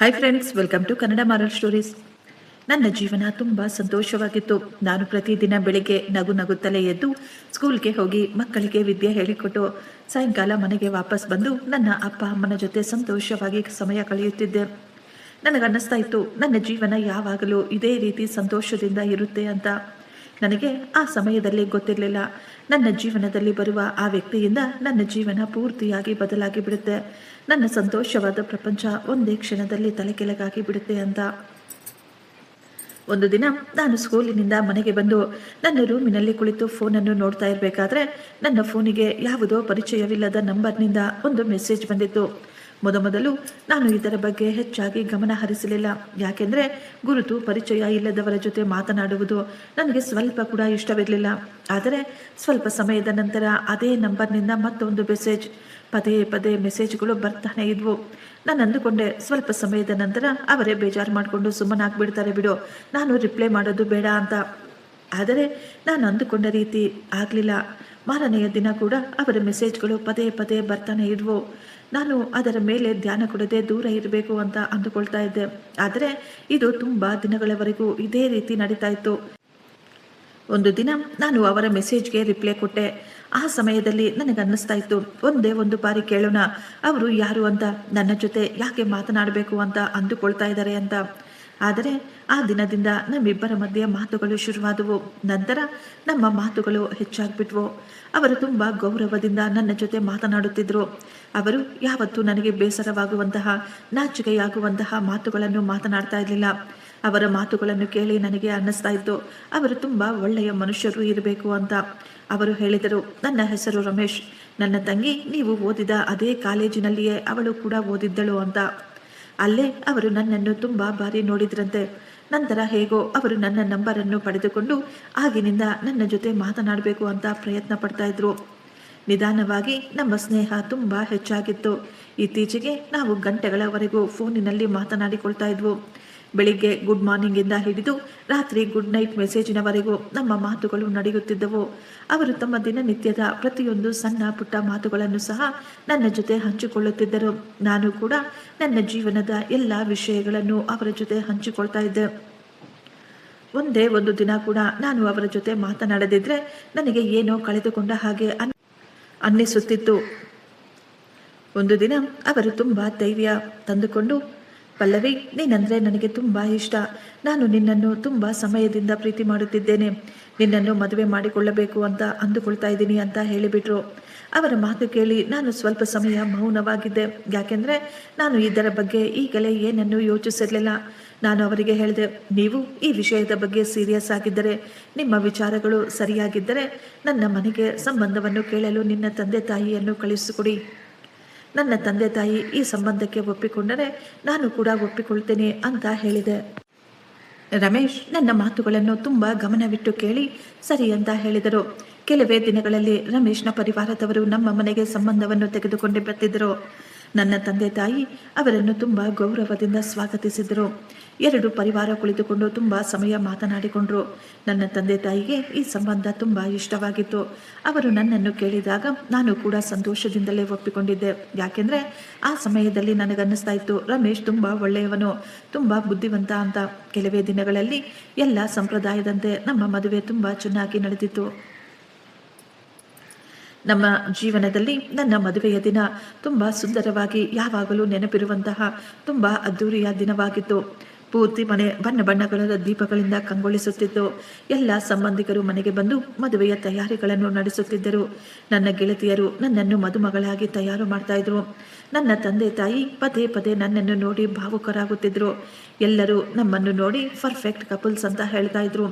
Hi friends, welcome to Kannada moral stories. ನನ್ನ ಜೀವನ ತುಂಬ ಸಂತೋಷವಾಗಿತ್ತು. ನಾನು ಪ್ರತಿದಿನ ಬೆಳಿಗ್ಗೆ ನಗು ನಗುತ್ತಲೇ ಎದ್ದು ಸ್ಕೂಲ್ಗೆ ಹೋಗಿ ಮಕ್ಕಳಿಗೆ ವಿದ್ಯೆ ಹೇಳಿಕೊಟ್ಟು ಸಾಯಂಕಾಲ ಮನೆಗೆ ವಾಪಸ್ ಬಂದು ನನ್ನ ಅಪ್ಪ ಅಮ್ಮನ ಜೊತೆ ಸಂತೋಷವಾಗಿ ಸಮಯ ಕಳೆಯುತ್ತಿದ್ದೆ. ನನಗನ್ನಿಸ್ತಾ ಇತ್ತು ನನ್ನ ಜೀವನ ಯಾವಾಗಲೂ ಇದೇ ರೀತಿ ಸಂತೋಷದಿಂದ ಇರುತ್ತೆ ಅಂತ. ನನಗೆ ಆ ಸಮಯದಲ್ಲಿ ಗೊತ್ತಿರಲಿಲ್ಲ, ನನ್ನ ಜೀವನದಲ್ಲಿ ಬರುವ ಆ ವ್ಯಕ್ತಿಯಿಂದ ನನ್ನ ಜೀವನ ಪೂರ್ತಿಯಾಗಿ ಬದಲಾಗಿ ಬಿಡುತ್ತೆ. ನನ್ನ ಸಂತೋಷವಾದ ಪ್ರಪಂಚ ಒಂದೇ ಕ್ಷಣದಲ್ಲಿ ತಲೆಕೆಳಗಾಗಿ ಬಿಡುತ್ತೆ ಅಂತ. ಒಂದು ದಿನ ನಾನು ಸ್ಕೂಲಿನಿಂದ ಮನೆಗೆ ಬಂದು ನನ್ನ ರೂಮಿನಲ್ಲಿ ಕುಳಿತು ಫೋನನ್ನು ನೋಡ್ತಾ ಇರಬೇಕಾದ್ರೆ ನನ್ನ ಫೋನಿಗೆ ಯಾವುದೋ ಪರಿಚಯವಿಲ್ಲದ ನಂಬರ್ನಿಂದ ಒಂದು ಮೆಸೇಜ್ ಬಂದಿತ್ತು. ಮೊದಲು ನಾನು ಇದರ ಬಗ್ಗೆ ಹೆಚ್ಚಾಗಿ ಗಮನ ಹರಿಸಲಿಲ್ಲ, ಯಾಕೆಂದರೆ ಗುರುತು ಪರಿಚಯ ಇಲ್ಲದವರ ಜೊತೆ ಮಾತನಾಡುವುದು ನನಗೆ ಸ್ವಲ್ಪ ಕೂಡ ಇಷ್ಟವಿರಲಿಲ್ಲ. ಆದರೆ ಸ್ವಲ್ಪ ಸಮಯದ ನಂತರ ಅದೇ ನಂಬರ್ನಿಂದ ಮತ್ತೊಂದು ಮೆಸೇಜ್, ಪದೇ ಪದೇ ಮೆಸೇಜ್ಗಳು ಬರ್ತಾನೆ ಇದ್ವು. ನಾನು ಅಂದುಕೊಂಡೆ, ಸ್ವಲ್ಪ ಸಮಯದ ನಂತರ ಅವರೇ ಬೇಜಾರು ಮಾಡಿಕೊಂಡು ಸುಮ್ಮನಾಗ್ಬಿಡ್ತಾರೆ ಬಿಡು, ನಾನು ರಿಪ್ಲೈ ಮಾಡೋದು ಬೇಡ ಅಂತ. ಆದರೆ ನಾನು ಅಂದುಕೊಂಡ ರೀತಿ ಆಗಲಿಲ್ಲ. ಮಾರನೆಯ ದಿನ ಕೂಡ ಅವರ ಮೆಸೇಜ್ಗಳು ಪದೇ ಪದೇ ಬರ್ತಾನೆ ಇದ್ವು. ನಾನು ಅದರ ಮೇಲೆ ಧ್ಯಾನ ಕೊಡದೆ ದೂರ ಇರಬೇಕು ಅಂತ ಅಂದುಕೊಳ್ತಾ ಇದ್ದೆ. ಆದರೆ ಇದು ತುಂಬ ದಿನಗಳವರೆಗೂ ಇದೇ ರೀತಿ ನಡೀತಾ ಇತ್ತು. ಒಂದು ದಿನ ನಾನು ಅವರ ಮೆಸೇಜ್ಗೆ ರಿಪ್ಲೈ ಕೊಟ್ಟೆ. ಆ ಸಮಯದಲ್ಲಿ ನನಗನ್ನಿಸ್ತಾ ಇತ್ತು, ಒಂದೇ ಒಂದು ಬಾರಿ ಕೇಳೋಣ ಅವರು ಯಾರು ಅಂತ, ನನ್ನ ಜೊತೆ ಯಾಕೆ ಮಾತನಾಡಬೇಕು ಅಂತ ಅಂದುಕೊಳ್ತಾ ಇದ್ದಾರೆ ಅಂತ. ಆದರೆ ಆ ದಿನದಿಂದ ನಮ್ಮಿಬ್ಬರ ಮಧ್ಯೆ ಮಾತುಗಳು ಶುರುವಾದವು. ನಂತರ ನಮ್ಮ ಮಾತುಗಳು ಹೆಚ್ಚಾಗ್ಬಿಟ್ವು. ಅವರು ತುಂಬ ಗೌರವದಿಂದ ನನ್ನ ಜೊತೆ ಮಾತನಾಡುತ್ತಿದ್ದರು. ಅವರು ಯಾವತ್ತೂ ನನಗೆ ಬೇಸರವಾಗುವಂತಹ, ನಾಚಿಕೆಯಾಗುವಂತಹ ಮಾತುಗಳನ್ನು ಮಾತನಾಡ್ತಾ ಇರಲಿಲ್ಲ. ಅವರ ಮಾತುಗಳನ್ನು ಕೇಳಿ ನನಗೆ ಅನ್ನಿಸ್ತಾ ಇತ್ತು, ಅವರು ತುಂಬ ಒಳ್ಳೆಯ ಮನುಷ್ಯರು ಇರಬೇಕು ಅಂತ. ಅವರು ಹೇಳಿದರು, ನನ್ನ ಹೆಸರು ರಮೇಶ್, ನನ್ನ ತಂಗಿ ನೀವು ಓದಿದ ಅದೇ ಕಾಲೇಜಿನಲ್ಲಿಯೇ ಅವಳು ಕೂಡ ಓದಿದ್ದಳು ಅಂತ. ಅಲ್ಲೇ ಅವರು ನನ್ನನ್ನು ತುಂಬ ಬಾರಿ ನೋಡಿದ್ರಂತೆ. ನಂತರ ಹೇಗೋ ಅವರು ನನ್ನ ನಂಬರನ್ನು ಪಡೆದುಕೊಂಡು ಆಗಿನಿಂದ ನನ್ನ ಜೊತೆ ಮಾತನಾಡಬೇಕು ಅಂತ ಪ್ರಯತ್ನ ಪಡ್ತಾ ಇದ್ರು. ನಿಧಾನವಾಗಿ ನಮ್ಮ ಸ್ನೇಹ ತುಂಬ ಹೆಚ್ಚಾಗಿತ್ತು. ಇತ್ತೀಚೆಗೆ ನಾವು ಗಂಟೆಗಳವರೆಗೂ ಫೋನಿನಲ್ಲಿ ಮಾತನಾಡಿಕೊಳ್ತಾ ಇದ್ವು. ಬೆಳಿಗ್ಗೆ ಗುಡ್ ಮಾರ್ನಿಂಗಿಂದ ಹಿಡಿದು ರಾತ್ರಿ ಗುಡ್ ನೈಟ್ ಮೆಸೇಜಿನವರೆಗೂ ನಮ್ಮ ಮಾತುಗಳು ನಡೆಯುತ್ತಿದ್ದವು. ಅವರು ತಮ್ಮ ದಿನನಿತ್ಯದ ಪ್ರತಿಯೊಂದು ಸಣ್ಣ ಪುಟ್ಟ ಮಾತುಗಳನ್ನು ಸಹ ನನ್ನ ಜೊತೆ ಹಂಚಿಕೊಳ್ಳುತ್ತಿದ್ದರು. ನಾನು ಕೂಡ ನನ್ನ ಜೀವನದ ಎಲ್ಲ ವಿಷಯಗಳನ್ನು ಅವರ ಜೊತೆ ಹಂಚಿಕೊಳ್ತಾ ಇದ್ದೆ. ಒಂದೇ ಒಂದು ದಿನ ಕೂಡ ನಾನು ಅವರ ಜೊತೆ ಮಾತನಾಡದಿದ್ರೆ ನನಗೆ ಏನೋ ಕಳೆದುಕೊಂಡ ಹಾಗೆ ಅನ್ನಿಸುತ್ತಿತ್ತು. ಒಂದು ದಿನ ಅವರು ತುಂಬ ಧೈರ್ಯ ತಂದುಕೊಂಡು, ಪಲ್ಲವಿ, ನೀನಂದರೆ ನನಗೆ ತುಂಬ ಇಷ್ಟ. ನಾನು ನಿನ್ನನ್ನು ತುಂಬ ಸಮಯದಿಂದ ಪ್ರೀತಿ ಮಾಡುತ್ತಿದ್ದೇನೆ. ನಿನ್ನನ್ನು ಮದುವೆ ಮಾಡಿಕೊಳ್ಳಬೇಕು ಅಂತ ಅಂದುಕೊಳ್ತಾ ಇದ್ದೀನಿ ಅಂತ ಹೇಳಿಬಿಟ್ರು. ಅವರ ಮಾತು ಕೇಳಿ ನಾನು ಸ್ವಲ್ಪ ಸಮಯ ಮೌನವಾಗಿದ್ದೆ, ಯಾಕೆಂದರೆ ನಾನು ಇದರ ಬಗ್ಗೆ ಈಗಲೇ ಏನನ್ನು ಯೋಚಿಸಿರಲಿಲ್ಲ. ನಾನು ಅವರಿಗೆ ಹೇಳಿದೆ, ನೀವು ಈ ವಿಷಯದ ಬಗ್ಗೆ ಸೀರಿಯಸ್ ಆಗಿದ್ದರೆ, ನಿಮ್ಮ ವಿಚಾರಗಳು ಸರಿಯಾಗಿದ್ದರೆ ನನ್ನ ಮನೆಗೆ ಸಂಬಂಧವನ್ನು ಕೇಳಲು ನಿನ್ನ ತಂದೆ ತಾಯಿಯನ್ನು ಕಳಿಸಿಕೊಡಿ. ನನ್ನ ತಂದೆ ತಾಯಿ ಈ ಸಂಬಂಧಕ್ಕೆ ಒಪ್ಪಿಕೊಂಡರೆ ನಾನು ಕೂಡ ಒಪ್ಪಿಕೊಳ್ತೇನೆ ಅಂತ ಹೇಳಿದೆ. ರಮೇಶ್ ನನ್ನ ಮಾತುಗಳನ್ನು ತುಂಬ ಗಮನವಿಟ್ಟು ಕೇಳಿ ಸರಿ ಅಂತ ಹೇಳಿದರು. ಕೆಲವೇ ದಿನಗಳಲ್ಲಿ ರಮೇಶ್ನ ಪರಿವಾರದವರು ನಮ್ಮ ಮನೆಗೆ ಸಂಬಂಧವನ್ನು ತೆಗೆದುಕೊಂಡು ಬರ್ತಿದ್ದರು. ನನ್ನ ತಂದೆ ತಾಯಿ ಅವರನ್ನು ತುಂಬ ಗೌರವದಿಂದ ಸ್ವಾಗತಿಸಿದರು. ಎರಡು ಪರಿವಾರ ಕುಳಿತುಕೊಂಡು ತುಂಬ ಸಮಯ ಮಾತನಾಡಿಕೊಂಡ್ರು. ನನ್ನ ತಂದೆ ತಾಯಿಗೆ ಈ ಸಂಬಂಧ ತುಂಬ ಇಷ್ಟವಾಗಿತ್ತು. ಅವರು ನನ್ನನ್ನು ಕೇಳಿದಾಗ ನಾನು ಕೂಡ ಸಂತೋಷದಿಂದಲೇ ಒಪ್ಪಿಕೊಂಡಿದ್ದೆ, ಯಾಕೆಂದರೆ ಆ ಸಮಯದಲ್ಲಿ ನನಗನ್ನಿಸ್ತಾ ಇತ್ತು, ರಮೇಶ್ ತುಂಬ ಒಳ್ಳೆಯವನು, ತುಂಬ ಬುದ್ಧಿವಂತ ಅಂತ. ಕೆಲವೇ ದಿನಗಳಲ್ಲಿ ಎಲ್ಲ ಸಂಪ್ರದಾಯದಂತೆ ನಮ್ಮ ಮದುವೆ ತುಂಬ ಚೆನ್ನಾಗಿ ನಡೆದಿತ್ತು. ನಮ್ಮ ಜೀವನದಲ್ಲಿ ನನ್ನ ಮದುವೆಯ ದಿನ ತುಂಬ ಸುಂದರವಾಗಿ ಯಾವಾಗಲೂ ನೆನಪಿರುವಂತಹ ತುಂಬ ಅದ್ಧೂರಿಯ ದಿನವಾಗಿತ್ತು. ಪೂರ್ತಿ ಮನೆ ಬಣ್ಣ ಬಣ್ಣಗಳ ದೀಪಗಳಿಂದ ಕಂಗೊಳಿಸುತ್ತಿತ್ತು. ಎಲ್ಲ ಸಂಬಂಧಿಕರು ಮನೆಗೆ ಬಂದು ಮದುವೆಯ ತಯಾರಿಗಳನ್ನು ನಡೆಸುತ್ತಿದ್ದರು. ನನ್ನ ಗೆಳತಿಯರು ನನ್ನನ್ನು ಮದುಮಗಳಾಗಿ ತಯಾರು ಮಾಡ್ತಾ ಇದ್ರು. ನನ್ನ ತಂದೆ ತಾಯಿ ಪದೇ ಪದೇ ನನ್ನನ್ನು ನೋಡಿ ಭಾವುಕರಾಗುತ್ತಿದ್ರು. ಎಲ್ಲರೂ ನಮ್ಮನ್ನು ನೋಡಿ ಪರ್ಫೆಕ್ಟ್ ಕಪಲ್ಸ್ ಅಂತ ಹೇಳ್ತಾ ಇದ್ರು.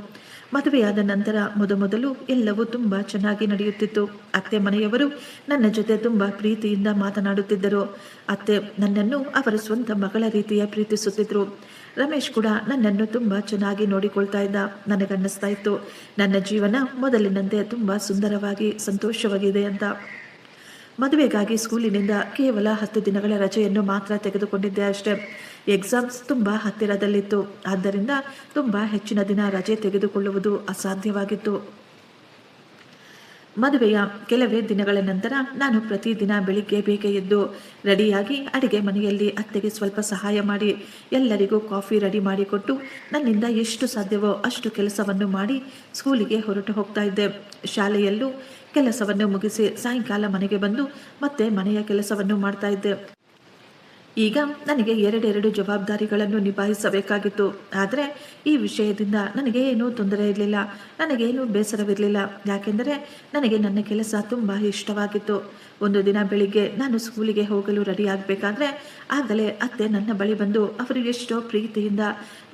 ಮದುವೆಯಾದ ನಂತರ ಮೊದಲು ಎಲ್ಲವೂ ತುಂಬ ಚೆನ್ನಾಗಿ ನಡೆಯುತ್ತಿತ್ತು. ಅತ್ತೆ ಮನೆಯವರು ನನ್ನ ಜೊತೆ ತುಂಬ ಪ್ರೀತಿಯಿಂದ ಮಾತನಾಡುತ್ತಿದ್ದರು. ಅತ್ತೆ ನನ್ನನ್ನು ಅವರ ಸ್ವಂತ ಮಗಳ ರೀತಿಯ ಪ್ರೀತಿಸುತ್ತಿದ್ರು. ರಮೇಶ್ ಕೂಡ ನನ್ನನ್ನು ತುಂಬ ಚೆನ್ನಾಗಿ ನೋಡಿಕೊಳ್ತಾ ಇದ್ದ. ನನಗನ್ನಿಸ್ತಾ ಇತ್ತು, ನನ್ನ ಜೀವನ ಮೊದಲಿನಂತೆ ತುಂಬ ಸುಂದರವಾಗಿ ಸಂತೋಷವಾಗಿದೆ ಅಂತ. ಮದುವೆಗಾಗಿ ಸ್ಕೂಲಿನಿಂದ ಕೇವಲ 10 ದಿನಗಳ ರಜೆಯನ್ನು ಮಾತ್ರ ತೆಗೆದುಕೊಂಡಿದ್ದೆ ಅಷ್ಟೇ. ಎಕ್ಸಾಮ್ಸ್ ತುಂಬ ಹತ್ತಿರದಲ್ಲಿತ್ತು. ಆದ್ದರಿಂದ ತುಂಬ ಹೆಚ್ಚಿನ ದಿನ ರಜೆ ತೆಗೆದುಕೊಳ್ಳುವುದು ಅಸಾಧ್ಯವಾಗಿತ್ತು. ಮದುವೆಯ ಕೆಲವೇ ದಿನಗಳ ನಂತರ ನಾನು ಪ್ರತಿದಿನ ಬೆಳಿಗ್ಗೆ ಬೇಗ ಎದ್ದು ರೆಡಿಯಾಗಿ ಅಡುಗೆ ಮನೆಯಲ್ಲಿ ಅತ್ತೆಗೆ ಸ್ವಲ್ಪ ಸಹಾಯ ಮಾಡಿ ಎಲ್ಲರಿಗೂ ಕಾಫಿ ರೆಡಿ ಮಾಡಿಕೊಟ್ಟು ನನ್ನಿಂದ ಎಷ್ಟು ಸಾಧ್ಯವೋ ಅಷ್ಟು ಕೆಲಸವನ್ನು ಮಾಡಿ ಸ್ಕೂಲಿಗೆ ಹೊರಟು ಹೋಗ್ತಾ ಇದ್ದೆ. ಶಾಲೆಯಲ್ಲೂ ಕೆಲಸವನ್ನು ಮುಗಿಸಿ ಸಾಯಂಕಾಲ ಮನೆಗೆ ಬಂದು ಮತ್ತೆ ಮನೆಯ ಕೆಲಸವನ್ನು ಮಾಡ್ತಾ ಇದ್ದೆ. ಈಗ ನನಗೆ ಎರಡೆರಡು ಜವಾಬ್ದಾರಿಗಳನ್ನು ನಿಭಾಯಿಸಬೇಕಾಗಿತ್ತು. ಆದರೆ ಈ ವಿಷಯದಿಂದ ನನಗೆ ಏನೂ ತೊಂದರೆ ಇರಲಿಲ್ಲ, ನನಗೇನೂ ಬೇಸರವಿರಲಿಲ್ಲ. ಯಾಕೆಂದರೆ ನನಗೆ ನನ್ನ ಕೆಲಸ ತುಂಬ ಇಷ್ಟವಾಗಿತ್ತು. ಒಂದು ದಿನ ಬೆಳಿಗ್ಗೆ ನಾನು ಸ್ಕೂಲಿಗೆ ಹೋಗಲು ರೆಡಿ ಆಗಬೇಕಾದ್ರೆ ಆಗಲೇ ಅತ್ತೆ ನನ್ನ ಬಳಿ ಬಂದು ಅವರು ಎಷ್ಟೋ ಪ್ರೀತಿಯಿಂದ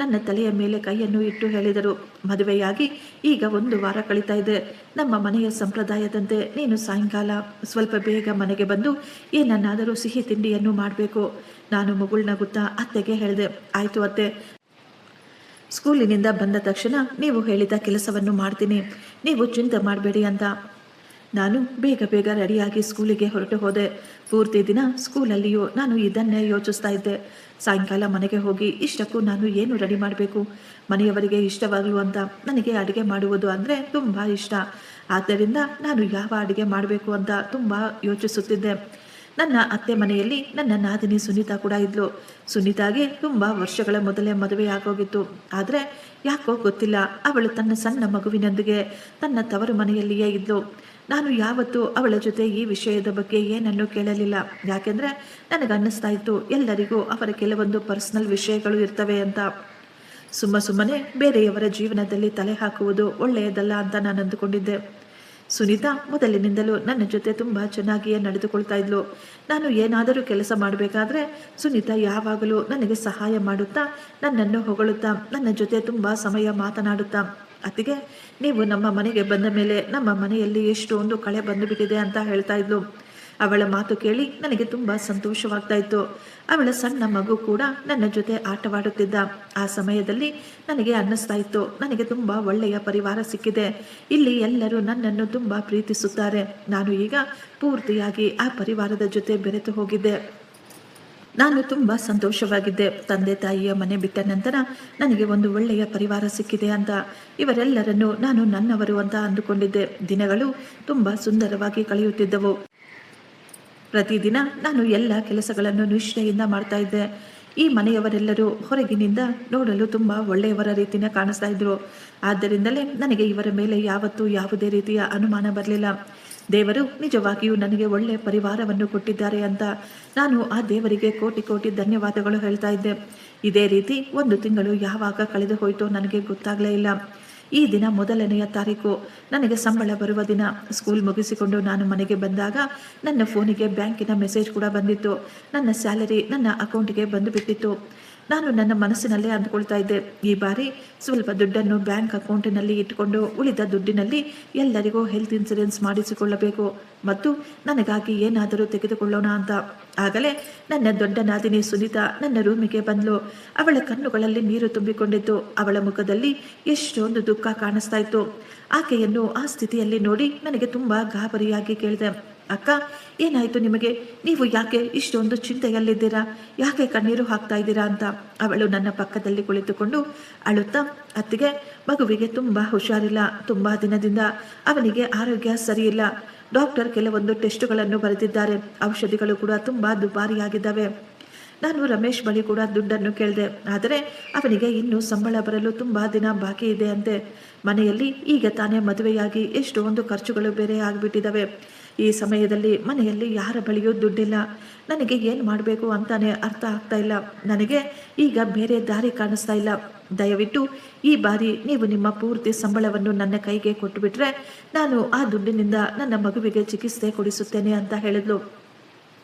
ನನ್ನ ತಲೆಯ ಮೇಲೆ ಕೈಯನ್ನು ಇಟ್ಟು ಹೇಳಿದರು, ಮದುವೆಯಾಗಿ ಈಗ 1 ವಾರ ಕಳೀತಾ ಇದೆ. ನಮ್ಮ ಮನೆಯ ಸಂಪ್ರದಾಯದಂತೆ ನೀನು ಸಾಯಂಕಾಲ ಸ್ವಲ್ಪ ಬೇಗ ಮನೆಗೆ ಬಂದು ಏನನ್ನಾದರೂ ಸಿಹಿ ತಿಂಡಿಯನ್ನು ಮಾಡಬೇಕು. ನಾನು ಮುಗುಳ್ನಗುತ್ತಾ ಅತ್ತೆಗೆ ಹೇಳಿದೆ, ಆಯಿತು ಅತ್ತೆ, ಸ್ಕೂಲಿನಿಂದ ಬಂದ ತಕ್ಷಣ ನೀವು ಹೇಳಿದ ಕೆಲಸವನ್ನು ಮಾಡ್ತೀನಿ, ನೀವು ಚಿಂತೆ ಮಾಡಬೇಡಿ ಅಂತ. ನಾನು ಬೇಗ ಬೇಗ ರೆಡಿಯಾಗಿ ಸ್ಕೂಲಿಗೆ ಹೊರಟು ಹೋದೆ. ಪೂರ್ತಿ ದಿನ ಸ್ಕೂಲಲ್ಲಿಯೂ ನಾನು ಇದನ್ನೇ ಯೋಚಿಸ್ತಾ ಇದ್ದೆ. ಸಾಯಂಕಾಲ ಮನೆಗೆ ಹೋಗಿ ಇಷ್ಟಕ್ಕೂ ನಾನು ಏನು ರೆಡಿ ಮಾಡಬೇಕು, ಮನೆಯವರಿಗೆ ಇಷ್ಟವಾಗಲು ಅಂತ. ನನಗೆ ಅಡುಗೆ ಮಾಡುವುದು ಅಂದರೆ ತುಂಬ ಇಷ್ಟ. ಆದ್ದರಿಂದ ನಾನು ಯಾವ ಅಡುಗೆ ಮಾಡಬೇಕು ಅಂತ ತುಂಬ ಯೋಚಿಸುತ್ತಿದ್ದೆ. ನನ್ನ ಅತ್ತೆ ಮನೆಯಲ್ಲಿ ನನ್ನ ನಾದಿನಿ ಸುನೀತಾ ಕೂಡ ಇದ್ಲು. ಸುನೀತಾಗೆ ತುಂಬ ವರ್ಷಗಳ ಮೊದಲೇ ಮದುವೆ ಆಗೋಗಿತ್ತು. ಆದರೆ ಯಾಕೋ ಗೊತ್ತಿಲ್ಲ, ಅವಳು ತನ್ನ ಸಣ್ಣ ಮಗುವಿನೊಂದಿಗೆ ತನ್ನ ತವರು ಮನೆಯಲ್ಲಿಯೇ ಇದ್ಲು. ನಾನು ಯಾವತ್ತೂ ಅವಳ ಜೊತೆ ಈ ವಿಷಯದ ಬಗ್ಗೆ ಏನನ್ನೂ ಕೇಳಲಿಲ್ಲ. ಯಾಕೆಂದರೆ ನನಗನ್ನಿಸ್ತಾ ಇತ್ತು ಎಲ್ಲರಿಗೂ ಅವರ ಕೆಲವೊಂದು ಪರ್ಸನಲ್ ವಿಷಯಗಳು ಇರ್ತವೆ ಅಂತ. ಸುಮ್ಮನೆ ಬೇರೆಯವರ ಜೀವನದಲ್ಲಿ ತಲೆ ಹಾಕುವುದು ಒಳ್ಳೆಯದಲ್ಲ ಅಂತ ನಾನು ಅಂದುಕೊಂಡಿದ್ದೆ. ಸುನೀತಾ ಮೊದಲಿನಿಂದಲೂ ನನ್ನ ಜೊತೆ ತುಂಬ ಚೆನ್ನಾಗಿಯೇ ನಡೆದುಕೊಳ್ತಾ ಇದ್ಲು. ನಾನು ಏನಾದರೂ ಕೆಲಸ ಮಾಡಬೇಕಾದ್ರೆ ಸುನೀತಾ ಯಾವಾಗಲೂ ನನಗೆ ಸಹಾಯ ಮಾಡುತ್ತಾ, ನನ್ನನ್ನು ಹೊಗಳುತ್ತಾ, ನನ್ನ ಜೊತೆ ತುಂಬ ಸಮಯ ಮಾತನಾಡುತ್ತಾ, ಅತ್ತಿಗೆ ನೀವು ನಮ್ಮ ಮನೆಗೆ ಬಂದ ಮೇಲೆ ನಮ್ಮ ಮನೆಯಲ್ಲಿ ಎಷ್ಟೊಂದು ಕಳೆ ಬಂದುಬಿಟ್ಟಿದೆ ಅಂತ ಹೇಳ್ತಾ ಇದ್ಲು. ಅವಳ ಮಾತು ಕೇಳಿ ನನಗೆ ತುಂಬ ಸಂತೋಷವಾಗ್ತಾ ಇತ್ತು. ಅವಳ ಸಣ್ಣ ಮಗು ಕೂಡ ನನ್ನ ಜೊತೆ ಆಟವಾಡುತ್ತಿದ್ದ. ಆ ಸಮಯದಲ್ಲಿ ನನಗೆ ಅನ್ನಿಸ್ತಾ ಇತ್ತು, ನನಗೆ ತುಂಬ ಒಳ್ಳೆಯ ಪರಿವಾರ ಸಿಕ್ಕಿದೆ, ಇಲ್ಲಿ ಎಲ್ಲರೂ ನನ್ನನ್ನು ತುಂಬ ಪ್ರೀತಿಸುತ್ತಾರೆ. ನಾನು ಈಗ ಪೂರ್ತಿಯಾಗಿ ಆ ಪರಿವಾರದ ಜೊತೆ ಬೆರೆತು ಹೋಗಿದ್ದೆ. ನಾನು ತುಂಬ ಸಂತೋಷವಾಗಿದ್ದೆ. ತಂದೆ ತಾಯಿಯ ಮನೆ ಬಿಟ್ಟ ನಂತರ ನನಗೆ ಒಂದು ಒಳ್ಳೆಯ ಪರಿವಾರ ಸಿಕ್ಕಿದೆ ಅಂತ. ಇವರೆಲ್ಲರನ್ನು ನಾನು ನನ್ನವರು ಅಂತ ಅಂದುಕೊಂಡಿದ್ದೆ. ದಿನಗಳು ತುಂಬ ಸುಂದರವಾಗಿ ಕಳೆಯುತ್ತಿದ್ದವು. ಪ್ರತಿದಿನ ನಾನು ಎಲ್ಲ ಕೆಲಸಗಳನ್ನು ನಿಷ್ಠೆಯಿಂದ ಮಾಡ್ತಾ ಇದ್ದೆ. ಈ ಮನೆಯವರೆಲ್ಲರೂ ಹೊರಗಿನಿಂದ ನೋಡಲು ತುಂಬ ಒಳ್ಳೆಯವರ ರೀತಿಯ ಕಾಣಿಸ್ತಾ ಇದ್ರು. ಆದ್ದರಿಂದಲೇ ನನಗೆ ಇವರ ಮೇಲೆ ಯಾವತ್ತೂ ಯಾವುದೇ ರೀತಿಯ ಅನುಮಾನ ಬರಲಿಲ್ಲ. ದೇವರು ನಿಜವಾಗಿಯೂ ನನಗೆ ಒಳ್ಳೆಯ ಪರಿವಾರವನ್ನು ಕೊಟ್ಟಿದ್ದಾರೆ ಅಂತ ನಾನು ಆ ದೇವರಿಗೆ ಕೋಟಿ ಕೋಟಿ ಧನ್ಯವಾದಗಳು ಹೇಳ್ತಾ ಇದ್ದೆ. ಇದೇ ರೀತಿ 1 ತಿಂಗಳು ಯಾವಾಗ ಕಳೆದು ಹೋಯಿತೋ ನನಗೆ ಗೊತ್ತಾಗಲೇ ಇಲ್ಲ. ಈ ದಿನ 1ನೆಯ ತಾರೀಕು, ನನಗೆ ಸಂಬಳ ಬರುವ ದಿನ. ಸ್ಕೂಲ್ ಮುಗಿಸಿಕೊಂಡು ನಾನು ಮನೆಗೆ ಬಂದಾಗ ನನ್ನ ಫೋನಿಗೆ ಬ್ಯಾಂಕಿನ ಮೆಸೇಜ್ ಕೂಡ ಬಂದಿತ್ತು. ನನ್ನ ಸ್ಯಾಲರಿ ನನ್ನ ಅಕೌಂಟಿಗೆ ಬಂದು ಬಿಟ್ಟಿತ್ತು. ನಾನು ನನ್ನ ಮನಸ್ಸಿನಲ್ಲೇ ಅಂದ್ಕೊಳ್ತಾ ಇದ್ದೆ, ಈ ಬಾರಿ ಸ್ವಲ್ಪ ದುಡ್ಡನ್ನು ಬ್ಯಾಂಕ್ ಅಕೌಂಟಿನಲ್ಲಿ ಇಟ್ಟುಕೊಂಡು ಉಳಿದ ದುಡ್ಡಿನಲ್ಲಿ ಎಲ್ಲರಿಗೂ ಹೆಲ್ತ್ ಇನ್ಸೂರೆನ್ಸ್ ಮಾಡಿಸಿಕೊಳ್ಳಬೇಕು ಮತ್ತು ನನಗಾಗಿ ಏನಾದರೂ ತೆಗೆದುಕೊಳ್ಳೋಣ ಅಂತ. ಆಗಲೇ ನನ್ನ ದೊಡ್ಡ ನಾದಿನಿ ಸುನೀತಾ ನನ್ನ ರೂಮಿಗೆ ಬಂದಳು. ಅವಳ ಕಣ್ಣುಗಳಲ್ಲಿ ನೀರು ತುಂಬಿಕೊಂಡಿತ್ತು. ಅವಳ ಮುಖದಲ್ಲಿ ಎಷ್ಟೊಂದು ದುಃಖ ಕಾಣಿಸ್ತಾ ಇತ್ತು. ಆಕೆಯನ್ನು ಆ ಸ್ಥಿತಿಯಲ್ಲಿ ನೋಡಿ ನನಗೆ ತುಂಬ ಗಾಬರಿಯಾಗಿ ಕೇಳಿದೆ, ಅಕ್ಕ, ಏನಾಯಿತು ನಿಮಗೆ? ನೀವು ಯಾಕೆ ಇಷ್ಟೊಂದು ಚಿಂತೆಯಲ್ಲಿದ್ದೀರಾ? ಯಾಕೆ ಕಣ್ಣೀರು ಹಾಕ್ತಾ ಇದ್ದೀರಾ ಅಂತ. ಅವಳು ನನ್ನ ಪಕ್ಕದಲ್ಲಿ ಕುಳಿತುಕೊಂಡು ಅಳುತ್ತಾ, ಅತ್ತಿಗೆ, ಮಗುವಿಗೆ ತುಂಬ ಹುಷಾರಿಲ್ಲ. ತುಂಬ ದಿನದಿಂದ ಅವನಿಗೆ ಆರೋಗ್ಯ ಸರಿಯಿಲ್ಲ. ಡಾಕ್ಟರ್ ಕೆಲವೊಂದು ಟೆಸ್ಟುಗಳನ್ನು ಬರೆದಿದ್ದಾರೆ. ಔಷಧಿಗಳು ಕೂಡ ತುಂಬ ದುಬಾರಿಯಾಗಿದ್ದಾವೆ. ನಾನು ರಮೇಶ್ ಬಳಿ ಕೂಡ ದುಡ್ಡನ್ನು ಕೇಳಿದೆ. ಆದರೆ ಅವನಿಗೆ ಇನ್ನೂ ಸಂಬಳ ಬರಲು ತುಂಬ ದಿನ ಬಾಕಿ ಇದೆ ಅಂತೆ. ಮನೆಯಲ್ಲಿ ಈಗ ತಾನೇ ಮದುವೆಯಾಗಿ ಎಷ್ಟೊಂದು ಖರ್ಚುಗಳು ಬೇರೆ ಆಗಿಬಿಟ್ಟಿದ್ದಾವೆ. ಈ ಸಮಯದಲ್ಲಿ ಮನೆಯಲ್ಲಿ ಯಾರ ಬಳಿಯೂ ದುಡ್ಡಿಲ್ಲ. ನನಗೆ ಏನು ಮಾಡಬೇಕು ಅಂತಾನೆ ಅರ್ಥ ಆಗ್ತಾ ಇಲ್ಲ. ನನಗೆ ಈಗ ಬೇರೆ ದಾರಿ ಕಾಣಿಸ್ತಾ ಇಲ್ಲ. ದಯವಿಟ್ಟು ಈ ಬಾರಿ ನೀವು ನಿಮ್ಮ ಪೂರ್ತಿ ಸಂಬಳವನ್ನು ನನ್ನ ಕೈಗೆ ಕೊಟ್ಟುಬಿಟ್ರೆ ನಾನು ಆ ದುಡ್ಡಿನಿಂದ ನನ್ನ ಮಗುವಿಗೆ ಚಿಕಿತ್ಸೆ ಕೊಡಿಸುತ್ತೇನೆ ಅಂತ ಹೇಳಿದ್ಲು.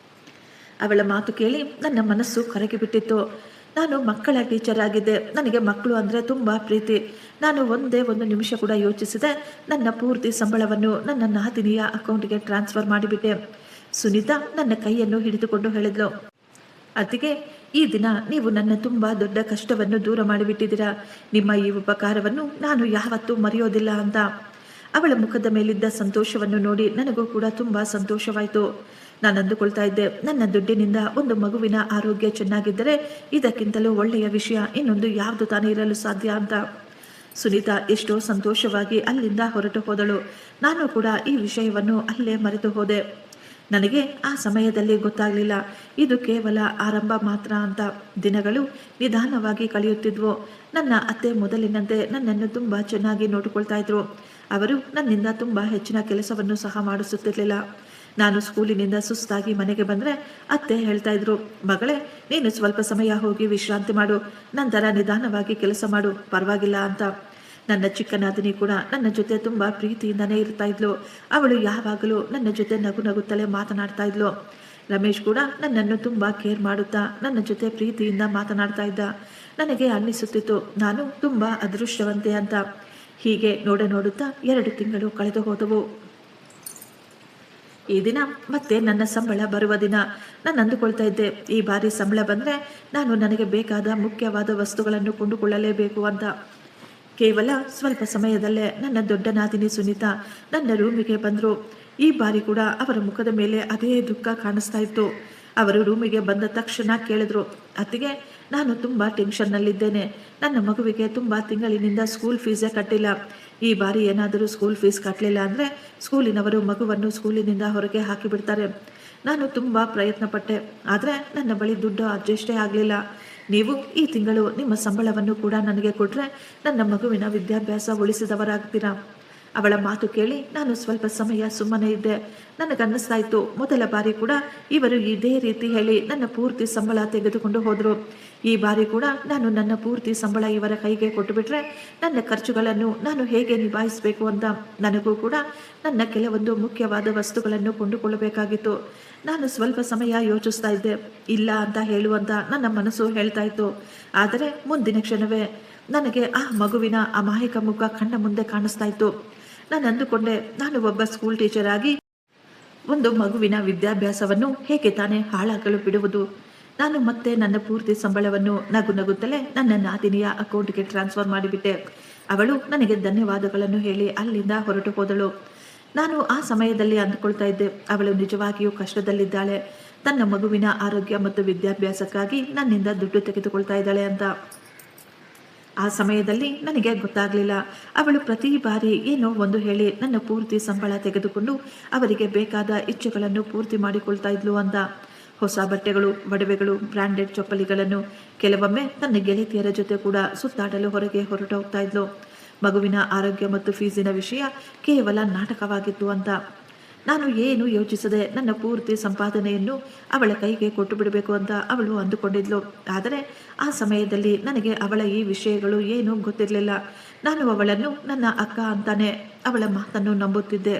ಅವಳ ಮಾತು ಕೇಳಿ ನನ್ನ ಮನಸ್ಸು ಕರಗಿಬಿಟ್ಟಿತ್ತು. ನಾನು ಮಕ್ಕಳ ಟೀಚರ್ ಆಗಿದ್ದೆ. ನನಗೆ ಮಕ್ಕಳು ಅಂದರೆ ತುಂಬ ಪ್ರೀತಿ. ನಾನು ಒಂದೇ 1 ನಿಮಿಷ ಕೂಡ ಯೋಚಿಸಿದೆ. ನನ್ನ ಪೂರ್ತಿ ಸಂಬಳವನ್ನು ನನ್ನ ನಾದಿನಿಯ ಅಕೌಂಟ್ಗೆ ಟ್ರಾನ್ಸ್ಫರ್ ಮಾಡಿಬಿಟ್ಟೆ. ಸುನೀತಾ ನನ್ನ ಕೈಯನ್ನು ಹಿಡಿದುಕೊಂಡು ಹೇಳಿದ್ಲು, ಅತ್ತಿಗೆ, ಈ ದಿನ ನೀವು ನನ್ನ ತುಂಬ ದೊಡ್ಡ ಕಷ್ಟವನ್ನು ದೂರ ಮಾಡಿಬಿಟ್ಟಿದ್ದೀರಾ. ನಿಮ್ಮ ಈ ಉಪಕಾರವನ್ನು ನಾನು ಯಾವತ್ತೂ ಮರೆಯೋದಿಲ್ಲ ಅಂತ. ಅವಳ ಮುಖದ ಮೇಲಿದ್ದ ಸಂತೋಷವನ್ನು ನೋಡಿ ನನಗೂ ಕೂಡ ತುಂಬ ಸಂತೋಷವಾಯಿತು. ನಾನು ಅಂದುಕೊಳ್ತಾ ಇದ್ದೆ, ನನ್ನ ದುಡ್ಡಿನಿಂದ ಒಂದು ಮಗುವಿನ ಆರೋಗ್ಯ ಚೆನ್ನಾಗಿದ್ದರೆ ಇದಕ್ಕಿಂತಲೂ ಒಳ್ಳೆಯ ವಿಷಯ ಇನ್ನೊಂದು ಯಾವುದು ತಾನೇ ಇರಲು ಸಾಧ್ಯ ಅಂತ. ಸುನೀತಾ ಎಷ್ಟೋ ಸಂತೋಷವಾಗಿ ಅಲ್ಲಿಂದ ಹೊರಟು ಹೋದಳು. ನಾನು ಕೂಡ ಈ ವಿಷಯವನ್ನು ಅಲ್ಲೇ ಮರೆತು ಹೋದೆ. ನನಗೆ ಆ ಸಮಯದಲ್ಲಿ ಗೊತ್ತಾಗಲಿಲ್ಲ, ಇದು ಕೇವಲ ಆರಂಭ ಮಾತ್ರ ಅಂತ. ದಿನಗಳು ನಿಧಾನವಾಗಿ ಕಳೆಯುತ್ತಿದ್ವು. ನನ್ನ ಅತ್ತೆ ಮೊದಲಿನಂತೆ ನನ್ನನ್ನು ತುಂಬ ಚೆನ್ನಾಗಿ ನೋಡಿಕೊಳ್ತಾ ಇದ್ರು. ಅವರು ನನ್ನಿಂದ ತುಂಬ ಹೆಚ್ಚಿನ ಕೆಲಸವನ್ನು ಸಹ ಮಾಡಿಸುತ್ತಿರಲಿಲ್ಲ. ನಾನು ಸ್ಕೂಲಿನಿಂದ ಸುಸ್ತಾಗಿ ಮನೆಗೆ ಬಂದರೆ ಅತ್ತೆ ಹೇಳ್ತಾ ಇದ್ರು, ಮಗಳೇ, ನೀನು ಸ್ವಲ್ಪ ಸಮಯ ಹೋಗಿ ವಿಶ್ರಾಂತಿ ಮಾಡು, ನಂತರ ನಿಧಾನವಾಗಿ ಕೆಲಸ ಮಾಡು, ಪರವಾಗಿಲ್ಲ ಅಂತ. ನನ್ನ ಚಿಕ್ಕ ನಾದಿನಿ ಕೂಡ ನನ್ನ ಜೊತೆ ತುಂಬ ಪ್ರೀತಿಯಿಂದನೇ ಇರ್ತಾ ಇದ್ಲು. ಅವಳು ಯಾವಾಗಲೂ ನನ್ನ ಜೊತೆ ನಗು ನಗುತ್ತಲೇ ಮಾತನಾಡ್ತಾ ಇದ್ಲು. ರಮೇಶ್ ಕೂಡ ನನ್ನನ್ನು ತುಂಬ ಕೇರ್ ಮಾಡುತ್ತಾ ನನ್ನ ಜೊತೆ ಪ್ರೀತಿಯಿಂದ ಮಾತನಾಡ್ತಾ ಇದ್ದ. ನನಗೆ ಅನ್ನಿಸುತ್ತಿತ್ತು ನಾನು ತುಂಬ ಅದೃಷ್ಟವಂತೆ ಅಂತ. ಹೀಗೆ ನೋಡುತ್ತಾ 2 ತಿಂಗಳು ಕಳೆದು ಹೋದವು. ಈ ದಿನ ಮತ್ತೆ ನನ್ನ ಸಂಬಳ ಬರುವ ದಿನ. ನಾನು ಅಂದುಕೊಳ್ತಾ ಇದ್ದೆ, ಈ ಬಾರಿ ಸಂಬಳ ಬಂದರೆ ನಾನು ನನಗೆ ಬೇಕಾದ ಮುಖ್ಯವಾದ ವಸ್ತುಗಳನ್ನು ಕೊಂಡುಕೊಳ್ಳಲೇಬೇಕು ಅಂತ. ಕೇವಲ ಸ್ವಲ್ಪ ಸಮಯದಲ್ಲೇ ನನ್ನ ದೊಡ್ಡ ನಾದಿನಿ ಸುನೀತಾ ನನ್ನ ರೂಮಿಗೆ ಬಂದರು. ಈ ಬಾರಿ ಕೂಡ ಅವರ ಮುಖದ ಮೇಲೆ ಅದೇ ದುಃಖ ಕಾಣಿಸ್ತಾ ಇತ್ತು. ಅವರು ರೂಮಿಗೆ ಬಂದ ತಕ್ಷಣ ಕೇಳಿದ್ರು, ಅತ್ತಿಗೆ, ನಾನು ತುಂಬ ಟೆನ್ಷನ್ನಲ್ಲಿದ್ದೇನೆ. ನನ್ನ ಮಗುವಿಗೆ ತುಂಬ ತಿಂಗಳಿನಿಂದ ಸ್ಕೂಲ್ ಫೀಸೇ ಕಟ್ಟಿಲ್ಲ. ಈ ಬಾರಿ ಏನಾದರೂ ಸ್ಕೂಲ್ ಫೀಸ್ ಕಟ್ಟಲಿಲ್ಲ ಅಂದರೆ ಸ್ಕೂಲಿನವರು ಮಗುವನ್ನು ಸ್ಕೂಲಿನಿಂದ ಹೊರಗೆ ಹಾಕಿಬಿಡ್ತಾರೆ. ನಾನು ತುಂಬ ಪ್ರಯತ್ನ ಪಟ್ಟೆ, ಆದರೆ ನನ್ನ ಬಳಿ ದುಡ್ಡು ಅಡ್ಜಸ್ಟೇ ಆಗಲಿಲ್ಲ. ನೀವು ಈ ತಿಂಗಳು ನಿಮ್ಮ ಸಂಬಳವನ್ನು ಕೂಡ ನನಗೆ ಕೊಟ್ಟರೆ ನನ್ನ ಮಗುವಿನ ವಿದ್ಯಾಭ್ಯಾಸ ಉಳಿಸಿದವರಾಗ್ತೀರಾ. ಅವಳ ಮಾತು ಕೇಳಿ ನಾನು ಸ್ವಲ್ಪ ಸಮಯ ಸುಮ್ಮನೆ ಇದ್ದೆ. ನನಗನ್ನಿಸ್ತಾ ಇತ್ತು, ಮೊದಲ ಬಾರಿ ಕೂಡ ಇವರು ಇದೇ ರೀತಿ ಹೇಳಿ ನನ್ನ ಪೂರ್ತಿ ಸಂಬಳ ತೆಗೆದುಕೊಂಡು ಹೋದರು. ಈ ಬಾರಿ ಕೂಡ ನಾನು ನನ್ನ ಪೂರ್ತಿ ಸಂಬಳ ಇವರ ಕೈಗೆ ಕೊಟ್ಟುಬಿಟ್ರೆ ನನ್ನ ಖರ್ಚುಗಳನ್ನು ನಾನು ಹೇಗೆ ನಿಭಾಯಿಸಬೇಕು ಅಂತ ನನಗೂ ಕೂಡ ನನ್ನ ಕೆಲವೊಂದು ಮುಖ್ಯವಾದ ವಸ್ತುಗಳನ್ನು ಕೊಂಡುಕೊಳ್ಳಬೇಕಾಗಿತ್ತು. ನಾನು ಸ್ವಲ್ಪ ಸಮಯ ಯೋಚಿಸ್ತಾ ಇದ್ದೆ. ಇಲ್ಲ ಅಂತ ಹೇಳುವಂತ ನನ್ನ ಮನಸ್ಸು ಹೇಳ್ತಾ ಇತ್ತು. ಆದರೆ ಮುಂದಿನ ಕ್ಷಣವೇ ನನಗೆ ಆ ಮಗುವಿನ ಅಮಾಯಕ ಮುಖ ಕಣ್ಣ ಮುಂದೆ ಕಾಣಿಸ್ತಾ ಇತ್ತು. ನಾನು ಅಂದುಕೊಂಡೆ, ನಾನು ಒಬ್ಬ ಸ್ಕೂಲ್ ಟೀಚರ್ ಆಗಿ ಒಂದು ಮಗುವಿನ ವಿದ್ಯಾಭ್ಯಾಸವನ್ನು ಹೇಗೆ ತಾನೇ ಹಾಳಾಗಲು ಬಿಡುವುದು. ನಾನು ಮತ್ತೆ ನನ್ನ ಪೂರ್ತಿ ಸಂಬಳವನ್ನು ನಗುತ್ತಲೇ ನನ್ನ ನಾದಿನಿಯ ಅಕೌಂಟ್ಗೆ ಟ್ರಾನ್ಸ್ಫರ್ ಮಾಡಿಬಿಟ್ಟೆ. ಅವಳು ನನಗೆ ಧನ್ಯವಾದಗಳನ್ನು ಹೇಳಿ ಅಲ್ಲಿಂದ ಹೊರಟು ಹೋದಳು. ನಾನು ಆ ಸಮಯದಲ್ಲಿ ಅಂದುಕೊಳ್ತಾ ಇದ್ದೆ, ಅವಳು ನಿಜವಾಗಿಯೂ ಕಷ್ಟದಲ್ಲಿದ್ದಾಳೆ. ತನ್ನ ಮಗುವಿನ ಆರೋಗ್ಯ ಮತ್ತು ವಿದ್ಯಾಭ್ಯಾಸಕ್ಕಾಗಿ ನನ್ನಿಂದ ದುಡ್ಡು ತೆಗೆದುಕೊಳ್ತಾ ಇದ್ದಾಳೆ ಅಂತ. ಆ ಸಮಯದಲ್ಲಿ ನನಗೆ ಗೊತ್ತಾಗಲಿಲ್ಲ, ಅವಳು ಪ್ರತಿ ಬಾರಿ ಏನೋ ಒಂದು ಹೇಳಿ ನನ್ನ ಪೂರ್ತಿ ಸಂಬಳ ತೆಗೆದುಕೊಂಡು ಅವರಿಗೆ ಬೇಕಾದ ಇಚ್ಛೆಗಳನ್ನು ಪೂರ್ತಿ ಮಾಡಿಕೊಳ್ತಾ ಇದ್ಲು ಅಂತ. ಹೊಸ ಬಟ್ಟೆಗಳು, ಒಡವೆಗಳು, ಬ್ರ್ಯಾಂಡೆಡ್ ಚಪ್ಪಲಿಗಳನ್ನು, ಕೆಲವೊಮ್ಮೆ ತನ್ನ ಗೆಳತಿಯರ ಜೊತೆ ಕೂಡ ಸುತ್ತಾಡಲು ಹೊರಗೆ ಹೊರಟು ಹೋಗ್ತಾ ಇದ್ಲು. ಮಗುವಿನ ಆರೋಗ್ಯ ಮತ್ತು ಫೀಸಿನ ವಿಷಯ ಕೇವಲ ನಾಟಕವಾಗಿತ್ತು ಅಂತ. ನಾನು ಏನು ಯೋಚಿಸದೆ ನನ್ನ ಪೂರ್ತಿ ಸಂಪಾದನೆಯನ್ನು ಅವಳ ಕೈಗೆ ಕೊಟ್ಟು ಬಿಡಬೇಕು ಅಂತ ಅವಳು ಅಂದುಕೊಂಡಿದ್ಲು. ಆದರೆ ಆ ಸಮಯದಲ್ಲಿ ನನಗೆ ಅವಳ ಈ ವಿಷಯಗಳು ಏನೂ ಗೊತ್ತಿರಲಿಲ್ಲ. ನಾನು ಅವಳನ್ನು ನನ್ನ ಅಕ್ಕ ಅಂತಾನೆ ಅವಳ ಮಾತನ್ನು ನಂಬುತ್ತಿದ್ದೆ.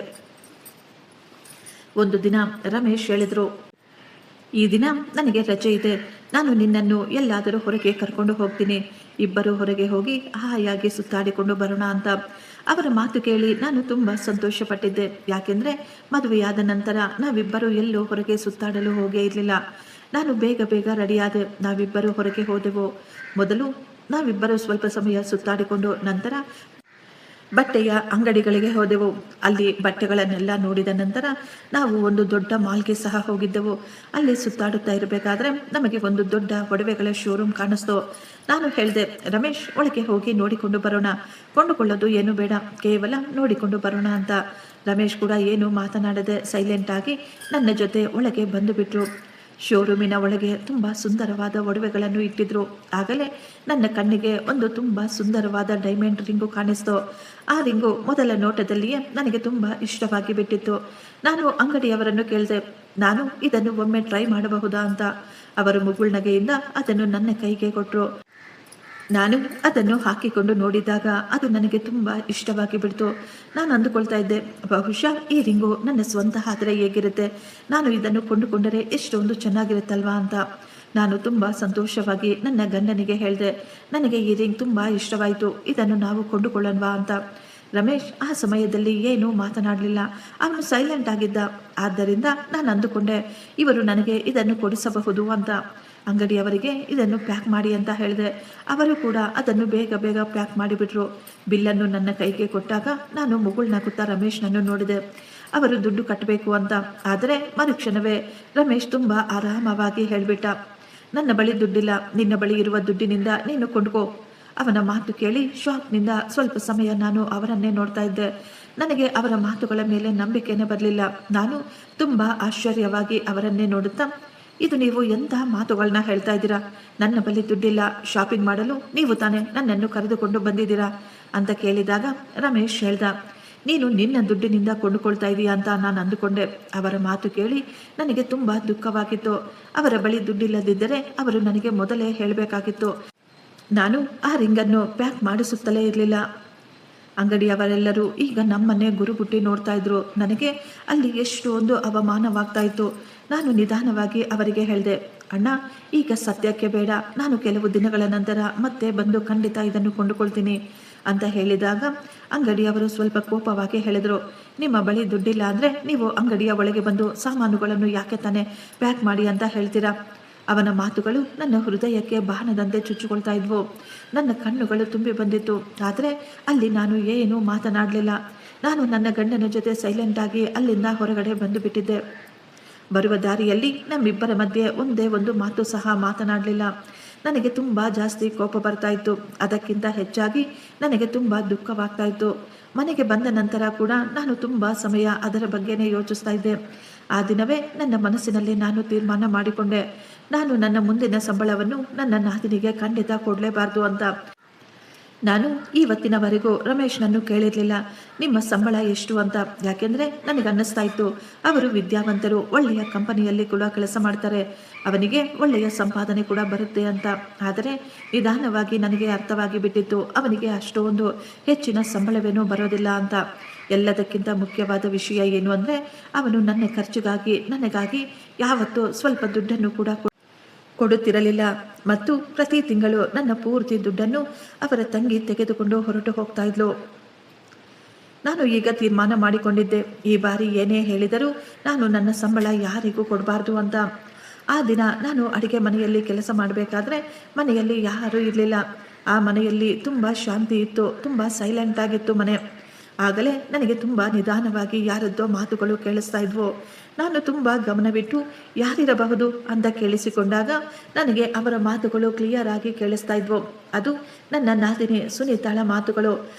ಒಂದು ದಿನ ರಮೇಶ್ ಹೇಳಿದ್ರು, ಈ ದಿನ ನನಗೆ ರಜೆ ಇದೆ, ನಾನು ನಿನ್ನನ್ನು ಎಲ್ಲಾದರೂ ಹೊರಗೆ ಕರ್ಕೊಂಡು ಹೋಗ್ತೀನಿ, ಇಬ್ಬರು ಹೊರಗೆ ಹೋಗಿ ಹಾಯಾಗಿ ಸುತ್ತಾಡಿಕೊಂಡು ಬರೋಣ ಅಂತ. ಅವರ ಮಾತು ಕೇಳಿ ನಾನು ತುಂಬ ಸಂತೋಷಪಟ್ಟಿದ್ದೆ. ಯಾಕೆಂದರೆ ಮದುವೆಯಾದ ನಂತರ ನಾವಿಬ್ಬರು ಎಲ್ಲೂ ಹೊರಗೆ ಸುತ್ತಾಡಲು ಹೋಗೇ ಇರಲಿಲ್ಲ. ನಾನು ಬೇಗ ರೆಡಿಯಾದೆ. ನಾವಿಬ್ಬರು ಹೊರಗೆ ಹೋದೆವು. ಮೊದಲು ನಾವಿಬ್ಬರು ಸ್ವಲ್ಪ ಸಮಯ ಸುತ್ತಾಡಿಕೊಂಡು ನಂತರ ಬಟ್ಟೆಯ ಅಂಗಡಿಗಳಿಗೆ ಹೋದೆವು. ಅಲ್ಲಿ ಬಟ್ಟೆಗಳನ್ನೆಲ್ಲ ನೋಡಿದ ನಂತರ ನಾವು ಒಂದು ದೊಡ್ಡ ಮಾಲ್ಗೆ ಸಹ ಹೋಗಿದ್ದೆವು. ಅಲ್ಲಿ ಸುತ್ತಾಡುತ್ತಾ ಇರಬೇಕಾದ್ರೆ ನಮಗೆ ಒಂದು ದೊಡ್ಡ ಒಡವೆಗಳ ಶೋರೂಮ್ ಕಾಣಿಸ್ತು. ನಾನು ಹೇಳಿದೆ, ರಮೇಶ್, ಒಳಗೆ ಹೋಗಿ ನೋಡಿಕೊಂಡು ಬರೋಣ, ಕೊಂಡುಕೊಳ್ಳೋದು ಏನು ಬೇಡ, ಕೇವಲ ನೋಡಿಕೊಂಡು ಬರೋಣ ಅಂತ. ರಮೇಶ್ ಕೂಡ ಏನು ಮಾತನಾಡದೆ ಸೈಲೆಂಟ್ ಆಗಿ ನನ್ನ ಜೊತೆ ಒಳಗೆ ಬಂದು ಬಿಟ್ರು. ಶೋರೂಮಿನ ಒಳಗೆ ತುಂಬ ಸುಂದರವಾದ ಒಡವೆಗಳನ್ನು ಇಟ್ಟಿದ್ರು. ಆಗಲೇ ನನ್ನ ಕಣ್ಣಿಗೆ ಒಂದು ತುಂಬ ಸುಂದರವಾದ ಡೈಮಂಡ್ ರಿಂಗು ಕಾಣಿಸ್ತು. ಆ ರಿಂಗು ಮೊದಲ ನೋಟದಲ್ಲಿಯೇ ನನಗೆ ತುಂಬ ಇಷ್ಟವಾಗಿ ಬಿಟ್ಟಿತ್ತು. ನಾನು ಅಂಗಡಿಯವರನ್ನು ಕೇಳಿದೆ, ನಾನು ಇದನ್ನು ಒಮ್ಮೆ ಟ್ರೈ ಮಾಡಬಹುದಾ ಅಂತ. ಅವರು ಮುಗುಳ್ನಗೆಯಿಂದ ಅದನ್ನು ನನ್ನ ಕೈಗೆ ಕೊಟ್ಟರು. ನಾನು ಅದನ್ನು ಹಾಕಿಕೊಂಡು ನೋಡಿದಾಗ ಅದು ನನಗೆ ತುಂಬ ಇಷ್ಟವಾಗಿ ಬಿಡ್ತು. ನಾನು ಅಂದುಕೊಳ್ತಾ ಇದ್ದೆ, ಬಹುಶಃ ಈ ರಿಂಗು ನನ್ನ ಸ್ವಂತ ಆದರೆ ಹೇಗಿರುತ್ತೆ, ನಾನು ಇದನ್ನು ಕೊಂಡುಕೊಂಡರೆ ಎಷ್ಟೊಂದು ಚೆನ್ನಾಗಿರುತ್ತಲ್ವಾ ಅಂತ. ನಾನು ತುಂಬ ಸಂತೋಷವಾಗಿ ನನ್ನ ಗಂಡನಿಗೆ ಹೇಳಿದೆ, ನನಗೆ ಈ ರಿಂಗ್ ತುಂಬ ಇಷ್ಟವಾಯಿತು, ಇದನ್ನು ನಾವು ಕೊಂಡುಕೊಳ್ಳೋಣವಾ ಅಂತ. ರಮೇಶ್ ಆ ಸಮಯದಲ್ಲಿ ಏನೂ ಮಾತನಾಡಲಿಲ್ಲ. ಅವನು ಸೈಲೆಂಟ್ ಆಗಿದ್ದ. ಆದ್ದರಿಂದ ನಾನು ಅಂದುಕೊಂಡೆ, ಇವರು ನನಗೆ ಇದನ್ನು ಕೊಡಿಸಬಹುದು ಅಂತ. ಅಂಗಡಿಯವರಿಗೆ ಇದನ್ನು ಪ್ಯಾಕ್ ಮಾಡಿ ಅಂತ ಹೇಳಿದೆ. ಅವರು ಕೂಡ ಅದನ್ನು ಬೇಗ ಪ್ಯಾಕ್ ಮಾಡಿಬಿಟ್ರು. ಬಿಲ್ಲನ್ನು ನನ್ನ ಕೈಗೆ ಕೊಟ್ಟಾಗ ನಾನು ಮುಗುಳ್ನಗುತ್ತಾ ರಮೇಶ್ನನ್ನು ನೋಡಿದೆ. ಅವರು ದುಡ್ಡು ಕಟ್ಟಬೇಕು ಅಂತ. ಆದರೆ ಮರುಕ್ಷಣವೇ ರಮೇಶ್ ತುಂಬ ಆರಾಮವಾಗಿ ಹೇಳಿಬಿಟ್ಟ, ನನ್ನ ಬಳಿ ದುಡ್ಡಿಲ್ಲ, ನಿನ್ನ ಬಳಿ ಇರುವ ದುಡ್ಡಿನಿಂದ ನೀನು ಕೊಂಡ್ಕೋ. ಅವನ ಮಾತು ಕೇಳಿ ಶಾಕ್ನಿಂದ ಸ್ವಲ್ಪ ಸಮಯ ನಾನು ಅವರನ್ನೇ ನೋಡ್ತಾ ಇದ್ದೆ. ನನಗೆ ಅವರ ಮಾತುಗಳ ಮೇಲೆ ನಂಬಿಕೆನೇ ಬರಲಿಲ್ಲ. ನಾನು ತುಂಬ ಆಶ್ಚರ್ಯವಾಗಿ ಅವರನ್ನೇ ನೋಡುತ್ತಾ, ಇದು ನೀವು ಎಂತಹ ಮಾತುಗಳನ್ನ ಹೇಳ್ತಾ ಇದ್ದೀರಾ? ನನ್ನ ಬಳಿ ದುಡ್ಡಿಲ್ಲ, ಶಾಪಿಂಗ್ ಮಾಡಲು ನೀವು ತಾನೇ ನನ್ನನ್ನು ಕರೆದುಕೊಂಡು ಬಂದಿದ್ದೀರಾ ಅಂತ ಕೇಳಿದಾಗ ರಮೇಶ್ ಹೇಳ್ದ, ನೀನು ನಿನ್ನ ದುಡ್ಡಿನಿಂದ ಕೊಂಡುಕೊಳ್ತಾ ಇದೀಯಾ ಅಂತ ನಾನು ಅಂದುಕೊಂಡೆ. ಅವರ ಮಾತು ಕೇಳಿ ನನಗೆ ತುಂಬ ದುಃಖವಾಗಿತ್ತು. ಅವರ ಬಳಿ ದುಡ್ಡಿಲ್ಲದಿದ್ದರೆ ಅವರು ನನಗೆ ಮೊದಲೇ ಹೇಳಬೇಕಾಗಿತ್ತು. ನಾನು ಆ ರಿಂಗನ್ನು ಪ್ಯಾಕ್ ಮಾಡಿಸುತ್ತಲೇ ಇರಲಿಲ್ಲ. ಅಂಗಡಿಯವರೆಲ್ಲರೂ ಈಗ ನಮ್ಮನ್ನೇ ಗುರುಗುಟ್ಟಿ ನೋಡ್ತಾ ಇದ್ರು. ನನಗೆ ಅಲ್ಲಿ ಎಷ್ಟೊಂದು ಅವಮಾನವಾಗ್ತಾ ಇತ್ತು. ನಾನು ನಿಧಾನವಾಗಿ ಅವರಿಗೆ ಹೇಳಿದೆ, ಅಣ್ಣ, ಈಗ ಸದ್ಯಕ್ಕೆ ಬೇಡ, ನಾನು ಕೆಲವು ದಿನಗಳ ನಂತರ ಮತ್ತೆ ಬಂದು ಖಂಡಿತ ಇದನ್ನು ಕೊಂಡುಕೊಳ್ತೀನಿ ಅಂತ ಹೇಳಿದಾಗ ಅಂಗಡಿಯವರು ಸ್ವಲ್ಪ ಕೋಪವಾಗಿ ಹೇಳಿದರು, ನಿಮ್ಮ ಬಳಿ ದುಡ್ಡಿಲ್ಲ ಅಂದರೆ ನೀವು ಅಂಗಡಿಯ ಒಳಗೆ ಬಂದು ಸಾಮಾನುಗಳನ್ನು ಯಾಕೆ ತಾನೇ ಪ್ಯಾಕ್ ಮಾಡಿ ಅಂತ ಹೇಳ್ತೀರಾ? ಅವನ ಮಾತುಗಳು ನನ್ನ ಹೃದಯಕ್ಕೆ ಬಾಣದಂತೆ ಚುಚ್ಚಿಕೊಳ್ತಾ ಇದ್ವು. ನನ್ನ ಕಣ್ಣುಗಳು ತುಂಬಿ ಬಂದಿತ್ತು. ಆದರೆ ಅಲ್ಲಿ ನಾನು ಏನೂ ಮಾತನಾಡಲಿಲ್ಲ. ನಾನು ನನ್ನ ಗಂಡನ ಜೊತೆ ಸೈಲೆಂಟಾಗಿ ಅಲ್ಲಿಂದ ಹೊರಗಡೆ ಬಂದು ಬಿಟ್ಟಿದ್ದೆ. ಬರುವ ದಾರಿಯಲ್ಲಿ ನಮ್ಮಿಬ್ಬರ ಮಧ್ಯೆ ಒಂದೇ ಒಂದು ಮಾತು ಸಹ ಮಾತನಾಡಲಿಲ್ಲ. ನನಗೆ ತುಂಬ ಜಾಸ್ತಿ ಕೋಪ ಬರ್ತಾ ಇತ್ತು. ಅದಕ್ಕಿಂತ ಹೆಚ್ಚಾಗಿ ನನಗೆ ತುಂಬ ದುಃಖವಾಗ್ತಾ ಇತ್ತು. ಮನೆಗೆ ಬಂದ ನಂತರ ಕೂಡ ನಾನು ತುಂಬ ಸಮಯ ಅದರ ಬಗ್ಗೆನೇ ಯೋಚಿಸ್ತಾ ಇದ್ದೆ. ಆ ದಿನವೇ ನನ್ನ ಮನಸ್ಸಿನಲ್ಲಿ ನಾನು ತೀರ್ಮಾನ ಮಾಡಿಕೊಂಡೆ, ನಾನು ನನ್ನ ಮುಂದಿನ ಸಂಬಳವನ್ನು ನನ್ನ ನಾದಿನಿಗೆ ಖಂಡಿತ ಕೊಡಲೇಬಾರ್ದು ಅಂತ. ನಾನು ಇವತ್ತಿನವರೆಗೂ ರಮೇಶ್ನನ್ನು ಕೇಳಿರಲಿಲ್ಲ, ನಿಮ್ಮ ಸಂಬಳ ಎಷ್ಟು ಅಂತ. ಯಾಕೆಂದರೆ ನನಗನ್ನಿಸ್ತಾ ಇತ್ತು, ಅವರು ವಿದ್ಯಾವಂತರು, ಒಳ್ಳೆಯ ಕಂಪನಿಯಲ್ಲಿ ಕೂಡ ಕೆಲಸ ಮಾಡ್ತಾರೆ, ಅವನಿಗೆ ಒಳ್ಳೆಯ ಸಂಪಾದನೆ ಕೂಡ ಬರುತ್ತೆ ಅಂತ. ಆದರೆ ನಿಧಾನವಾಗಿ ನನಗೆ ಅರ್ಥವಾಗಿ ಬಿಟ್ಟಿತ್ತು, ಅವನಿಗೆ ಅಷ್ಟೊಂದು ಹೆಚ್ಚಿನ ಸಂಬಳವೇನೂ ಬರೋದಿಲ್ಲ ಅಂತ. ಎಲ್ಲದಕ್ಕಿಂತ ಮುಖ್ಯವಾದ ವಿಷಯ ಏನು ಅಂದರೆ, ಅವನು ನನ್ನ ಖರ್ಚಿಗಾಗಿ ನನಗಾಗಿ ಯಾವತ್ತೂ ಸ್ವಲ್ಪ ದುಡ್ಡನ್ನು ಕೂಡ ಕೊಡುತ್ತಿರಲಿಲ್ಲ. ಮತ್ತು ಪ್ರತಿ ತಿಂಗಳು ನನ್ನ ಪೂರ್ತಿ ದುಡ್ಡನ್ನು ಅವರ ತಂಗಿ ತೆಗೆದುಕೊಂಡು ಹೊರಟು ಹೋಗ್ತಾ ಇದ್ಲು. ನಾನು ಈಗ ತೀರ್ಮಾನ ಮಾಡಿಕೊಂಡಿದ್ದೆ, ಈ ಬಾರಿ ಏನೇ ಹೇಳಿದರೂ ನಾನು ನನ್ನ ಸಂಬಳ ಯಾರಿಗೂ ಕೊಡಬಾರ್ದು ಅಂತ. ಆ ದಿನ ನಾನು ಅಡುಗೆ ಮನೆಯಲ್ಲಿ ಕೆಲಸ ಮಾಡಬೇಕಾದ್ರೆ ಮನೆಯಲ್ಲಿ ಯಾರೂ ಇರಲಿಲ್ಲ. ಆ ಮನೆಯಲ್ಲಿ ತುಂಬ ಶಾಂತಿ ಇತ್ತು, ತುಂಬ ಸೈಲೆಂಟ್ ಆಗಿತ್ತು ಮನೆ. ಆಗಲೇ ನನಗೆ ತುಂಬ ನಿಧಾನವಾಗಿ ಯಾರದ್ದೋ ಮಾತುಗಳು ಕೇಳಿಸ್ತಾ ಇದ್ವು. ನಾನು ತುಂಬ ಗಮನವಿಟ್ಟು ಯಾರಿರಬಹುದು ಅಂತ ಕೇಳಿಸಿಕೊಂಡಾಗ ನನಗೆ ಅವರ ಮಾತುಗಳು ಕ್ಲಿಯರ್ ಆಗಿ ಕೇಳಿಸ್ತಾ ಇದ್ವು. ಅದು ನನ್ನ ನಾದಿನಿ ಸುನೀತಾಳ ಮಾತುಗಳು.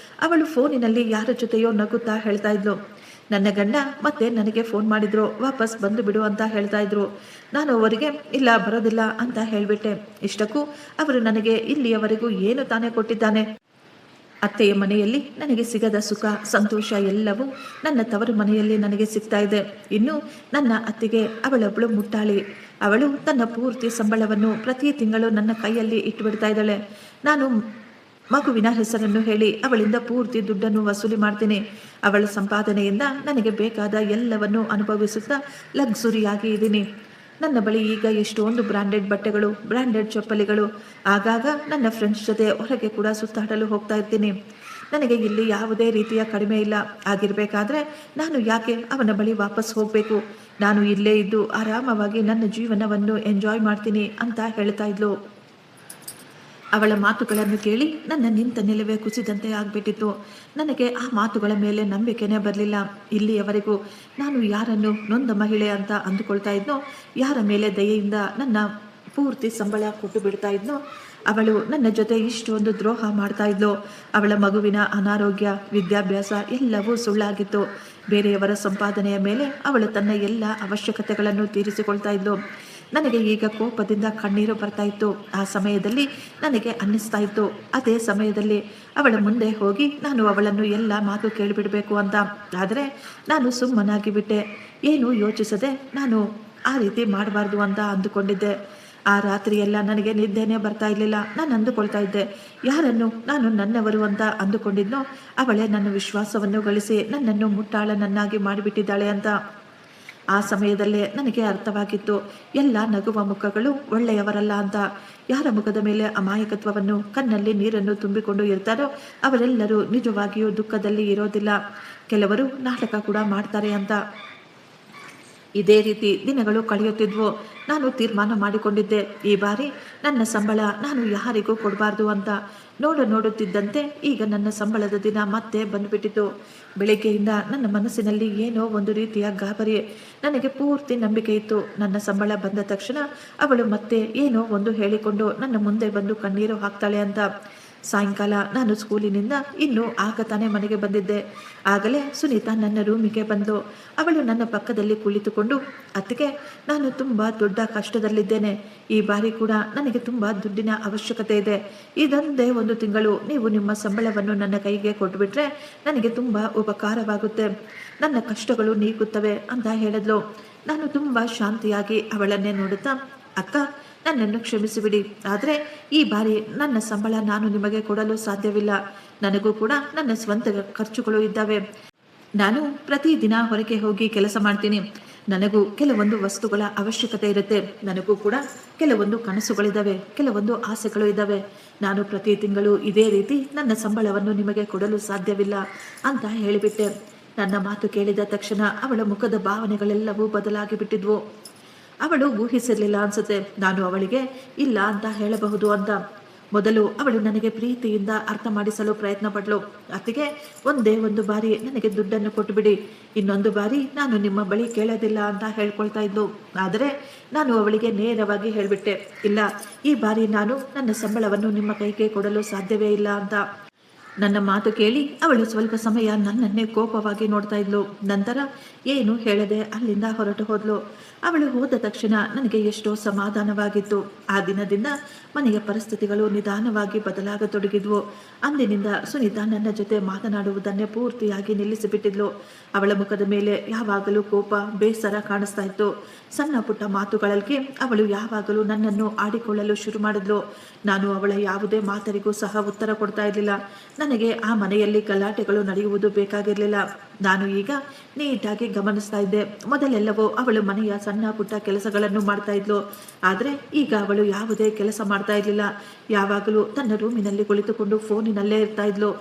ಅವಳು ಫೋನಿನಲ್ಲಿ ಯಾರ ಜೊತೆಯೋ ನಗುತ್ತಾ ಹೇಳ್ತಾ ಇದ್ಲು, ನನ್ನ ಗಂಡ ಮತ್ತೆ ನನಗೆ ಫೋನ್ ಮಾಡಿದ್ರು, ವಾಪಸ್ ಬಂದು ಬಿಡು ಅಂತ ಹೇಳ್ತಾ ಇದ್ರು. ನಾನು ಅವರಿಗೆ ಇಲ್ಲ, ಬರೋದಿಲ್ಲ ಅಂತ ಹೇಳಿಬಿಟ್ಟೆ. ಇಷ್ಟಕ್ಕೂ ಅವರು ನನಗೆ ಇಲ್ಲಿಯವರೆಗೂ ಏನು ತಾನೇ ಕೊಟ್ಟಿದ್ದಾನೆ? ಅತ್ತೆಯ ಮನೆಯಲ್ಲಿ ನನಗೆ ಸಿಗದ ಸುಖ ಸಂತೋಷ ಎಲ್ಲವೂ ನನ್ನ ತವರು ಮನೆಯಲ್ಲಿ ನನಗೆ ಸಿಗ್ತಾ ಇದೆ. ಇನ್ನು ನನ್ನ ಅತ್ತಿಗೆ ಅವಳೊಬ್ಬಳು ಮುಟ್ಟಾಳಿ. ಅವಳು ತನ್ನ ಪೂರ್ತಿ ಸಂಬಳವನ್ನು ಪ್ರತಿ ತಿಂಗಳು ನನ್ನ ಕೈಯಲ್ಲಿ ಇಟ್ಟುಬಿಡ್ತಾ ಇದ್ದಾಳೆ. ನಾನು ಮಗುವಿನ ಹೆಸರನ್ನು ಹೇಳಿ ಅವಳಿಂದ ಪೂರ್ತಿ ದುಡ್ಡನ್ನು ವಸೂಲಿ ಮಾಡ್ತೀನಿ. ಅವಳ ಸಂಪಾದನೆಯಿಂದ ನನಗೆ ಬೇಕಾದ ಎಲ್ಲವನ್ನು ಅನುಭವಿಸುತ್ತಾ ಲಕ್ಸುರಿಯಾಗಿ ಇದ್ದೀನಿ. ನನ್ನ ಬಳಿ ಈಗ ಎಷ್ಟೊಂದು ಬ್ರ್ಯಾಂಡೆಡ್ ಬಟ್ಟೆಗಳು, ಬ್ರ್ಯಾಂಡೆಡ್ ಚಪ್ಪಲಿಗಳು. ಆಗಾಗ ನನ್ನ ಫ್ರೆಂಡ್ಸ್ ಜೊತೆ ಹೊರಗೆ ಕೂಡ ಸುತ್ತಾಡಲು ಹೋಗ್ತಾ ಇರ್ತೀನಿ. ನನಗೆ ಇಲ್ಲಿ ಯಾವುದೇ ರೀತಿಯ ಕಡಿಮೆ ಇಲ್ಲ. ಆಗಿರಬೇಕಾದ್ರೆ ನಾನು ಯಾಕೆ ಅವನ ಬಳಿ ವಾಪಸ್ ಹೋಗಬೇಕು? ನಾನು ಇಲ್ಲೇ ಇದ್ದು ಆರಾಮವಾಗಿ ನನ್ನ ಜೀವನವನ್ನು ಎಂಜಾಯ್ ಮಾಡ್ತೀನಿ ಅಂತ ಹೇಳ್ತಾ ಇದ್ಲು. ಅವಳ ಮಾತುಗಳನ್ನು ಕೇಳಿ ನನ್ನ ನಿಂತ ನಿಲುವೆ ಕುಸಿದಂತೆ ಆಗಿಬಿಟ್ಟಿತ್ತು. ನನಗೆ ಆ ಮಾತುಗಳ ಮೇಲೆ ನಂಬಿಕೆನೇ ಬರಲಿಲ್ಲ. ಇಲ್ಲಿಯವರೆಗೂ ನಾನು ಯಾರನ್ನು ನೊಂದ ಮಹಿಳೆ ಅಂತ ಅಂದುಕೊಳ್ತಾ ಇದ್ನೋ, ಯಾರ ಮೇಲೆ ದಯೆಯಿಂದ ನನ್ನ ಪೂರ್ತಿ ಸಂಬಳ ಕೊಟ್ಟು ಬಿಡ್ತಾ ಇದ್ನೋ, ಅವಳು ನನ್ನ ಜೊತೆ ಇಷ್ಟೊಂದು ದ್ರೋಹ ಮಾಡ್ತಾ ಇದ್ಲು. ಅವಳ ಮಗುವಿನ ಅನಾರೋಗ್ಯ, ವಿದ್ಯಾಭ್ಯಾಸ ಎಲ್ಲವೂ ಸುಳ್ಳಾಗಿತ್ತು. ಬೇರೆಯವರ ಸಂಪಾದನೆಯ ಮೇಲೆ ಅವಳು ತನ್ನ ಎಲ್ಲ ಅವಶ್ಯಕತೆಗಳನ್ನು ತೀರಿಸಿಕೊಳ್ತಾ ಇದ್ಲು. ನನಗೆ ಈಗ ಕೋಪದಿಂದ ಕಣ್ಣೀರು ಬರ್ತಾ ಇತ್ತು. ಆ ಸಮಯದಲ್ಲಿ ನನಗೆ ಅನ್ನಿಸ್ತಾ ಇತ್ತು, ಅದೇ ಸಮಯದಲ್ಲಿ ಅವಳ ಮುಂದೆ ಹೋಗಿ ನಾನು ಅವಳನ್ನು ಎಲ್ಲ ಮಾತು ಕೇಳಿಬಿಡಬೇಕು ಅಂತ. ಆದರೆ ನಾನು ಸುಮ್ಮನಾಗಿ ಬಿಟ್ಟೆ. ಏನೂ ಯೋಚಿಸದೆ ನಾನು ಆ ರೀತಿ ಮಾಡಬಾರ್ದು ಅಂತ ಅಂದುಕೊಂಡಿದ್ದೆ. ಆ ರಾತ್ರಿಯೆಲ್ಲ ನನಗೆ ನಿದ್ದೆನೇ ಬರ್ತಾ ಇರಲಿಲ್ಲ. ನಾನು ಅಂದುಕೊಳ್ತಾ ಇದ್ದೆ, ಯಾರನ್ನು ನಾನು ನನ್ನವರು ಅಂತ ಅಂದುಕೊಂಡಿದ್ನೋ ಅವಳೇ ನನ್ನ ವಿಶ್ವಾಸವನ್ನು ಗಳಿಸಿ ನನ್ನನ್ನು ಮುಟ್ಟಾಳನನ್ನಾಗಿ ಮಾಡಿಬಿಟ್ಟಿದ್ದಾಳೆ ಅಂತ. ಆ ಸಮಯದಲ್ಲೇ ನನಗೆ ಅರ್ಥವಾಗಿತ್ತು, ಎಲ್ಲ ನಗುವ ಮುಖಗಳು ಒಳ್ಳೆಯವರಲ್ಲ ಅಂತ. ಯಾರ ಮುಖದ ಮೇಲೆ ಅಮಾಯಕತ್ವವನ್ನು, ಕಣ್ಣಲ್ಲಿ ನೀರನ್ನು ತುಂಬಿಕೊಂಡು ಇರ್ತಾರೋ ಅವರೆಲ್ಲರೂ ನಿಜವಾಗಿಯೂ ದುಃಖದಲ್ಲಿ ಇರೋದಿಲ್ಲ. ಕೆಲವರು ನಾಟಕ ಕೂಡ ಮಾಡ್ತಾರೆ ಅಂತ. ಇದೇ ರೀತಿ ದಿನಗಳು ಕಳೆಯುತ್ತಿದ್ವು. ನಾನು ತೀರ್ಮಾನ ಮಾಡಿಕೊಂಡಿದ್ದೆ, ಈ ಬಾರಿ ನನ್ನ ಸಂಬಳ ನಾನು ಯಾರಿಗೂ ಕೊಡಬಾರ್ದು ಅಂತ. ನೋಡುತ್ತಿದ್ದಂತೆ ಈಗ ನನ್ನ ಸಂಬಳದ ದಿನ ಮತ್ತೆ ಬಂದುಬಿಟ್ಟಿತು. ಬೆಳಗ್ಗೆಯಿಂದ ನನ್ನ ಮನಸ್ಸಿನಲ್ಲಿ ಏನೋ ಒಂದು ರೀತಿಯ ಗಾಬರಿ. ನನಗೆ ಪೂರ್ತಿ ನಂಬಿಕೆ ಇತ್ತು, ನನ್ನ ಸಂಬಳ ಬಂದ ತಕ್ಷಣ ಅವಳು ಮತ್ತೆ ಏನೋ ಒಂದು ಹೇಳಿಕೊಂಡು ನನ್ನ ಮುಂದೆ ಬಂದು ಕಣ್ಣೀರು ಹಾಕ್ತಾಳೆ ಅಂತ. ಸಾಯಂಕಾಲ ನಾನು ಸ್ಕೂಲಿನಿಂದ ಇನ್ನೂ ಆಗ ತಾನೇ ಮನೆಗೆ ಬಂದಿದ್ದೆ. ಆಗಲೇ ಸುನೀತಾ ನನ್ನ ರೂಮಿಗೆ ಬಂದು ಅವಳು ನನ್ನ ಪಕ್ಕದಲ್ಲಿ ಕುಳಿತುಕೊಂಡು, ಅತ್ತಿಗೆ, ನಾನು ತುಂಬ ದೊಡ್ಡ ಕಷ್ಟದಲ್ಲಿದ್ದೇನೆ. ಈ ಬಾರಿ ಕೂಡ ನನಗೆ ತುಂಬ ದುಡ್ಡಿನ ಅವಶ್ಯಕತೆ ಇದೆ. ಇದೊಂದೇ 1 ತಿಂಗಳು ನೀವು ನಿಮ್ಮ ಸಂಬಳವನ್ನು ನನ್ನ ಕೈಗೆ ಕೊಟ್ಟುಬಿಟ್ರೆ ನನಗೆ ತುಂಬ ಉಪಕಾರವಾಗುತ್ತೆ. ನನ್ನ ಕಷ್ಟಗಳು ನೀಗುತ್ತವೆ ಅಂತ ಹೇಳಿದ್ಲು. ನಾನು ತುಂಬ ಶಾಂತಿಯಾಗಿ ಅವಳನ್ನೇ ನೋಡುತ್ತಾ, ಅಕ್ಕ, ನನ್ನನ್ನು ಕ್ಷಮಿಸಿಬಿಡಿ. ಆದರೆ ಈ ಬಾರಿ ನನ್ನ ಸಂಬಳ ನಾನು ನಿಮಗೆ ಕೊಡಲು ಸಾಧ್ಯವಿಲ್ಲ. ನನಗೂ ಕೂಡ ನನ್ನ ಸ್ವಂತ ಖರ್ಚುಗಳು ಇದ್ದಾವೆ. ನಾನು ಪ್ರತಿದಿನ ಹೊರಗೆ ಹೋಗಿ ಕೆಲಸ ಮಾಡ್ತೀನಿ. ನನಗೂ ಕೆಲವೊಂದು ವಸ್ತುಗಳ ಅವಶ್ಯಕತೆ ಇರುತ್ತೆ. ನನಗೂ ಕೂಡ ಕೆಲವೊಂದು ಕನಸುಗಳಿದ್ದಾವೆ, ಕೆಲವೊಂದು ಆಸೆಗಳು ಇದ್ದಾವೆ. ನಾನು ಪ್ರತಿ ತಿಂಗಳು ಇದೇ ರೀತಿ ನನ್ನ ಸಂಬಳವನ್ನು ನಿಮಗೆ ಕೊಡಲು ಸಾಧ್ಯವಿಲ್ಲ ಅಂತ ಹೇಳಿಬಿಟ್ಟೆ. ನನ್ನ ಮಾತು ಕೇಳಿದ ತಕ್ಷಣ ಅವಳ ಮುಖದ ಭಾವನೆಗಳೆಲ್ಲವೂ ಬದಲಾಗಿ ಬಿಟ್ಟಿದ್ವು. ಅವಳು ಊಹಿಸಿರಲಿಲ್ಲ ಅನ್ಸುತ್ತೆ ನಾನು ಅವಳಿಗೆ ಇಲ್ಲ ಅಂತ ಹೇಳಬಹುದು ಅಂತ. ಮೊದಲು ಅವಳು ನನಗೆ ಪ್ರೀತಿಯಿಂದ ಅರ್ಥ ಮಾಡಿಸಲು ಪ್ರಯತ್ನ ಪಡ್ಲು. ಅತ್ತಿಗೆ, ಒಂದೇ 1 ಬಾರಿ ನನಗೆ ದುಡ್ಡನ್ನು ಕೊಟ್ಟುಬಿಡಿ, ಇನ್ನೊಂದು ಬಾರಿ ನಾನು ನಿಮ್ಮ ಬಳಿ ಕೇಳೋದಿಲ್ಲ ಅಂತ ಹೇಳ್ಕೊಳ್ತಾ ಇದ್ಲು. ಆದರೆ ನಾನು ಅವಳಿಗೆ ನೇರವಾಗಿ ಹೇಳಿಬಿಟ್ಟೆ, ಇಲ್ಲ, ಈ ಬಾರಿ ನಾನು ನನ್ನ ಸಂಬಳವನ್ನು ನಿಮ್ಮ ಕೈಗೆ ಕೊಡಲು ಸಾಧ್ಯವೇ ಇಲ್ಲ ಅಂತ. ನನ್ನ ಮಾತು ಕೇಳಿ ಅವಳು ಸ್ವಲ್ಪ ಸಮಯ ನನ್ನನ್ನೇ ಕೋಪವಾಗಿ ನೋಡ್ತಾ ಇದ್ಲು. ನಂತರ ಏನು ಹೇಳದೆ ಅಲ್ಲಿಂದ ಹೊರಟು ಹೋದ್ಲು. ಅವಳು ಹೋದ ತಕ್ಷಣ ನನಗೆ ಎಷ್ಟೋ ಸಮಾಧಾನವಾಗಿತ್ತು. ಆ ದಿನದಿಂದ ಮನೆಯ ಪರಿಸ್ಥಿತಿಗಳು ನಿಧಾನವಾಗಿ ಬದಲಾಗತೊಡಗಿದ್ವು. ಅಂದಿನಿಂದ ಸುನೀತಾ ನನ್ನ ಜೊತೆ ಮಾತನಾಡುವುದನ್ನೇ ಪೂರ್ತಿಯಾಗಿ ನಿಲ್ಲಿಸಿಬಿಟ್ಟಿದ್ಲು. ಅವಳ ಮುಖದ ಮೇಲೆ ಯಾವಾಗಲೂ ಕೋಪ, ಬೇಸರ ಕಾಣಿಸ್ತಾ ಇತ್ತು. ಸಣ್ಣ ಪುಟ್ಟ ಮಾತುಗಳಿಗೆ ಅವಳು ಯಾವಾಗಲೂ ನನ್ನನ್ನು ಆಡಿಕೊಳ್ಳಲು ಶುರು ಮಾಡಿದ್ಲು. ನಾನು ಅವಳ ಯಾವುದೇ ಮಾತರಿಗೂ ಸಹ ಉತ್ತರ ಕೊಡ್ತಾ ಇರಲಿಲ್ಲ. ನನಗೆ ಆ ಮನೆಯಲ್ಲಿ ಗಲಾಟೆಗಳು ನಡೆಯುವುದು ಬೇಕಾಗಿರಲಿಲ್ಲ. ನಾನು ಈಗ ನೀಟಾಗಿ ಗಮನಿಸ್ತಾ ಇದ್ದೆ. ಮೊದಲೆಲ್ಲವೋ ಅವಳು ಮನೆಯ ಸಣ್ಣ ಪುಟ್ಟ ಕೆಲಸಗಳನ್ನು ಮಾಡ್ತಾ ಇದ್ಲು. ಆದರೆ ಈಗ ಅವಳು ಯಾವುದೇ ಕೆಲಸ ಮಾಡ್ತಾ ಇರಲಿಲ್ಲ. ಯಾವಾಗಲೂ ತನ್ನ ರೂಮಿನಲ್ಲಿ ಕುಳಿತುಕೊಂಡು ಫೋನಿನಲ್ಲೇ ಇರ್ತಾ ಇದ್ಲು.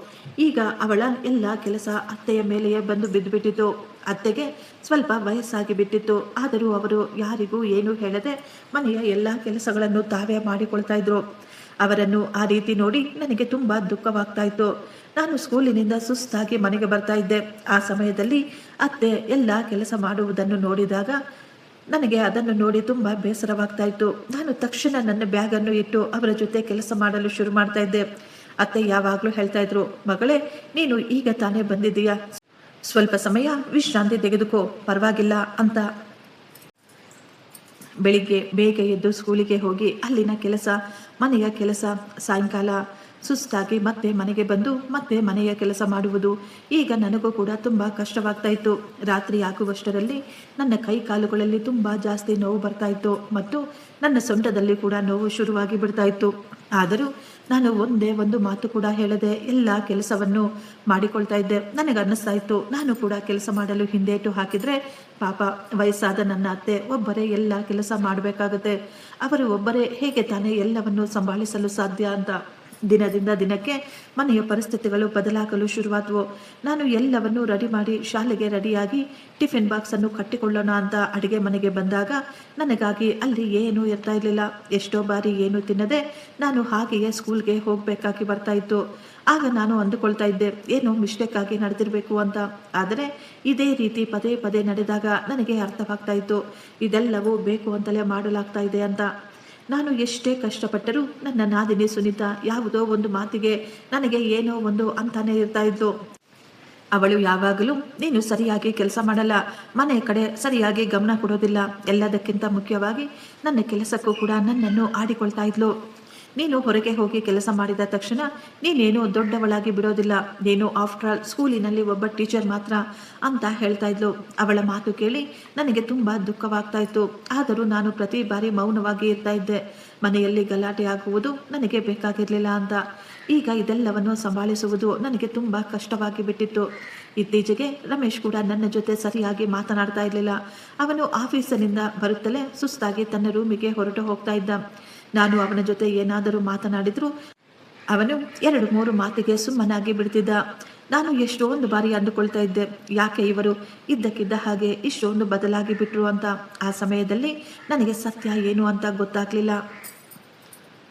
ಈಗ ಅವಳ ಎಲ್ಲ ಕೆಲಸ ಅತ್ತೆಯ ಮೇಲೆಯೇ ಬಂದು ಬಿದ್ದುಬಿಟ್ಟಿತು. ಅತ್ತೆಗೆ ಸ್ವಲ್ಪ ವಯಸ್ಸಾಗಿ ಬಿಟ್ಟಿತ್ತು. ಆದರೂ ಅವರು ಯಾರಿಗೂ ಏನೂ ಹೇಳದೆ ಮನೆಯ ಎಲ್ಲ ಕೆಲಸಗಳನ್ನು ತಾವೇ ಮಾಡಿಕೊಳ್ತಾ ಇದ್ರು. ಅವರನ್ನು ಆ ರೀತಿ ನೋಡಿ ನನಗೆ ತುಂಬ ದುಃಖವಾಗ್ತಾ ಇತ್ತು. ನಾನು ಸ್ಕೂಲಿನಿಂದ ಸುಸ್ತಾಗಿ ಮನೆಗೆ ಬರ್ತಾ ಇದ್ದೆ. ಆ ಸಮಯದಲ್ಲಿ ಅತ್ತೆ ಎಲ್ಲ ಕೆಲಸ ಮಾಡುವುದನ್ನು ನೋಡಿದಾಗ ನನಗೆ ಅದನ್ನು ನೋಡಿ ತುಂಬ ಬೇಸರವಾಗ್ತಾ ಇತ್ತು. ನಾನು ತಕ್ಷಣ ನನ್ನ ಬ್ಯಾಗನ್ನು ಇಟ್ಟು ಅವರ ಜೊತೆ ಕೆಲಸ ಮಾಡಲು ಶುರು ಮಾಡ್ತಾ ಇದ್ದೆ. ಅತ್ತೆ ಯಾವಾಗಲೂ ಹೇಳ್ತಾ ಇದ್ರು, ಮಗಳೇ, ನೀನು ಈಗ ತಾನೇ ಬಂದಿದ್ದೀಯಾ, ಸ್ವಲ್ಪ ಸಮಯ ವಿಶ್ರಾಂತಿ ತೆಗೆದುಕೋ, ಪರವಾಗಿಲ್ಲ ಅಂತ. ಬೆಳಿಗ್ಗೆ ಬೇಗ ಎದ್ದು ಸ್ಕೂಲಿಗೆ ಹೋಗಿ ಅಲ್ಲಿನ ಕೆಲಸ, ಮನೆಯ ಕೆಲಸ, ಸಾಯಂಕಾಲ ಸುಸ್ತಾಗಿ ಮತ್ತೆ ಮನೆಗೆ ಬಂದು ಮತ್ತೆ ಮನೆಯ ಕೆಲಸ ಮಾಡುವುದು ಈಗ ನನಗೂ ಕೂಡ ತುಂಬ ಕಷ್ಟವಾಗ್ತಾ ಇತ್ತು. ರಾತ್ರಿ ಆಗುವಷ್ಟರಲ್ಲಿ ನನ್ನ ಕೈ ಕಾಲುಗಳಲ್ಲಿ ತುಂಬ ಜಾಸ್ತಿ ನೋವು ಬರ್ತಾ ಇತ್ತು ಮತ್ತು ನನ್ನ ಸೊಂಟದಲ್ಲಿ ಕೂಡ ನೋವು ಶುರುವಾಗಿ ಬಿಡ್ತಾ ಇತ್ತು. ಆದರೂ ನಾನು ಒಂದೇ 1 ಮಾತು ಕೂಡ ಹೇಳದೆ ಎಲ್ಲ ಕೆಲಸವನ್ನು ಮಾಡಿಕೊಳ್ತಾ ಇದ್ದೆ. ನನಗನ್ನಿಸ್ತಾ ಇತ್ತು ನಾನು ಕೂಡ ಕೆಲಸ ಮಾಡಲು ಹಿಂದೇಟು ಹಾಕಿದರೆ ಪಾಪ ವಯಸ್ಸಾದ ನನ್ನ ಅತ್ತೆ ಒಬ್ಬರೇ ಎಲ್ಲ ಕೆಲಸ ಮಾಡಬೇಕಾಗುತ್ತೆ. ಅವರು ಒಬ್ಬರೇ ಹೇಗೆ ತಾನೇ ಎಲ್ಲವನ್ನು ಸಂಭಾಳಿಸಲು ಸಾಧ್ಯ ಅಂತ. ದಿನದಿಂದ ದಿನಕ್ಕೆ ಮನೆಯ ಪರಿಸ್ಥಿತಿಗಳು ಬದಲಾಗಲು ಶುರುವಾದವು. ನಾನು ಎಲ್ಲವನ್ನು ರೆಡಿ ಮಾಡಿ ಶಾಲೆಗೆ ರೆಡಿಯಾಗಿ ಟಿಫಿನ್ ಬಾಕ್ಸನ್ನು ಕಟ್ಟಿಕೊಳ್ಳೋಣ ಅಂತ ಅಡುಗೆ ಮನೆಗೆ ಬಂದಾಗ ನನಗಾಗಿ ಅಲ್ಲಿ ಏನೂ ಇರ್ತಾ ಇರಲಿಲ್ಲ. ಎಷ್ಟೋ ಬಾರಿ ಏನು ತಿನ್ನದೆ ನಾನು ಹಾಗೆಯೇ ಸ್ಕೂಲ್ಗೆ ಹೋಗಬೇಕಾಗಿ ಬರ್ತಾ ಇತ್ತು. ಆಗ ನಾನು ಅಂದುಕೊಳ್ತಾ ಇದ್ದೆ ಏನೋ ಮಿಸ್ಟೇಕ್ ಆಗಿ ನಡೆದಿರಬೇಕು ಅಂತ. ಆದರೆ ಇದೇ ರೀತಿ ಪದೇ ಪದೇ ನಡೆದಾಗ ನನಗೆ ಅರ್ಥವಾಗ್ತಾ ಇತ್ತು ಇದೆಲ್ಲವೂ ಬೇಕು ಅಂತಲೇ ಮಾಡಲಾಗ್ತಾ ಇದೆ ಅಂತ. ನಾನು ಎಷ್ಟೇ ಕಷ್ಟಪಟ್ಟರೂ ನನ್ನ ನಾದಿನಿ ಸುನೀತಾ ಯಾವುದೋ ಒಂದು ಮಾತಿಗೆ ನನಗೆ ಏನೋ ಒಂದು ಅಂತಾನೆ ಇರ್ತಾ ಇದ್ಲು. ಅವಳು ಯಾವಾಗಲೂ ನೀನು ಸರಿಯಾಗಿ ಕೆಲಸ ಮಾಡಲ್ಲ, ಮನೆಯ ಕಡೆ ಸರಿಯಾಗಿ ಗಮನ ಕೊಡೋದಿಲ್ಲ, ಎಲ್ಲದಕ್ಕಿಂತ ಮುಖ್ಯವಾಗಿ ನನ್ನ ಕೆಲಸಕ್ಕೂ ಕೂಡ ನನ್ನನ್ನು ಆಡಿಕೊಳ್ತಾ ಇದ್ಲು. ನೀನು ಹೊರಗೆ ಹೋಗಿ ಕೆಲಸ ಮಾಡಿದ ತಕ್ಷಣ ನೀನೇನು ದೊಡ್ಡವಳಾಗಿ ಬಿಡೋದಿಲ್ಲ, ನೀನು ಆಫ್ಟರ್ ಆಲ್ ಸ್ಕೂಲಿನಲ್ಲಿ ಒಬ್ಬ ಟೀಚರ್ ಮಾತ್ರ ಅಂತ ಹೇಳ್ತಾ ಇದ್ಲು. ಅವಳ ಮಾತು ಕೇಳಿ ನನಗೆ ತುಂಬ ದುಃಖವಾಗ್ತಾ ಇತ್ತು. ಆದರೂ ನಾನು ಪ್ರತಿ ಬಾರಿ ಮೌನವಾಗಿ ಇರ್ತಾ ಇದ್ದೆ. ಮನೆಯಲ್ಲಿ ಗಲಾಟೆ ಆಗುವುದು ನನಗೆ ಬೇಕಾಗಿರಲಿಲ್ಲ ಅಂತ. ಈಗ ಇದೆಲ್ಲವನ್ನು ಸಂಭಾಳಿಸುವುದು ನನಗೆ ತುಂಬ ಕಷ್ಟವಾಗಿ ಬಿಟ್ಟಿತ್ತು. ಇತ್ತೀಚೆಗೆ ರಮೇಶ್ ಕೂಡ ನನ್ನ ಜೊತೆ ಸರಿಯಾಗಿ ಮಾತನಾಡ್ತಾ ಇರಲಿಲ್ಲ. ಅವನು ಆಫೀಸಿನಿಂದ ಬರುತ್ತಲೇ ಸುಸ್ತಾಗಿ ತನ್ನ ರೂಮಿಗೆ ಹೊರಟು ಹೋಗ್ತಾ ಇದ್ದ. ನಾನು ಅವನ ಜೊತೆ ಏನಾದರೂ ಮಾತನಾಡಿದ್ರು ಅವನು 2-3 ಮಾತಿಗೆ ಸುಮ್ಮನಾಗಿ ಬಿಡ್ತಿದ್ದ. ನಾನು ಎಷ್ಟೊಂದು ಬಾರಿ ಅಂದುಕೊಳ್ತಾ ಇದ್ದೆ ಯಾಕೆ ಇವರು ಇದ್ದಕ್ಕಿದ್ದ ಹಾಗೆ ಇಷ್ಟೊಂದು ಬದಲಾಗಿ ಬಿಟ್ರು ಅಂತ. ಆ ಸಮಯದಲ್ಲಿ ನನಗೆ ಸತ್ಯ ಏನು ಅಂತ ಗೊತ್ತಾಗ್ಲಿಲ್ಲ.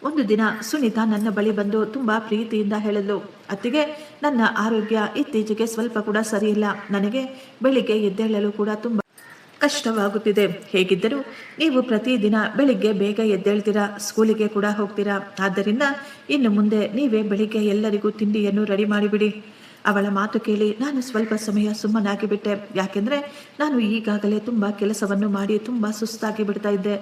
ಒಂದು ದಿನ ಸುನೀತಾ ನನ್ನ ಬಳಿ ಬಂದು ತುಂಬ ಪ್ರೀತಿಯಿಂದ ಹೇಳಿದ್ಲು, ಅತ್ತಿಗೆ, ನನ್ನ ಆರೋಗ್ಯ ಇತ್ತೀಚೆಗೆ ಸ್ವಲ್ಪ ಕೂಡ ಸರಿಯಿಲ್ಲ. ನನಗೆ ಬೆಳಿಗ್ಗೆ ಎದ್ದೇಳಲು ಕೂಡ ತುಂಬ ಕಷ್ಟವಾಗುತ್ತಿದೆ. ಹೇಗಿದ್ದರೂ ನೀವು ಪ್ರತಿದಿನ ಬೆಳಿಗ್ಗೆ ಬೇಗ ಎದ್ದೇಳ್ತೀರಾ, ಸ್ಕೂಲಿಗೆ ಕೂಡ ಹೋಗ್ತೀರಾ. ಆದ್ದರಿಂದ ಇನ್ನು ಮುಂದೆ ನೀವೇ ಬೆಳಿಗ್ಗೆ ಎಲ್ಲರಿಗೂ ತಿಂಡಿಯನ್ನು ರೆಡಿ ಮಾಡಿಬಿಡಿ. ಅವಳ ಮಾತು ಕೇಳಿ ನಾನು ಸ್ವಲ್ಪ ಸಮಯ ಸುಮ್ಮನಾಗಿ ಬಿಟ್ಟೆ. ಯಾಕೆಂದರೆ ನಾನು ಈಗಾಗಲೇ ತುಂಬ ಕೆಲಸವನ್ನು ಮಾಡಿ ತುಂಬ ಸುಸ್ತಾಗಿ ಬಿಡ್ತಾ ಇದ್ದೆ.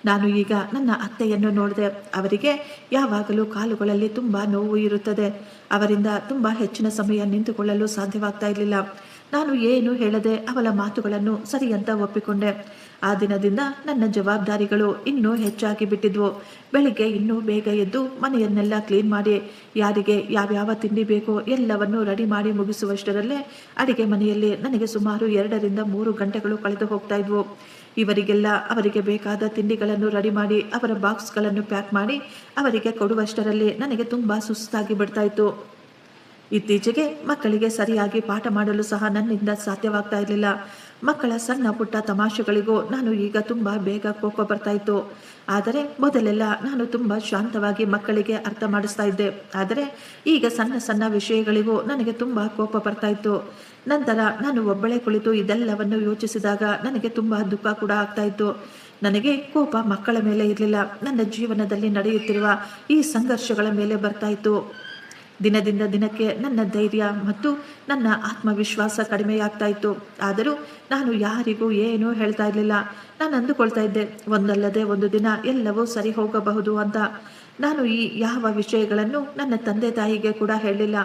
ನಾನು ಈಗ ನನ್ನ ಅತ್ತೆಯನ್ನು ನೋಡಿದೆ. ಅವರಿಗೆ ಯಾವಾಗಲೂ ಕಾಲುಗಳಲ್ಲಿ ತುಂಬ ನೋವು ಇರುತ್ತದೆ. ಅವರಿಂದ ತುಂಬ ಹೆಚ್ಚಿನ ಸಮಯ ನಿಂತುಕೊಳ್ಳಲು ಸಾಧ್ಯವಾಗ್ತಾ ಇರಲಿಲ್ಲ. ನಾನು ಏನು ಹೇಳದೆ ಅವಳ ಮಾತುಗಳನ್ನು ಸರಿ ಅಂತ ಒಪ್ಪಿಕೊಂಡೆ. ಆ ದಿನದಿಂದ ನನ್ನ ಜವಾಬ್ದಾರಿಗಳು ಇನ್ನೂ ಹೆಚ್ಚಾಗಿ ಬಿಟ್ಟಿದ್ವು. ಬೆಳಿಗ್ಗೆ ಇನ್ನೂ ಬೇಗ ಎದ್ದು ಮನೆಯನ್ನೆಲ್ಲ ಕ್ಲೀನ್ ಮಾಡಿ, ಯಾರಿಗೆ ಯಾವ್ಯಾವ ತಿಂಡಿ ಬೇಕೋ ಎಲ್ಲವನ್ನು ರೆಡಿ ಮಾಡಿ ಮುಗಿಸುವಷ್ಟರಲ್ಲೇ ಅಡಿಗೆ ಮನೆಯಲ್ಲಿ ನನಗೆ ಸುಮಾರು 2 ರಿಂದ 3 ಗಂಟೆಗಳು ಕಳೆದು ಹೋಗ್ತಾ ಇದ್ವು. ಇವರಿಗೆಲ್ಲ ಅವರಿಗೆ ಬೇಕಾದ ತಿಂಡಿಗಳನ್ನು ರೆಡಿ ಮಾಡಿ ಅವರ ಬಾಕ್ಸ್ಗಳನ್ನು ಪ್ಯಾಕ್ ಮಾಡಿ ಅವರಿಗೆ ಕೊಡುವಷ್ಟರಲ್ಲಿ ನನಗೆ ತುಂಬ ಸುಸ್ತಾಗಿ ಬಿಡ್ತಾ ಇತ್ತು. ಇತ್ತೀಚೆಗೆ ಮಕ್ಕಳಿಗೆ ಸರಿಯಾಗಿ ಪಾಠ ಮಾಡಲು ಸಹ ನನ್ನಿಂದ ಸಾಧ್ಯವಾಗ್ತಾ ಇರಲಿಲ್ಲ. ಮಕ್ಕಳ ಸಣ್ಣ ಪುಟ್ಟ ತಮಾಷೆಗಳಿಗೂ ನಾನು ಈಗ ತುಂಬ ಬೇಗ ಕೋಪ ಬರ್ತಾ ಇತ್ತು. ಆದರೆ ಮೊದಲೆಲ್ಲ ನಾನು ತುಂಬ ಶಾಂತವಾಗಿ ಮಕ್ಕಳಿಗೆ ಅರ್ಥ ಮಾಡಿಸ್ತಾ ಇದ್ದೆ. ಆದರೆ ಈಗ ಸಣ್ಣ ಸಣ್ಣ ವಿಷಯಗಳಿಗೂ ನನಗೆ ತುಂಬ ಕೋಪ ಬರ್ತಾ ಇತ್ತು. ನಂತರ ನಾನು ಒಬ್ಬಳೇ ಕುಳಿತು ಇದೆಲ್ಲವನ್ನು ಯೋಚಿಸಿದಾಗ ನನಗೆ ತುಂಬ ದುಃಖ ಕೂಡ ಆಗ್ತಾ ಇತ್ತು. ನನಗೆ ಕೋಪ ಮಕ್ಕಳ ಮೇಲೆ ಇರಲಿಲ್ಲ, ನನ್ನ ಜೀವನದಲ್ಲಿ ನಡೆಯುತ್ತಿರುವ ಈ ಸಂಘರ್ಷಗಳ ಮೇಲೆ ಬರ್ತಾ ಇತ್ತು. ದಿನದಿಂದ ದಿನಕ್ಕೆ ನನ್ನ ಧೈರ್ಯ ಮತ್ತು ನನ್ನ ಆತ್ಮವಿಶ್ವಾಸ ಕಡಿಮೆಯಾಗ್ತಾ ಇತ್ತು. ಆದರೂ ನಾನು ಯಾರಿಗೂ ಏನೂ ಹೇಳ್ತಾ ಇರಲಿಲ್ಲ. ನಾನು ಅಂದುಕೊಳ್ತಾ ಇದ್ದೆ, ಒಂದಲ್ಲದೆ ಒಂದು ದಿನ ಎಲ್ಲವೂ ಸರಿ ಹೋಗಬಹುದು ಅಂತ. ನಾನು ಈ ಯಾವ ವಿಷಯಗಳನ್ನು ನನ್ನ ತಂದೆ ತಾಯಿಗೆ ಕೂಡ ಹೇಳಲಿಲ್ಲ.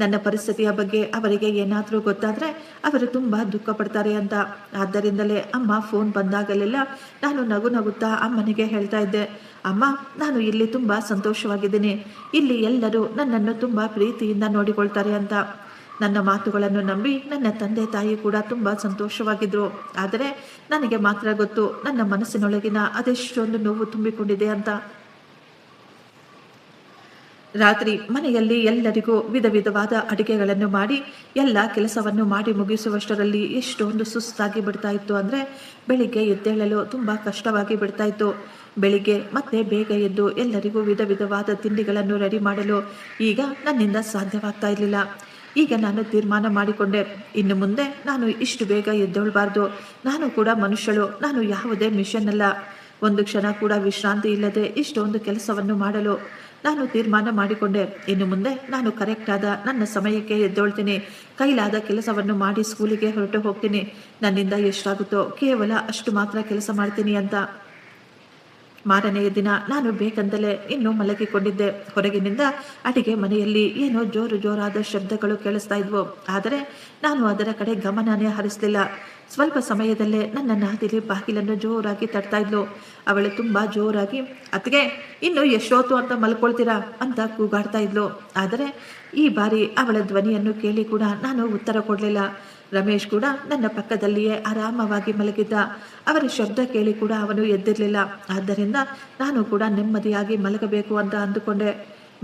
ನನ್ನ ಪರಿಸ್ಥಿತಿಯ ಬಗ್ಗೆ ಅವರಿಗೆ ಏನಾದರೂ ಗೊತ್ತಾದರೆ ಅವರು ತುಂಬ ದುಃಖ ಪಡ್ತಾರೆ ಅಂತ. ಆದ್ದರಿಂದಲೇ ಅಮ್ಮ ಫೋನ್ ಬಂದಾಗಲೆಲ್ಲ ನಾನು ನಗು ನಗುತ್ತಾ ಅಮ್ಮನಿಗೆ ಹೇಳ್ತಾ ಇದ್ದೆ, ಅಮ್ಮ, ನಾನು ಇಲ್ಲಿ ತುಂಬ ಸಂತೋಷವಾಗಿದ್ದೀನಿ, ಇಲ್ಲಿ ಎಲ್ಲರೂ ನನ್ನನ್ನು ತುಂಬ ಪ್ರೀತಿಯಿಂದ ನೋಡಿಕೊಳ್ತಾರೆ ಅಂತ. ನನ್ನ ಮಾತುಗಳನ್ನು ನಂಬಿ ನನ್ನ ತಂದೆ ತಾಯಿ ಕೂಡ ತುಂಬ ಸಂತೋಷವಾಗಿದ್ದರು. ಆದರೆ ನನಗೆ ಮಾತ್ರ ಗೊತ್ತು ನನ್ನ ಮನಸ್ಸಿನೊಳಗಿನ ಅದೆಷ್ಟೊಂದು ನೋವು ತುಂಬಿಕೊಂಡಿದೆ ಅಂತ. ರಾತ್ರಿ ಮನೆಯಲ್ಲಿ ಎಲ್ಲರಿಗೂ ವಿಧ ವಿಧವಾದ ಅಡುಗೆಗಳನ್ನು ಮಾಡಿ ಎಲ್ಲ ಕೆಲಸವನ್ನು ಮಾಡಿ ಮುಗಿಸುವಷ್ಟರಲ್ಲಿ ಎಷ್ಟೊಂದು ಸುಸ್ತಾಗಿ ಬಿಡ್ತಾ ಇತ್ತು ಅಂದರೆ ಬೆಳಿಗ್ಗೆ ಎದ್ದೇಳಲು ತುಂಬ ಕಷ್ಟವಾಗಿ ಬಿಡ್ತಾ ಇತ್ತು. ಬೆಳಿಗ್ಗೆ ಮತ್ತೆ ಬೇಗ ಎದ್ದು ಎಲ್ಲರಿಗೂ ವಿಧ ವಿಧವಾದ ತಿಂಡಿಗಳನ್ನು ರೆಡಿ ಮಾಡಲು ಈಗ ನನ್ನಿಂದ ಸಾಧ್ಯವಾಗ್ತಾ ಇರಲಿಲ್ಲ. ಈಗ ನಾನು ತೀರ್ಮಾನ ಮಾಡಿಕೊಂಡೆ, ಇನ್ನು ಮುಂದೆ ನಾನು ಇಷ್ಟು ಬೇಗ ಎದ್ದೇಳಬಾರ್ದು. ನಾನು ಕೂಡ ಮನುಷ್ಯಳು, ನಾನು ಯಾವುದೇ ಮಿಷನ್ ಅಲ್ಲ. ಒಂದು ಕ್ಷಣ ಕೂಡ ವಿಶ್ರಾಂತಿ ಇಲ್ಲದೆ ಇಷ್ಟೊಂದು ಕೆಲಸವನ್ನು ಮಾಡಲು ನಾನು ತೀರ್ಮಾನ ಮಾಡಿಕೊಂಡೆ. ಇನ್ನು ಮುಂದೆ ನಾನು ಕರೆಕ್ಟಾದ ನನ್ನ ಸಮಯಕ್ಕೆ ಎದ್ದೇಳ್ತೀನಿ, ಕೈಲಾದ ಕೆಲಸವನ್ನು ಮಾಡಿ ಸ್ಕೂಲಿಗೆ ಹೊರಟು ಹೋಗ್ತೀನಿ. ನನ್ನಿಂದ ಎಷ್ಟಾಗುತ್ತೋ ಕೇವಲ ಅಷ್ಟು ಮಾತ್ರ ಕೆಲಸ ಮಾಡ್ತೀನಿ ಅಂತ. ಮಾರನೆಯ ದಿನ ನಾನು ಬೇಕಂತಲೇ ಇನ್ನೂ ಮಲಗಿಕೊಂಡಿದ್ದೆ. ಹೊರಗಿನಿಂದ ಅಡಿಗೆ ಮನೆಯಲ್ಲಿ ಏನೋ ಜೋರಾದ ಶಬ್ದಗಳು ಕೇಳಿಸ್ತಾ ಇದ್ವು. ಆದರೆ ನಾನು ಅದರ ಕಡೆ ಗಮನನೇ ಹರಿಸಲಿಲ್ಲ. ಸ್ವಲ್ಪ ಸಮಯದಲ್ಲೇ ನನ್ನ ನಾದಿಲಿ ಬಾಗಿಲನ್ನು ಜೋರಾಗಿ ತಟ್ತಾ ಇದ್ಲು. ಅವಳು ತುಂಬ ಜೋರಾಗಿ, ಅತ್ತಿಗೆ, ಇನ್ನು ಎಷ್ಟೊತ್ತು ಅಂತ ಮಲ್ಕೊಳ್ತೀರಾ ಅಂತ ಕೂಗಾಡ್ತಾ ಇದ್ಲು. ಆದರೆ ಈ ಬಾರಿ ಅವಳ ಧ್ವನಿಯನ್ನು ಕೇಳಿ ಕೂಡ ನಾನು ಉತ್ತರ ಕೊಡಲಿಲ್ಲ. ರಮೇಶ್ ಕೂಡ ನನ್ನ ಪಕ್ಕದಲ್ಲಿಯೇ ಆರಾಮವಾಗಿ ಮಲಗಿದ್ದ. ಅವರ ಶಬ್ದ ಕೇಳಿ ಕೂಡ ಅವನು ಎದ್ದಿರಲಿಲ್ಲ. ಆದ್ದರಿಂದ ನಾನು ಕೂಡ ನೆಮ್ಮದಿಯಾಗಿ ಮಲಗಬೇಕು ಅಂತ ಅಂದುಕೊಂಡೆ.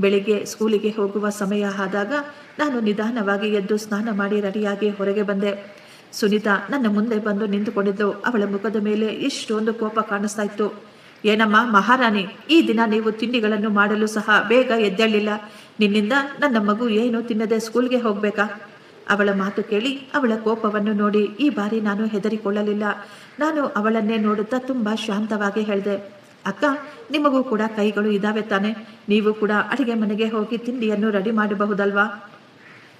ಬೆಳಿಗ್ಗೆ ಸ್ಕೂಲಿಗೆ ಹೋಗುವ ಸಮಯ ಆದಾಗ ನಾನು ನಿಧಾನವಾಗಿ ಎದ್ದು ಸ್ನಾನ ಮಾಡಿ ರೆಡಿಯಾಗಿ ಹೊರಗೆ ಬಂದೆ. ಸುನೀತಾ ನನ್ನ ಮುಂದೆ ಬಂದು ನಿಂತುಕೊಂಡಿದ್ಲು. ಅವಳ ಮುಖದ ಮೇಲೆ ಎಷ್ಟೊಂದು ಕೋಪ ಕಾಣಿಸ್ತಾ ಇತ್ತು. ಏನಮ್ಮ ಮಹಾರಾಣಿ, ಈ ದಿನ ನೀವು ತಿಂಡಿಗಳನ್ನು ಮಾಡಲು ಸಹ ಬೇಗ ಎದ್ದೇಳಲಿಲ್ಲ. ನಿನ್ನಿಂದ ನನ್ನ ಮಗು ಏನು ತಿನ್ನದೆ ಸ್ಕೂಲ್ಗೆ ಹೋಗ್ಬೇಕಾ? ಅವಳ ಮಾತು ಕೇಳಿ ಅವಳ ಕೋಪವನ್ನು ನೋಡಿ ಈ ಬಾರಿ ನಾನು ಹೆದರಿಕೊಳ್ಳಲಿಲ್ಲ. ನಾನು ಅವಳನ್ನೇ ನೋಡುತ್ತಾ ತುಂಬ ಶಾಂತವಾಗಿ ಹೇಳಿದೆ, ಅಕ್ಕ, ನಿಮಗೂ ಕೂಡ ಕೈಗಳು ಇದ್ದಾವೆ ತಾನೆ? ನೀವು ಕೂಡ ಅಡಿಗೆ ಮನೆಗೆ ಹೋಗಿ ತಿಂಡಿಯನ್ನು ರೆಡಿ ಮಾಡಬಹುದಲ್ವಾ?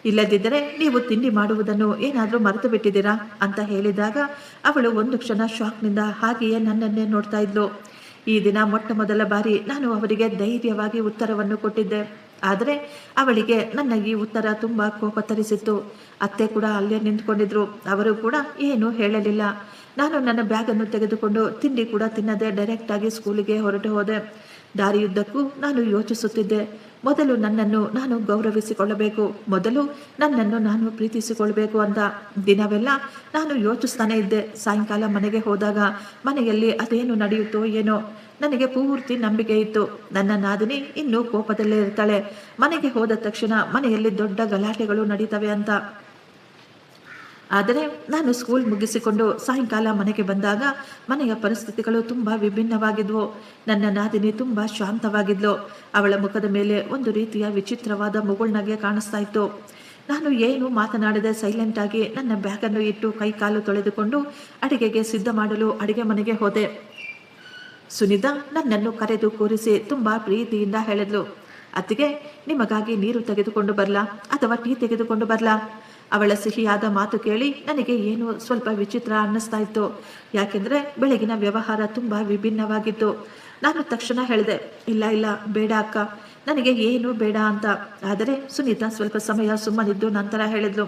ಇಲ್ಲದಿದ್ದರೆ ನೀವು ತಿಂಡಿ ಮಾಡುವುದನ್ನು ಏನಾದರೂ ಮರೆತು ಬಿಟ್ಟಿದ್ದೀರಾ ಅಂತ ಹೇಳಿದಾಗ ಅವಳು ಒಂದು ಕ್ಷಣ ಶಾಕ್ನಿಂದ ಹಾಗೆಯೇ ನನ್ನನ್ನೇ ನೋಡ್ತಾ ಇದ್ಲು. ಈ ದಿನ ಮೊಟ್ಟ ಮೊದಲ ಬಾರಿ ನಾನು ಅವರಿಗೆ ಧೈರ್ಯವಾಗಿ ಉತ್ತರವನ್ನು ಕೊಟ್ಟಿದ್ದೆ. ಆದರೆ ಅವಳಿಗೆ ನನ್ನ ಈ ಉತ್ತರ ತುಂಬ ಕೋಪ ತರಿಸಿತ್ತು. ಅತ್ತೆ ಕೂಡ ಅಲ್ಲೇ ನಿಂತ್ಕೊಂಡಿದ್ರು. ಅವರು ಕೂಡ ಏನೂ ಹೇಳಲಿಲ್ಲ. ನಾನು ನನ್ನ ಬ್ಯಾಗನ್ನು ತೆಗೆದುಕೊಂಡು ತಿಂಡಿ ಕೂಡ ತಿನ್ನದೆ ಡೈರೆಕ್ಟಾಗಿ ಸ್ಕೂಲಿಗೆ ಹೊರಟು ಹೋದೆ. ದಾರಿಯುದ್ದಕ್ಕೂ ನಾನು ಯೋಚಿಸುತ್ತಿದ್ದೆ, ಮೊದಲು ನನ್ನನ್ನು ನಾನು ಗೌರವಿಸಿಕೊಳ್ಳಬೇಕು, ಮೊದಲು ನನ್ನನ್ನು ನಾನು ಪ್ರೀತಿಸಿಕೊಳ್ಬೇಕು ಅಂತ. ದಿನವೆಲ್ಲ ನಾನು ಯೋಚಿಸ್ತಾನೆ ಇದ್ದೆ. ಸಾಯಂಕಾಲ ಮನೆಗೆ ಹೋದಾಗ ಮನೆಯಲ್ಲಿ ಅದೇನು ನಡೆಯುತ್ತೋ ಏನೋ. ನನಗೆ ಪೂರ್ತಿ ನಂಬಿಕೆ ಇತ್ತು, ನನ್ನ ನಾದಿನಿ ಇನ್ನೂ ಕೋಪದಲ್ಲೇ ಇರ್ತಾಳೆ, ಮನೆಗೆ ಹೋದ ತಕ್ಷಣ ಮನೆಯಲ್ಲಿ ದೊಡ್ಡ ಗಲಾಟೆಗಳು ನಡೀತವೆ ಅಂತ. ಆದರೆ ನಾನು ಸ್ಕೂಲ್ ಮುಗಿಸಿಕೊಂಡು ಸಾಯಂಕಾಲ ಮನೆಗೆ ಬಂದಾಗ ಮನೆಯ ಪರಿಸ್ಥಿತಿಗಳು ತುಂಬ ವಿಭಿನ್ನವಾಗಿದ್ವು. ನನ್ನ ನಾದಿನಿ ತುಂಬ ಶಾಂತವಾಗಿದ್ಲು. ಅವಳ ಮುಖದ ಮೇಲೆ ಒಂದು ರೀತಿಯ ವಿಚಿತ್ರವಾದ ಮುಗುಳ್ನಗೆ ಕಾಣಿಸ್ತಾ ಇತ್ತು. ನಾನು ಏನು ಮಾತನಾಡದೆ ಸೈಲೆಂಟ್ ಆಗಿ ನನ್ನ ಬ್ಯಾಗನ್ನು ಇಟ್ಟು ಕೈ ಕಾಲು ತೊಳೆದುಕೊಂಡು ಅಡಿಗೆಗೆ ಸಿದ್ಧ ಮಾಡಲು ಅಡಿಗೆ ಮನೆಗೆ ಹೋದೆ. ಸುನಿತಾ ನನ್ನನ್ನು ಕರೆದು ಕೂರಿಸಿ ತುಂಬಾ ಪ್ರೀತಿಯಿಂದ ಹೇಳಿದ್ಲು, ಅತ್ತಿಗೆ, ನಿಮಗಾಗಿ ನೀರು ತೆಗೆದುಕೊಂಡು ಬರಲಾ ಅಥವಾ ಟೀ ತೆಗೆದುಕೊಂಡು ಬರಲಾ? ಅವಳ ಸಿಹಿಯಾದ ಮಾತು ಕೇಳಿ ನನಗೆ ಏನು ಸ್ವಲ್ಪ ವಿಚಿತ್ರ ಅನ್ನಿಸ್ತಾ ಇತ್ತು. ಯಾಕೆಂದ್ರೆ ಬೆಳಗಿನ ವ್ಯವಹಾರ ತುಂಬಾ ವಿಭಿನ್ನವಾಗಿತ್ತು. ನಾನು ತಕ್ಷಣ ಹೇಳಿದೆ, ಇಲ್ಲ ಇಲ್ಲ ಬೇಡ ಅಕ್ಕ, ನನಗೆ ಏನು ಬೇಡ ಅಂತ. ಆದರೆ ಸುನೀತಾ ಸ್ವಲ್ಪ ಸಮಯ ಸುಮ್ಮನಿದ್ದು ನಂತರ ಹೇಳಿದ್ಲು,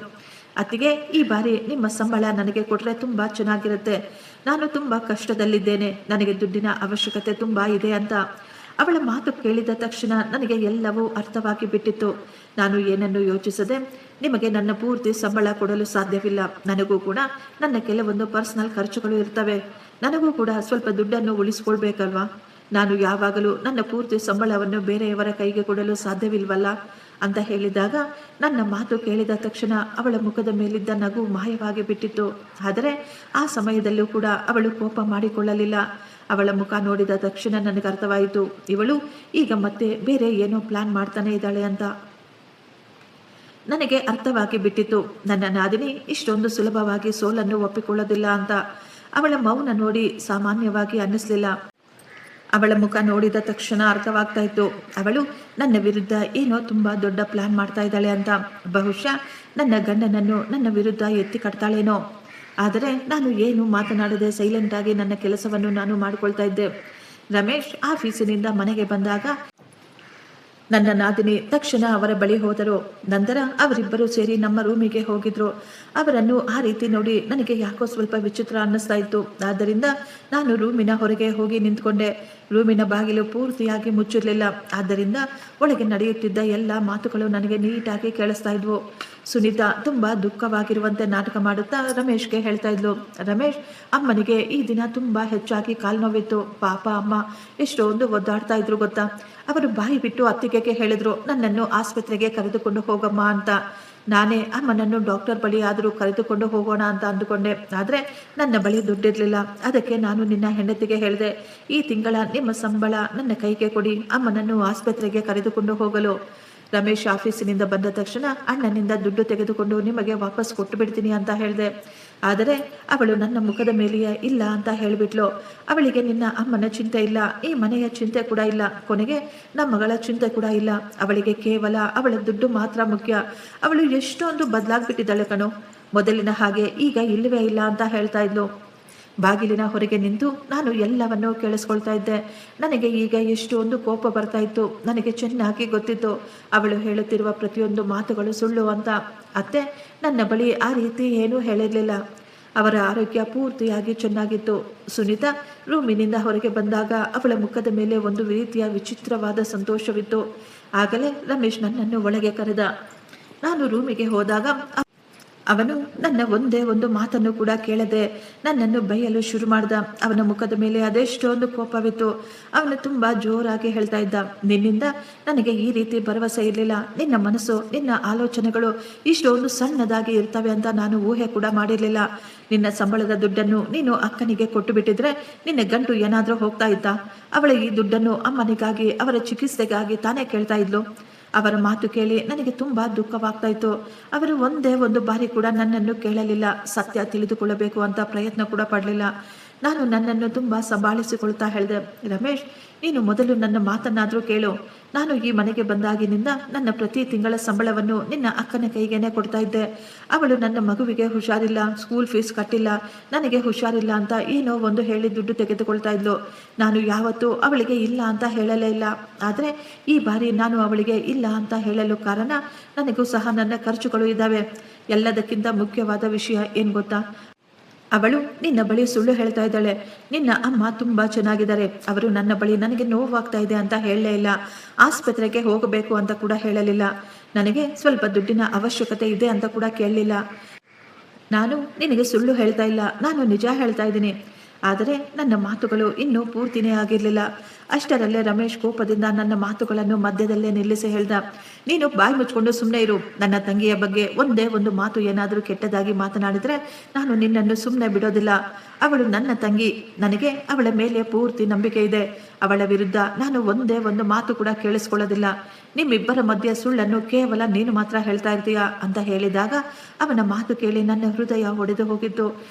ಅತ್ತಿಗೆ, ಈ ಬಾರಿ ನಿಮ್ಮ ಸಂಬಳ ನನಗೆ ಕೊಟ್ಟರೆ ತುಂಬ ಚೆನ್ನಾಗಿರುತ್ತೆ. ನಾನು ತುಂಬ ಕಷ್ಟದಲ್ಲಿದ್ದೇನೆ, ನನಗೆ ದುಡ್ಡಿನ ಅವಶ್ಯಕತೆ ತುಂಬ ಇದೆ ಅಂತ. ಅವಳ ಮಾತು ಕೇಳಿದ ತಕ್ಷಣ ನನಗೆ ಎಲ್ಲವೂ ಅರ್ಥವಾಗಿ ಬಿಟ್ಟಿತ್ತು. ನಾನು ಏನನ್ನು ಯೋಚಿಸದೆ, ನಿಮಗೆ ನನ್ನ ಪೂರ್ತಿ ಸಂಬಳ ಕೊಡಲು ಸಾಧ್ಯವಿಲ್ಲ. ನನಗೂ ಕೂಡ ನನ್ನ ಕೆಲವೊಂದು ಪರ್ಸನಲ್ ಖರ್ಚುಗಳು ಇರ್ತವೆ. ನನಗೂ ಕೂಡ ಸ್ವಲ್ಪ ದುಡ್ಡನ್ನು ಉಳಿಸ್ಕೊಳ್ಬೇಕಲ್ವಾ? ನಾನು ಯಾವಾಗಲೂ ನನ್ನ ಪೂರ್ತಿ ಸಂಬಳವನ್ನು ಬೇರೆಯವರ ಕೈಗೆ ಕೊಡಲು ಸಾಧ್ಯವಿಲ್ವಲ್ಲ ಅಂತ ಹೇಳಿದಾಗ ನನ್ನ ಮಾತು ಕೇಳಿದ ತಕ್ಷಣ ಅವಳ ಮುಖದ ಮೇಲಿದ್ದ ನಗು ಮಾಯವಾಗಿ ಬಿಟ್ಟಿತ್ತು. ಆದರೆ ಆ ಸಮಯದಲ್ಲೂ ಕೂಡ ಅವಳು ಕೋಪ ಮಾಡಿಕೊಳ್ಳಲಿಲ್ಲ. ಅವಳ ಮುಖ ನೋಡಿದ ತಕ್ಷಣ ನನಗೆ ಅರ್ಥವಾಯಿತು, ಇವಳು ಈಗ ಮತ್ತೆ ಬೇರೆ ಏನೋ ಪ್ಲಾನ್ ಮಾಡ್ತಾನೆ ಇದ್ದಾಳೆ ಅಂತ. ನನಗೆ ಅರ್ಥವಾಗಿ ಬಿಟ್ಟಿತ್ತು, ನನ್ನ ನಾದಿನಿ ಇಷ್ಟೊಂದು ಸುಲಭವಾಗಿ ಸೋಲನ್ನು ಒಪ್ಪಿಕೊಳ್ಳೋದಿಲ್ಲ ಅಂತ. ಅವಳ ಮೌನ ನೋಡಿ ಸಾಮಾನ್ಯವಾಗಿ ಅನ್ನಿಸ್ಲಿಲ್ಲ. ಅವಳ ಮುಖ ನೋಡಿದ ತಕ್ಷಣ ಅರ್ಥವಾಗ್ತಾ ಇತ್ತು, ಅವಳು ನನ್ನ ವಿರುದ್ಧ ಏನೋ ತುಂಬಾ ದೊಡ್ಡ ಪ್ಲಾನ್ ಮಾಡ್ತಾ ಇದ್ದಾಳೆ ಅಂತ. ಬಹುಶಃ ನನ್ನ ಗಂಡನನ್ನು ನನ್ನ ವಿರುದ್ಧ ಎತ್ತಿ ಕಟ್ತಾಳೇನೋ. ಆದರೆ ನಾನು ಏನು ಮಾತನಾಡದೆ ಸೈಲೆಂಟ್ ಆಗಿ ನನ್ನ ಕೆಲಸವನ್ನು ನಾನು ಮಾಡಿಕೊಳ್ತಾ ಇದ್ದೆ. ರಮೇಶ್ ಆಫೀಸಿನಿಂದ ಮನೆಗೆ ಬಂದಾಗ ನನ್ನ ನಾದಿನಿ ತಕ್ಷಣ ಅವರ ಬಳಿ ಹೋದರು. ನಂತರ ಅವರಿಬ್ಬರು ಸೇರಿ ನಮ್ಮ ರೂಮಿಗೆ ಹೋಗಿದ್ರು. ಅವರನ್ನು ಆ ರೀತಿ ನೋಡಿ ನನಗೆ ಯಾಕೋ ಸ್ವಲ್ಪ ವಿಚಿತ್ರ ಅನ್ನಿಸ್ತಾ ಇತ್ತು. ಆದ್ದರಿಂದ ನಾನು ರೂಮಿನ ಹೊರಗೆ ಹೋಗಿ ನಿಂತ್ಕೊಂಡೆ. ರೂಮಿನ ಬಾಗಿಲು ಪೂರ್ತಿಯಾಗಿ ಮುಚ್ಚಿರಲಿಲ್ಲ. ಆದ್ದರಿಂದ ಒಳಗೆ ನಡೆಯುತ್ತಿದ್ದ ಎಲ್ಲ ಮಾತುಗಳು ನನಗೆ ನೀಟಾಗಿ ಕೇಳಿಸ್ತಾ ಇದ್ವು. ಸುನೀತಾ ತುಂಬಾ ದುಃಖವಾಗಿರುವಂತೆ ನಾಟಕ ಮಾಡುತ್ತಾ ರಮೇಶ್ಗೆ ಹೇಳ್ತಾ ಇದ್ಲು, ರಮೇಶ್, ಅಮ್ಮನಿಗೆ ಈ ದಿನ ತುಂಬಾ ಹೆಚ್ಚಾಗಿ ಕಾಲ್ನೋವಿತ್ತು. ಪಾಪ ಅಮ್ಮ ಎಷ್ಟೊಂದು ಒದ್ದಾಡ್ತಾ ಇದ್ರು ಗೊತ್ತಾ. ಅವರು ಬಾಯಿ ಬಿಟ್ಟು ಅತ್ತಿಗೆಗೆ ಹೇಳಿದ್ರು, ನನ್ನನ್ನು ಆಸ್ಪತ್ರೆಗೆ ಕರೆದುಕೊಂಡು ಹೋಗಮ್ಮ ಅಂತ. ನಾನೇ ಅಮ್ಮನನ್ನು ಡಾಕ್ಟರ್ ಬಳಿ ಆದರೂ ಕರೆದುಕೊಂಡು ಹೋಗೋಣ ಅಂತ ಅಂದುಕೊಂಡೆ. ಆದರೆ ನನ್ನ ಬಳಿ ದುಡ್ಡಿರಲಿಲ್ಲ. ಅದಕ್ಕೆ ನಾನು ನಿನ್ನ ಹೆಂಡತಿಗೆ ಹೇಳಿದೆ, ಈ ತಿಂಗಳ ನಿಮ್ಮ ಸಂಬಳ ನನ್ನ ಕೈಗೆ ಕೊಡಿ, ಅಮ್ಮನನ್ನು ಆಸ್ಪತ್ರೆಗೆ ಕರೆದುಕೊಂಡು ಹೋಗಲು. ರಮೇಶ್ ಆಫೀಸಿನಿಂದ ಬಂದ ತಕ್ಷಣ ಅಣ್ಣನಿಂದ ದುಡ್ಡು ತೆಗೆದುಕೊಂಡು ನಿಮಗೆ ವಾಪಸ್ ಕೊಟ್ಟು ಬಿಡ್ತೀನಿ ಅಂತ ಹೇಳಿದೆ. ಆದರೆ ಅವಳು ನನ್ನ ಮುಖದ ಮೇಲೆಯೇ ಇಲ್ಲ ಅಂತ ಹೇಳಿಬಿಟ್ಲು. ಅವಳಿಗೆ ನಿನ್ನ ಅಮ್ಮನ ಚಿಂತೆ ಇಲ್ಲ, ಈ ಮನೆಯ ಚಿಂತೆ ಕೂಡ ಇಲ್ಲ, ಕೊನೆಗೆ ನಮ್ಮ ಮಗಳ ಚಿಂತೆ ಕೂಡ ಇಲ್ಲ. ಅವಳಿಗೆ ಕೇವಲ ಅವಳ ದುಡ್ಡು ಮಾತ್ರ ಮುಖ್ಯ. ಅವಳು ಎಷ್ಟೊಂದು ಬದಲಾಗ್ಬಿಟ್ಟಿದ್ದಾಳೆ ಕಣೋ, ಮೊದಲಿನ ಹಾಗೆ ಈಗ ಇಲ್ಲವೇ ಇಲ್ಲ ಅಂತ ಹೇಳ್ತಾ ಇದ್ಲು. ಬಾಗಿಲಿನ ಹೊರಗೆ ನಿಂತು ನಾನು ಎಲ್ಲವನ್ನೂ ಕೇಳಿಸ್ಕೊಳ್ತಾ ಇದ್ದೆ. ನನಗೆ ಈಗ ಎಷ್ಟೊಂದು ಕೋಪ ಬರ್ತಾ ಇತ್ತು. ನನಗೆ ಚೆನ್ನಾಗಿ ಗೊತ್ತಿತ್ತು ಅವಳು ಹೇಳುತ್ತಿರುವ ಪ್ರತಿಯೊಂದು ಮಾತುಗಳು ಸುಳ್ಳು ಅಂತ. ಅತ್ತೆ ನನ್ನ ಬಳಿ ಆ ರೀತಿ ಏನೂ ಹೇಳಿರಲಿಲ್ಲ. ಅವರ ಆರೋಗ್ಯ ಪೂರ್ತಿಯಾಗಿ ಚೆನ್ನಾಗಿತ್ತು. ಸುನೀತಾ ರೂಮಿನಿಂದ ಹೊರಗೆ ಬಂದಾಗ ಅವಳ ಮುಖದ ಮೇಲೆ ಒಂದು ರೀತಿಯ ವಿಚಿತ್ರವಾದ ಸಂತೋಷವಿತ್ತು. ಆಗಲೇ ರಮೇಶ್ ನನ್ನನ್ನು ಒಳಗೆ ಕರೆದ. ನಾನು ರೂಮಿಗೆ ಹೋದಾಗ ಅವನು ನನ್ನ ಒಂದೇ ಒಂದು ಮಾತನ್ನು ಕೂಡ ಕೇಳದೆ ನನ್ನನ್ನು ಬೈಯಲು ಶುರು ಮಾಡ್ದ. ಅವನ ಮುಖದ ಮೇಲೆ ಅದೆಷ್ಟೊಂದು ಕೋಪವಿತ್ತು. ಅವನು ತುಂಬ ಜೋರಾಗಿ ಹೇಳ್ತಾ ಇದ್ದ, ನಿನ್ನಿಂದ ನನಗೆ ಈ ರೀತಿ ಭರವಸೆ ಇರಲಿಲ್ಲ. ನಿನ್ನ ಮನಸ್ಸು, ನಿನ್ನ ಆಲೋಚನೆಗಳು ಇಷ್ಟೊಂದು ಸಣ್ಣದಾಗಿ ಇರ್ತವೆ ಅಂತ ನಾನು ಊಹೆ ಕೂಡ ಮಾಡಿರಲಿಲ್ಲ. ನಿನ್ನ ಸಂಬಳದ ದುಡ್ಡನ್ನು ನೀನು ಅಕ್ಕನಿಗೆ ಕೊಟ್ಟು ಬಿಟ್ಟಿದ್ರೆ ನಿನ್ನ ಗಂಟು ಏನಾದರೂ ಹೋಗ್ತಾ ಇದ್ದ? ಅವಳ ಈ ದುಡ್ಡನ್ನು ಅಮ್ಮನಿಗಾಗಿ, ಅವರ ಚಿಕಿತ್ಸೆಗಾಗಿ ತಾನೇ ಕೇಳ್ತಾ ಇದ್ಲು. ಅವರ ಮಾತು ಕೇಳಿ ನನಗೆ ತುಂಬಾ ದುಃಖವಾಗ್ತಾ ಇತ್ತು. ಅವರು ಒಂದೇ ಒಂದು ಬಾರಿ ಕೂಡ ನನ್ನನ್ನು ಕೇಳಲಿಲ್ಲ. ಸತ್ಯ ತಿಳಿದುಕೊಳ್ಳಬೇಕು ಅಂತ ಪ್ರಯತ್ನ ಕೂಡ ಪಡಲಿಲ್ಲ. ನಾನು ನನ್ನನ್ನು ತುಂಬ ಸಂಭಾಳಿಸಿಕೊಳ್ತಾ ಹೇಳಿದೆ, ರಮೇಶ್, ನೀನು ಮೊದಲು ನನ್ನ ಮಾತನ್ನಾದರೂ ಕೇಳು. ನಾನು ಈ ಮನೆಗೆ ಬಂದಾಗಿನಿಂದ ನನ್ನ ಪ್ರತಿ ತಿಂಗಳ ಸಂಬಳವನ್ನು ನಿನ್ನ ಅಕ್ಕನ ಕೈಗೇನೆ ಕೊಡ್ತಾ ಇದ್ದೆ. ಅವಳು ನನ್ನ ಮಗುವಿಗೆ ಹುಷಾರಿಲ್ಲ, ಸ್ಕೂಲ್ ಫೀಸ್ ಕಟ್ಟಿಲ್ಲ, ನನಗೆ ಹುಷಾರಿಲ್ಲ ಅಂತ ಏನೋ ಒಂದು ಹೇಳಿ ದುಡ್ಡು ತೆಗೆದುಕೊಳ್ತಾ ಇದ್ಲು. ನಾನು ಯಾವತ್ತೂ ಅವಳಿಗೆ ಇಲ್ಲ ಅಂತ ಹೇಳಲೇ ಇಲ್ಲ. ಆದರೆ ಈ ಬಾರಿ ನಾನು ಅವಳಿಗೆ ಇಲ್ಲ ಅಂತ ಹೇಳಲು ಕಾರಣ, ನನಗೂ ಸಹ ನನ್ನ ಖರ್ಚುಗಳು ಇದ್ದಾವೆ. ಎಲ್ಲದಕ್ಕಿಂತ ಮುಖ್ಯವಾದ ವಿಷಯ ಏನು ಗೊತ್ತಾ? ಅವಳು ನಿನ್ನ ಬಳಿ ಸುಳ್ಳು ಹೇಳ್ತಾ ಇದ್ದಾಳೆ. ನಿನ್ನ ಅಮ್ಮ ತುಂಬ ಚೆನ್ನಾಗಿದ್ದಾರೆ. ಅವರು ನನ್ನ ಬಳಿ ನನಗೆ ನೋವಾಗ್ತಾ ಇದೆ ಅಂತ ಹೇಳಲೇ ಇಲ್ಲ. ಆಸ್ಪತ್ರೆಗೆ ಹೋಗಬೇಕು ಅಂತ ಕೂಡ ಹೇಳಲಿಲ್ಲ. ನನಗೆ ಸ್ವಲ್ಪ ದುಡ್ಡಿನ ಅವಶ್ಯಕತೆ ಇದೆ ಅಂತ ಕೂಡ ಕೇಳಲಿಲ್ಲ. ನಾನು ನಿನಗೆ ಸುಳ್ಳು ಹೇಳ್ತಾ ಇಲ್ಲ, ನಾನು ನಿಜ ಹೇಳ್ತಾ ಇದ್ದೀನಿ. ಆದರೆ ನನ್ನ ಮಾತುಗಳು ಇನ್ನೂ ಪೂರ್ತಿನೇ ಆಗಿರಲಿಲ್ಲ. ಅಷ್ಟರಲ್ಲೇ ರಮೇಶ್ ಕೋಪದಿಂದ ನನ್ನ ಮಾತುಗಳನ್ನು ಮಧ್ಯದಲ್ಲೇ ನಿಲ್ಲಿಸಿ ಹೇಳ್ದ, ನೀನು ಬಾಯಿ ಮುಚ್ಕೊಂಡು ಸುಮ್ಮನೆ ಇರು. ನನ್ನ ತಂಗಿಯ ಬಗ್ಗೆ ಒಂದೇ ಒಂದು ಮಾತು ಏನಾದರೂ ಕೆಟ್ಟದಾಗಿ ಮಾತನಾಡಿದ್ರೆ ನಾನು ನಿನ್ನನ್ನು ಸುಮ್ಮನೆ ಬಿಡೋದಿಲ್ಲ. ಅವಳು ನನ್ನ ತಂಗಿ, ನನಗೆ ಅವಳ ಮೇಲೆ ಪೂರ್ತಿ ನಂಬಿಕೆ ಇದೆ. ಅವಳ ವಿರುದ್ಧ ನಾನು ಒಂದೇ ಒಂದು ಮಾತು ಕೂಡ ಕೇಳಿಸ್ಕೊಳ್ಳೋದಿಲ್ಲ. ನಿಮ್ಮಿಬ್ಬರ ಮಧ್ಯೆ ಸುಳ್ಳನ್ನು ಕೇವಲ ನೀನು ಮಾತ್ರ ಹೇಳ್ತಾ ಇರ್ತೀಯ ಅಂತ ಹೇಳಿದಾಗ ಅವನ ಮಾತು ಕೇಳಿ ನನ್ನ ಹೃದಯ ಒಡೆದು ಹೋಗಿತ್ತು.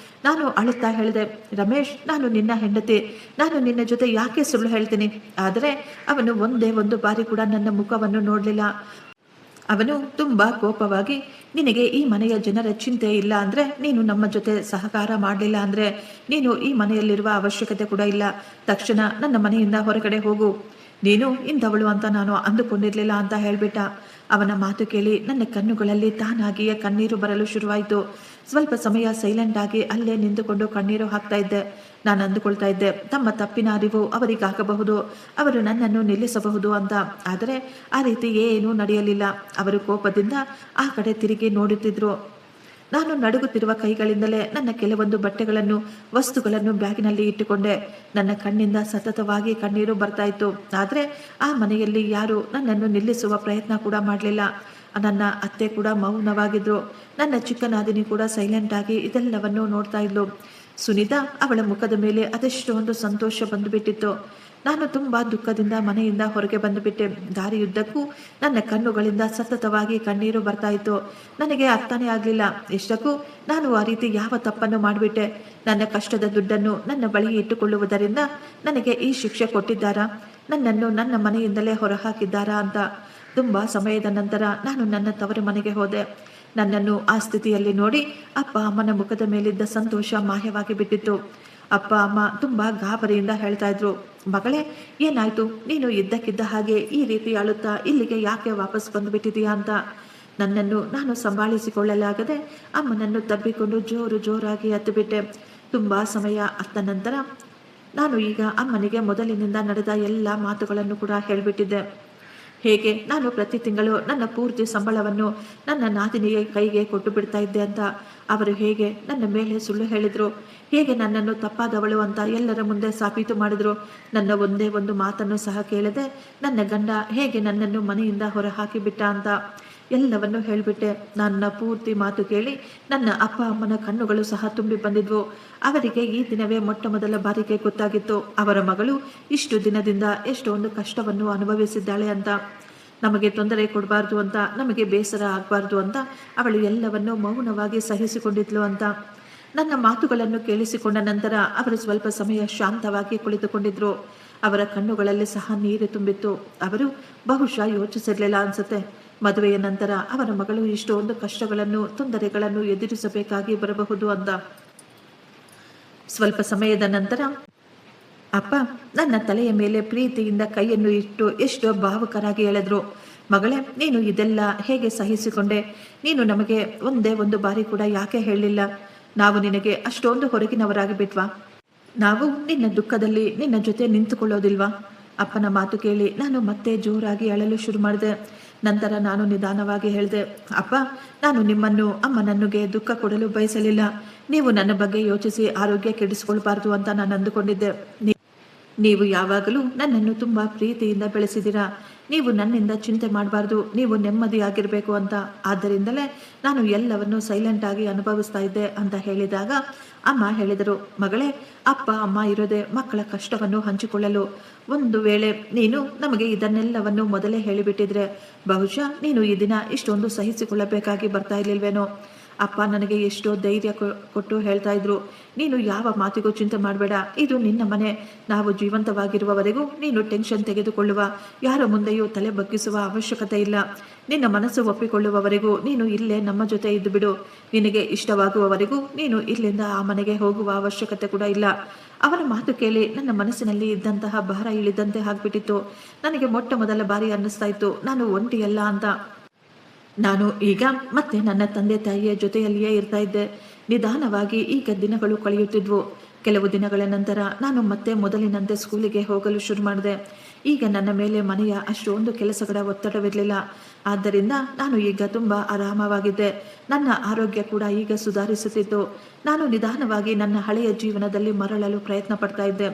ನಾನು ಅಳುತ್ತಾ ಹೇಳಿದೆ, ರಮೇಶ್, ನಾನು ನಿನ್ನ ಹೆಂಡತಿ, ನಾನು ನಿನ್ನ ಜೊತೆ ಯಾಕೆ ಸುಳ್ಳು ಹೇಳ್ತೀನಿ? ಆದರೆ ಅವನು ಒಂದೇ ಒಂದು ಬಾರಿ ಕೂಡ ನನ್ನ ಮುಖವನ್ನು ನೋಡಲಿಲ್ಲ. ಅವನು ತುಂಬಾ ಕೋಪವಾಗಿ, ನಿನಗೆ ಈ ಮನೆಯ ಜನರ ಚಿಂತೆ ಇಲ್ಲ ಅಂದ್ರೆ, ನೀನು ನಮ್ಮ ಜೊತೆ ಸಹಕಾರ ಮಾಡಲಿಲ್ಲ ಅಂದ್ರೆ ನೀನು ಈ ಮನೆಯಲ್ಲಿರುವ ಅವಶ್ಯಕತೆ ಕೂಡ ಇಲ್ಲ. ತಕ್ಷಣ ನನ್ನ ಮನೆಯಿಂದ ಹೊರಗಡೆ ಹೋಗು. ನೀನು ಇಂಥವಳು ಅಂತ ನಾನು ಅಂದುಕೊಂಡಿರ್ಲಿಲ್ಲ ಅಂತ ಹೇಳ್ಬಿಟ್ಟ. ಅವನ ಮಾತು ಕೇಳಿ ನನ್ನ ಕಣ್ಣುಗಳಲ್ಲಿ ತಾನಾಗಿಯೇ ಕಣ್ಣೀರು ಬರಲು ಶುರುವಾಯಿತು. ಸ್ವಲ್ಪ ಸಮಯ ಸೈಲೆಂಟ್ ಆಗಿ ಅಲ್ಲೇ ನಿಂತುಕೊಂಡು ಕಣ್ಣೀರು ಹಾಕ್ತಾ ಇದ್ದೆ. ನಾನು ಅಂದುಕೊಳ್ತಾ ಇದ್ದೆ, ತಮ್ಮ ತಪ್ಪಿನ ಅರಿವು ಅವರಿಗಾಗಬಹುದು, ಅವರು ನನ್ನನ್ನು ನಿಲ್ಲಿಸಬಹುದು ಅಂತ. ಆದರೆ ಆ ರೀತಿ ಏನೂ ನಡೆಯಲಿಲ್ಲ. ಅವರು ಕೋಪದಿಂದ ಆ ಕಡೆ ತಿರುಗಿ ನೋಡುತ್ತಿದ್ರು. ನಾನು ನಡುಗುತ್ತಿರುವ ಕೈಗಳಿಂದಲೇ ನನ್ನ ಕೆಲವೊಂದು ಬಟ್ಟೆಗಳನ್ನು, ವಸ್ತುಗಳನ್ನು ಬ್ಯಾಗಿನಲ್ಲಿ ಇಟ್ಟುಕೊಂಡೆ. ನನ್ನ ಕಣ್ಣಿಂದ ಸತತವಾಗಿ ಕಣ್ಣೀರು ಬರ್ತಾ ಇತ್ತು. ಆದರೆ ಆ ಮನೆಯಲ್ಲಿ ಯಾರು ನನ್ನನ್ನು ನಿಲ್ಲಿಸುವ ಪ್ರಯತ್ನ ಕೂಡ ಮಾಡಲಿಲ್ಲ. ನನ್ನ ಅತ್ತೆ ಕೂಡ ಮೌನವಾಗಿದ್ರು. ನನ್ನ ಚಿಕ್ಕ ನಾದಿನಿ ಕೂಡ ಸೈಲೆಂಟ್ ಆಗಿ ಇದೆಲ್ಲವನ್ನು ನೋಡ್ತಾ ಇದ್ಲು. ಸುನಿತಾ, ಅವಳ ಮುಖದ ಮೇಲೆ ಅದೆಷ್ಟೊಂದು ಸಂತೋಷ ಬಂದುಬಿಟ್ಟಿತ್ತು. ನಾನು ತುಂಬ ದುಃಖದಿಂದ ಮನೆಯಿಂದ ಹೊರಗೆ ಬಂದುಬಿಟ್ಟೆ. ದಾರಿಯುದ್ದಕ್ಕೂ ನನ್ನ ಕಣ್ಣುಗಳಿಂದ ಸತತವಾಗಿ ಕಣ್ಣೀರು ಬರ್ತಾ ಇತ್ತು. ನನಗೆ ಅರ್ಥನೇ ಆಗಲಿಲ್ಲ, ಎಷ್ಟಕ್ಕೂ ನಾನು ಆ ರೀತಿ ಯಾವ ತಪ್ಪನ್ನು ಮಾಡಿಬಿಟ್ಟೆ. ನನ್ನ ಕಷ್ಟದ ದುಡ್ಡನ್ನು ನನ್ನ ಬಳಿ ಇಟ್ಟುಕೊಳ್ಳುವುದರಿಂದ ನನಗೆ ಈ ಶಿಕ್ಷೆ ಕೊಟ್ಟಿದ್ದಾರಾ? ನನ್ನನ್ನು ನನ್ನ ಮನೆಯಿಂದಲೇ ಹೊರಹಾಕಿದ್ದಾರಾ ಅಂತ. ತುಂಬ ಸಮಯದ ನಂತರ ನಾನು ನನ್ನ ತವರು ಮನೆಗೆ ಹೋದೆ. ನನ್ನನ್ನು ಆ ಸ್ಥಿತಿಯಲ್ಲಿ ನೋಡಿ ಅಪ್ಪ ಅಮ್ಮನ ಮುಖದ ಮೇಲಿದ್ದ ಸಂತೋಷ ಮಾಯವಾಗಿ ಬಿಟ್ಟಿತ್ತು. ಅಪ್ಪ ಅಮ್ಮ ತುಂಬ ಗಾಬರಿಯಿಂದ ಹೇಳ್ತಾ ಇದ್ರು, ಮಗಳೇ, ಏನಾಯ್ತು? ನೀನು ಇದ್ದಕ್ಕಿದ್ದ ಹಾಗೆ ಈ ರೀತಿ ಅಳುತ್ತಾ ಇಲ್ಲಿಗೆ ಯಾಕೆ ವಾಪಸ್ ಬಂದುಬಿಟ್ಟಿದೀಯಾ ಅಂತ. ನನ್ನನ್ನು ನಾನು ಸಂಭಾಳಿಸಿಕೊಳ್ಳಲಾಗದೆ ಅಮ್ಮನನ್ನು ತಬ್ಬಿಕೊಂಡು ಜೋರಾಗಿ ಹತ್ತುಬಿಟ್ಟೆ. ತುಂಬ ಸಮಯ ಅತ್ತ ನಂತರ ನಾನು ಈಗ ಅಮ್ಮನಿಗೆ ಮೊದಲಿನಿಂದ ನಡೆದ ಎಲ್ಲ ಮಾತುಗಳನ್ನು ಕೂಡ ಹೇಳಿಬಿಟ್ಟಿದ್ದೆ. ಹೇಗೆ ನಾನು ಪ್ರತಿ ತಿಂಗಳು ನನ್ನ ಪೂರ್ತಿ ಸಂಬಳವನ್ನು ನನ್ನ ನಾದಿನಿಯ ಕೈಗೆ ಕೊಟ್ಟು ಬಿಡ್ತಾ ಇದ್ದೆ ಅಂತ, ಅವರು ಹೇಗೆ ನನ್ನ ಮೇಲೆ ಸುಳ್ಳು ಹೇಳಿದರು, ಹೇಗೆ ನನ್ನನ್ನು ತಪ್ಪಾದವಳು ಅಂತ ಎಲ್ಲರ ಮುಂದೆ ಸಾಬೀತು ಮಾಡಿದ್ರು. ನನ್ನ ಒಂದೇ ಒಂದು ಮಾತನ್ನು ಸಹ ಕೇಳದೆ ನನ್ನ ಗಂಡ ಹೇಗೆ ನನ್ನನ್ನು ಮನೆಯಿಂದ ಹೊರ ಹಾಕಿಬಿಟ್ಟ ಅಂತ ಎಲ್ಲವನ್ನು ಹೇಳಿಬಿಟ್ಟೆ. ನನ್ನ ಪೂರ್ತಿ ಮಾತು ಕೇಳಿ ನನ್ನ ಅಪ್ಪ ಅಮ್ಮನ ಕಣ್ಣುಗಳು ಸಹ ತುಂಬಿ ಬಂದಿದ್ವು. ಅವರಿಗೆ ಈ ದಿನವೇ ಮೊಟ್ಟ ಮೊದಲ ಬಾರಿಗೆ ಗೊತ್ತಾಗಿತ್ತು ಅವರ ಮಗಳು ಇಷ್ಟು ದಿನದಿಂದ ಎಷ್ಟೊಂದು ಕಷ್ಟವನ್ನು ಅನುಭವಿಸಿದ್ದಾಳೆ ಅಂತ. ನಮಗೆ ತೊಂದರೆ ಕೊಡಬಾರ್ದು ಅಂತ, ನಮಗೆ ಬೇಸರ ಆಗಬಾರ್ದು ಅಂತ ಅವಳು ಎಲ್ಲವನ್ನು ಮೌನವಾಗಿ ಸಹಿಸಿಕೊಂಡಿದ್ಲು ಅಂತ. ನನ್ನ ಮಾತುಗಳನ್ನು ಕೇಳಿಸಿಕೊಂಡ ನಂತರ ಅವರು ಸ್ವಲ್ಪ ಸಮಯ ಶಾಂತವಾಗಿ ಕುಳಿತುಕೊಂಡಿದ್ರು. ಅವರ ಕಣ್ಣುಗಳಲ್ಲಿ ಸಹ ನೀರು ತುಂಬಿತ್ತು. ಅವರು ಬಹುಶಃ ಯೋಚಿಸಿರಲಿಲ್ಲ ಅನ್ಸುತ್ತೆ, ಮದುವೆಯ ನಂತರ ಅವರ ಮಗಳು ಇಷ್ಟೊಂದು ಕಷ್ಟಗಳನ್ನು, ತೊಂದರೆಗಳನ್ನು ಎದುರಿಸಬೇಕಾಗಿ ಬರಬಹುದು ಅಂತ. ಸ್ವಲ್ಪ ಸಮಯದ ನಂತರ ಅಪ್ಪ ನನ್ನ ತಲೆಯ ಮೇಲೆ ಪ್ರೀತಿಯಿಂದ ಕೈಯನ್ನು ಇಟ್ಟು ಎಷ್ಟೋ ಭಾವುಕರಾಗಿ ಹೇಳಿದ್ರು, ಮಗಳೇ, ನೀನು ಇದೆಲ್ಲ ಹೇಗೆ ಸಹಿಸಿಕೊಂಡೆ? ನೀನು ನಮಗೆ ಒಂದೇ ಒಂದು ಬಾರಿ ಕೂಡ ಯಾಕೆ ಹೇಳಲಿಲ್ಲ? ನಾವು ನಿನಗೆ ಅಷ್ಟೊಂದು ಹೊರಗಿನವರಾಗಿ ಬಿಟ್ವಾ? ನಾವು ನಿನ್ನ ದುಃಖದಲ್ಲಿ ನಿನ್ನ ಜೊತೆ ನಿಂತುಕೊಳ್ಳೋದಿಲ್ವಾ? ಅಪ್ಪನ ಮಾತು ಕೇಳಿ ನಾನು ಮತ್ತೆ ಜೋರಾಗಿ ಅಳಲು ಶುರು ಮಾಡಿದೆ. ನಂತರ ನಾನು ನಿಧಾನವಾಗಿ ಹೇಳಿದೆ, ಅಪ್ಪ, ನಾನು ನಿಮ್ಮನ್ನು ಅಮ್ಮನನ್ನುಗೆ ದುಃಖ ಕೊಡಲು ಬಯಸಲಿಲ್ಲ. ನೀವು ನನ್ನ ಬಗ್ಗೆ ಯೋಚಿಸಿ ಆರೋಗ್ಯ ಕೆಡಿಸಿಕೊಳ್ಬಾರ್ದು ಅಂತ ನಾನು ಅಂದುಕೊಂಡಿದ್ದೆ. ನೀವು ಯಾವಾಗಲೂ ನನ್ನನ್ನು ತುಂಬ ಪ್ರೀತಿಯಿಂದ ಬೆಳೆಸಿದ್ದೀರಾ. ನೀವು ನನ್ನಿಂದ ಚಿಂತೆ ಮಾಡಬಾರ್ದು, ನೀವು ನೆಮ್ಮದಿಯಾಗಿರಬೇಕು ಅಂತ. ಆದ್ದರಿಂದಲೇ ನಾನು ಎಲ್ಲವನ್ನು ಸೈಲೆಂಟ್ ಆಗಿ ಅನುಭವಿಸ್ತಾ ಇದ್ದೆ ಅಂತ ಹೇಳಿದಾಗ ಅಮ್ಮ ಹೇಳಿದರು, ಮಗಳೇ, ಅಪ್ಪ ಅಮ್ಮ ಇರೋದೇ ಮಕ್ಕಳ ಕಷ್ಟವನ್ನು ಹಂಚಿಕೊಳ್ಳಲು. ಒಂದು ವೇಳೆ ನೀನು ನಮಗೆ ಇದನ್ನೆಲ್ಲವನ್ನು ಮೊದಲೇ ಹೇಳಿಬಿಟ್ಟಿದ್ರೆ ಬಹುಶಃ ನೀನು ಈ ದಿನ ಇಷ್ಟೊಂದು ಸಹಿಸಿಕೊಳ್ಳಬೇಕಾಗಿ ಬರ್ತಾ ಇರ್ಲಿಲ್ವೇನೋ. ಅಪ್ಪ ನನಗೆ ಎಷ್ಟೋ ಧೈರ್ಯ ಕೊಟ್ಟು ಹೇಳ್ತಾ ಇದ್ರು, ನೀನು ಯಾವ ಮಾತಿಗೂ ಚಿಂತೆ ಮಾಡಬೇಡ, ಇದು ನಿನ್ನ ಮನೆ. ನಾವು ಜೀವಂತವಾಗಿರುವವರೆಗೂ ನೀನು ಟೆನ್ಷನ್ ತೆಗೆದುಕೊಳ್ಳುವ, ಯಾರ ಮುಂದೆಯೂ ತಲೆ ಬಗ್ಗಿಸುವ ಅವಶ್ಯಕತೆ ಇಲ್ಲ. ನಿನ್ನ ಮನಸ್ಸು ಒಪ್ಪಿಕೊಳ್ಳುವವರೆಗೂ ನೀನು ಇಲ್ಲೇ ನಮ್ಮ ಜೊತೆ ಇದ್ದು ಬಿಡು. ನಿನಗೆ ಇಷ್ಟವಾಗುವವರೆಗೂ ನೀನು ಇಲ್ಲಿಂದ ಆ ಮನೆಗೆ ಹೋಗುವ ಅವಶ್ಯಕತೆ ಕೂಡ ಇಲ್ಲ. ಅವನ ಮಾತು ಕೇಳಿ ನನ್ನ ಮನಸ್ಸಿನಲ್ಲಿ ಇದ್ದಂತಹ ಭಾರ ಇಳಿದಂತೆ ಆಗ್ಬಿಟ್ಟಿತ್ತು. ನನಗೆ ಮೊಟ್ಟ ಮೊದಲ ಬಾರಿ ಅನ್ನಿಸ್ತಾ ಇತ್ತು ನಾನು ಒಂಟಿಯಲ್ಲ ಅಂತ. ನಾನು ಈಗ ಮತ್ತೆ ನನ್ನ ತಂದೆ ತಾಯಿಯ ಜೊತೆಯಲ್ಲಿಯೇ ಇರ್ತಾ ಇದ್ದೆ. ನಿಧಾನವಾಗಿ ಈಗ ದಿನಗಳು ಕಳೆಯುತ್ತಿದ್ವು. ಕೆಲವು ದಿನಗಳ ನಂತರ ನಾನು ಮತ್ತೆ ಮೊದಲಿನಂತೆ ಸ್ಕೂಲಿಗೆ ಹೋಗಲು ಶುರು ಮಾಡಿದೆ. ಈಗ ನನ್ನ ಮೇಲೆ ಮನೆಯ ಅಷ್ಟೊಂದು ಕೆಲಸಗಳ ಒತ್ತಡವಿರಲಿಲ್ಲ. ಆದ್ದರಿಂದ ನಾನು ಈಗ ತುಂಬ ಆರಾಮವಾಗಿದ್ದೆ. ನನ್ನ ಆರೋಗ್ಯ ಕೂಡ ಈಗ ಸುಧಾರಿಸುತ್ತಿತ್ತು. ನಾನು ನಿಧಾನವಾಗಿ ನನ್ನ ಹಳೆಯ ಜೀವನದಲ್ಲಿ ಮರಳಲು ಪ್ರಯತ್ನ ಪಡ್ತಾ ಇದ್ದೆ.